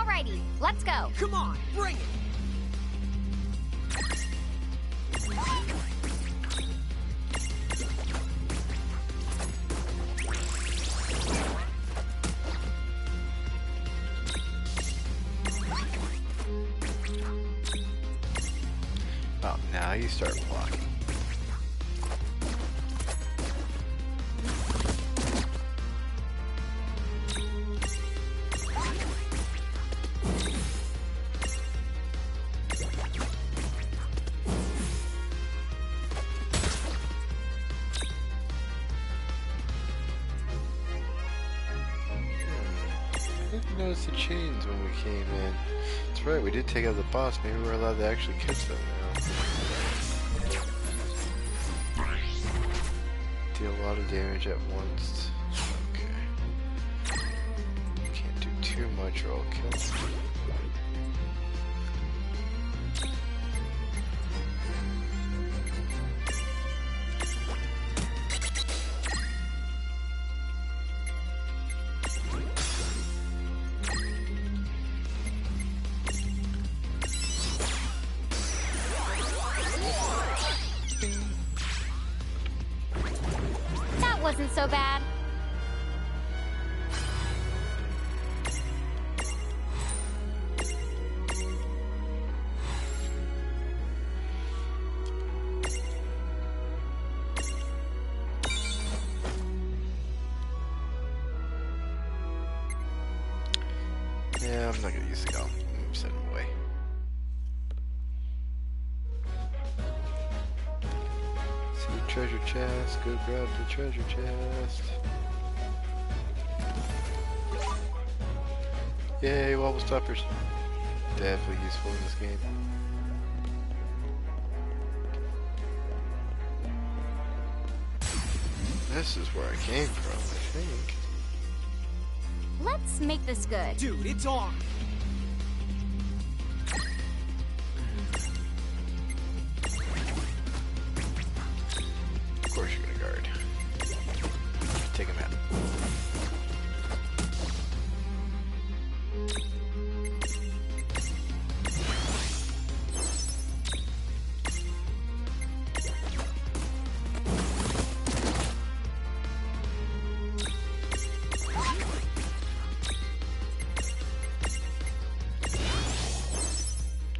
Alrighty, let's go. Come on, bring it! Oh, now you start blocking. I didn't notice the chains when we came in. That's right, we did take out the boss. Maybe we're allowed to actually catch them now. Deal a lot of damage at once. Okay. Can't do too much or I'll kill them. That wasn't so bad. Yeah, I'm not gonna use the gun. I'm set him away. See the treasure chest. Go grab the treasure chest. Yay, wobble stoppers. Definitely useful in this game. This is where I came from, I think. Let's make this good. Dude, it's on! Of course you're gonna guard. Take him out.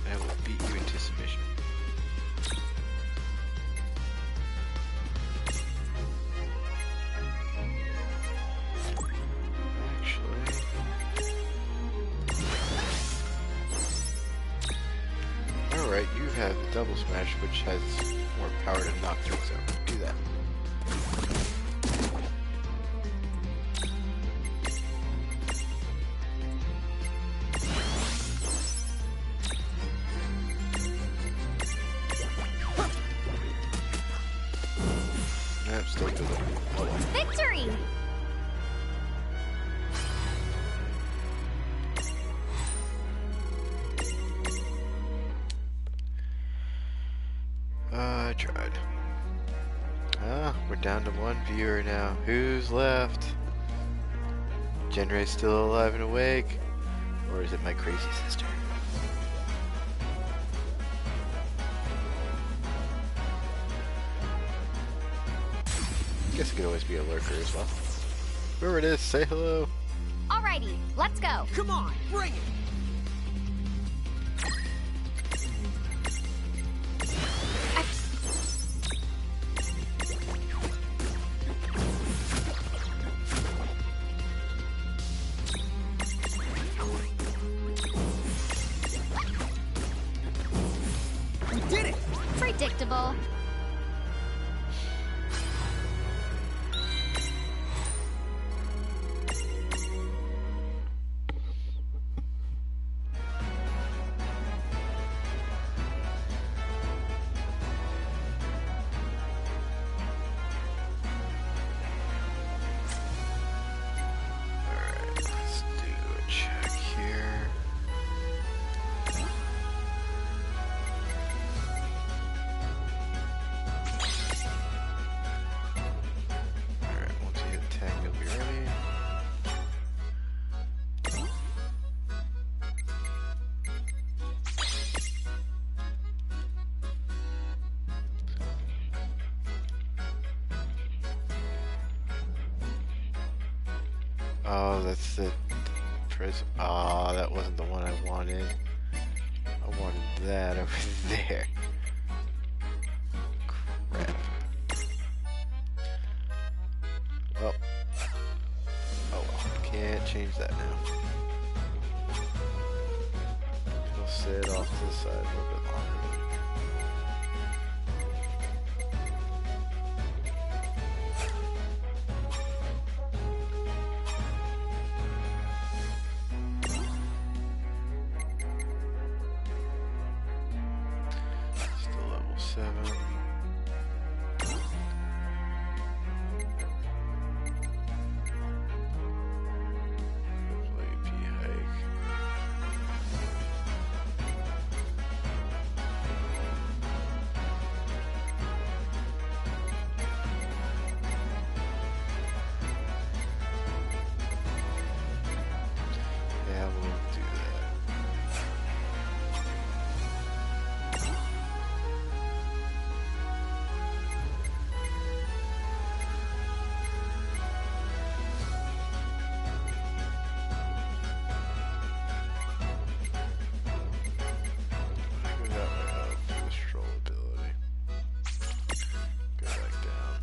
I will beat you into submission. right, you have the double smash, which has more power to knock things out. Do that. Yep, still good. Oh, well. Victory! I tried. We're down to one viewer now. Who's left? Genre's still alive and awake? Or is it my crazy sister? Guess it could always be a lurker as well. Whoever it is, say hello. Alrighty, let's go. Come on, bring it! We did it! Predictable. Oh, that's the prism. Oh, that wasn't the one I wanted. I wanted that over there. Crap. Well. Oh well. Can't change that now. We'll sit off to the side a little bit longer. Still level 7. AP hike. Yeah, we'll do that. I go that way up for the stroll ability. Go back down.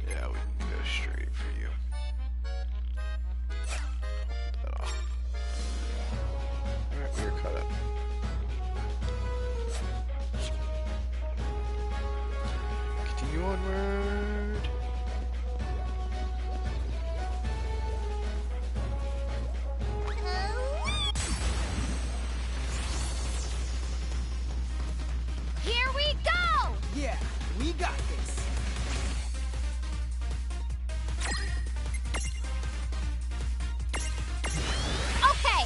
Yeah, we can go straight for you. Hold that off. Alright, we're caught up. Continue onward. Here we go! Yeah, we got this. Okay,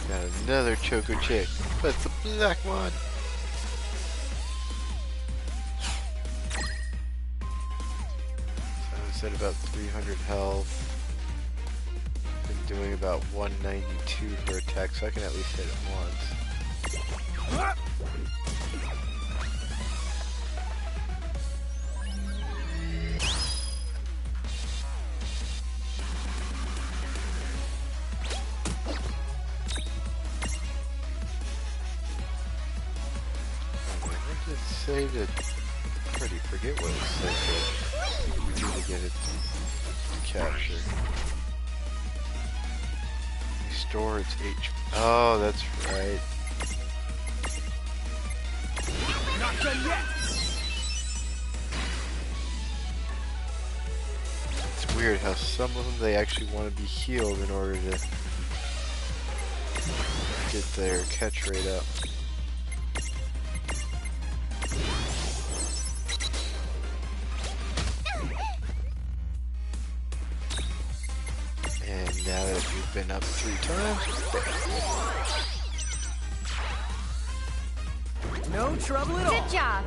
Got another choco chick. That's the black one. So I said about 300 health. Been doing about 192 for attack, so I can at least hit it once. say to... I already forget what it said to... We need to get it to capture. Restore its HP. Oh, that's right. Not done yet. It's weird how some of them they actually want to be healed in order to get their catch rate up. And now that we've been up 3 times, no trouble at all. Good job.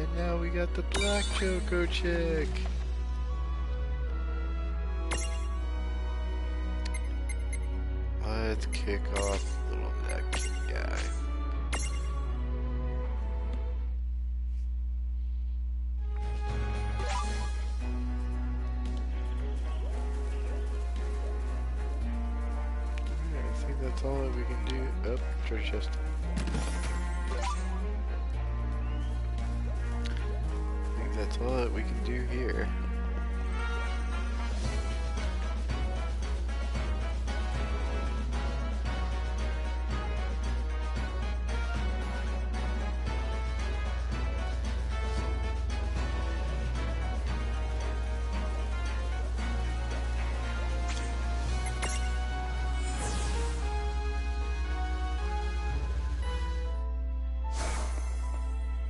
and now we got the black Choco chick. Let's kick off little neck guy. I think that's all that we can do. Oh, treasure chest. I think that's all that we can do here.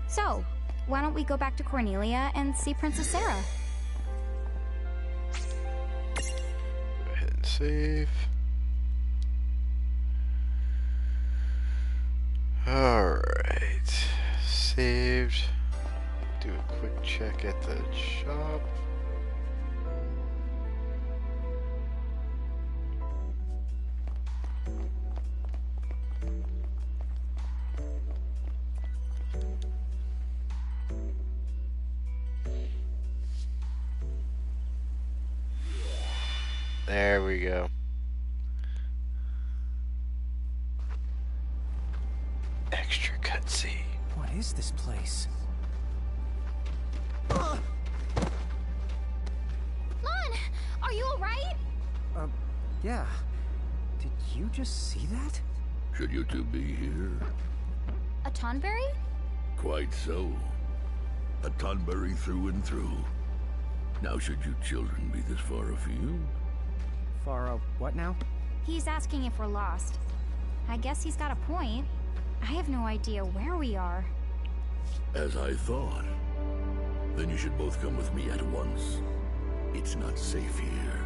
So, why don't we go back to Cornelia and see Princess Sarah? Go ahead and save. Alright. Saved. Do a quick check at the shop. There we go. Extra cutscene. What is this place? Lon! Are you alright? Yeah. Did you just see that? Should you two be here? A Tonberry? Quite so. A Tonberry through and through. Now should you children be this far afield? Far what now? He's asking if we're lost. I guess he's got a point. I have no idea where we are. As I thought. Then you should both come with me at once. It's not safe here.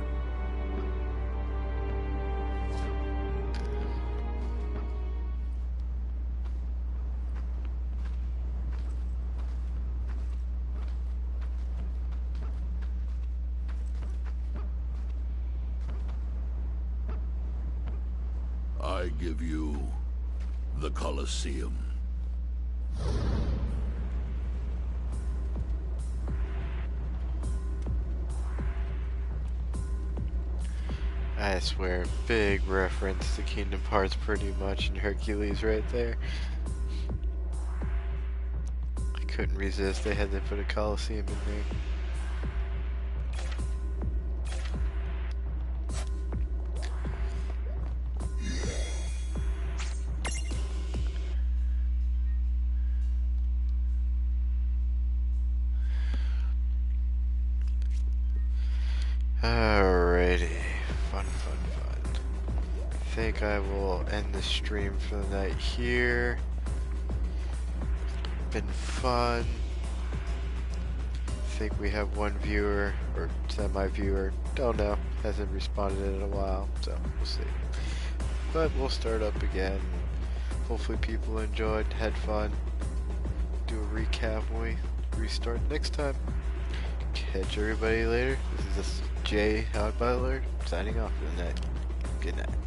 I give you the Colosseum. I swear, big reference to Kingdom Hearts pretty much in Hercules right there. I couldn't resist, they had to put a Colosseum in there. Alrighty, fun. I think I will end the stream for the night here. Been fun. I think we have one viewer, or semi-viewer, don't know, hasn't responded in a while, so we'll see. But we'll start up again. Hopefully people enjoyed, had fun. Do a recap when we restart next time. Catch everybody later. This is Jay Howard Butler signing off for the night. Good night.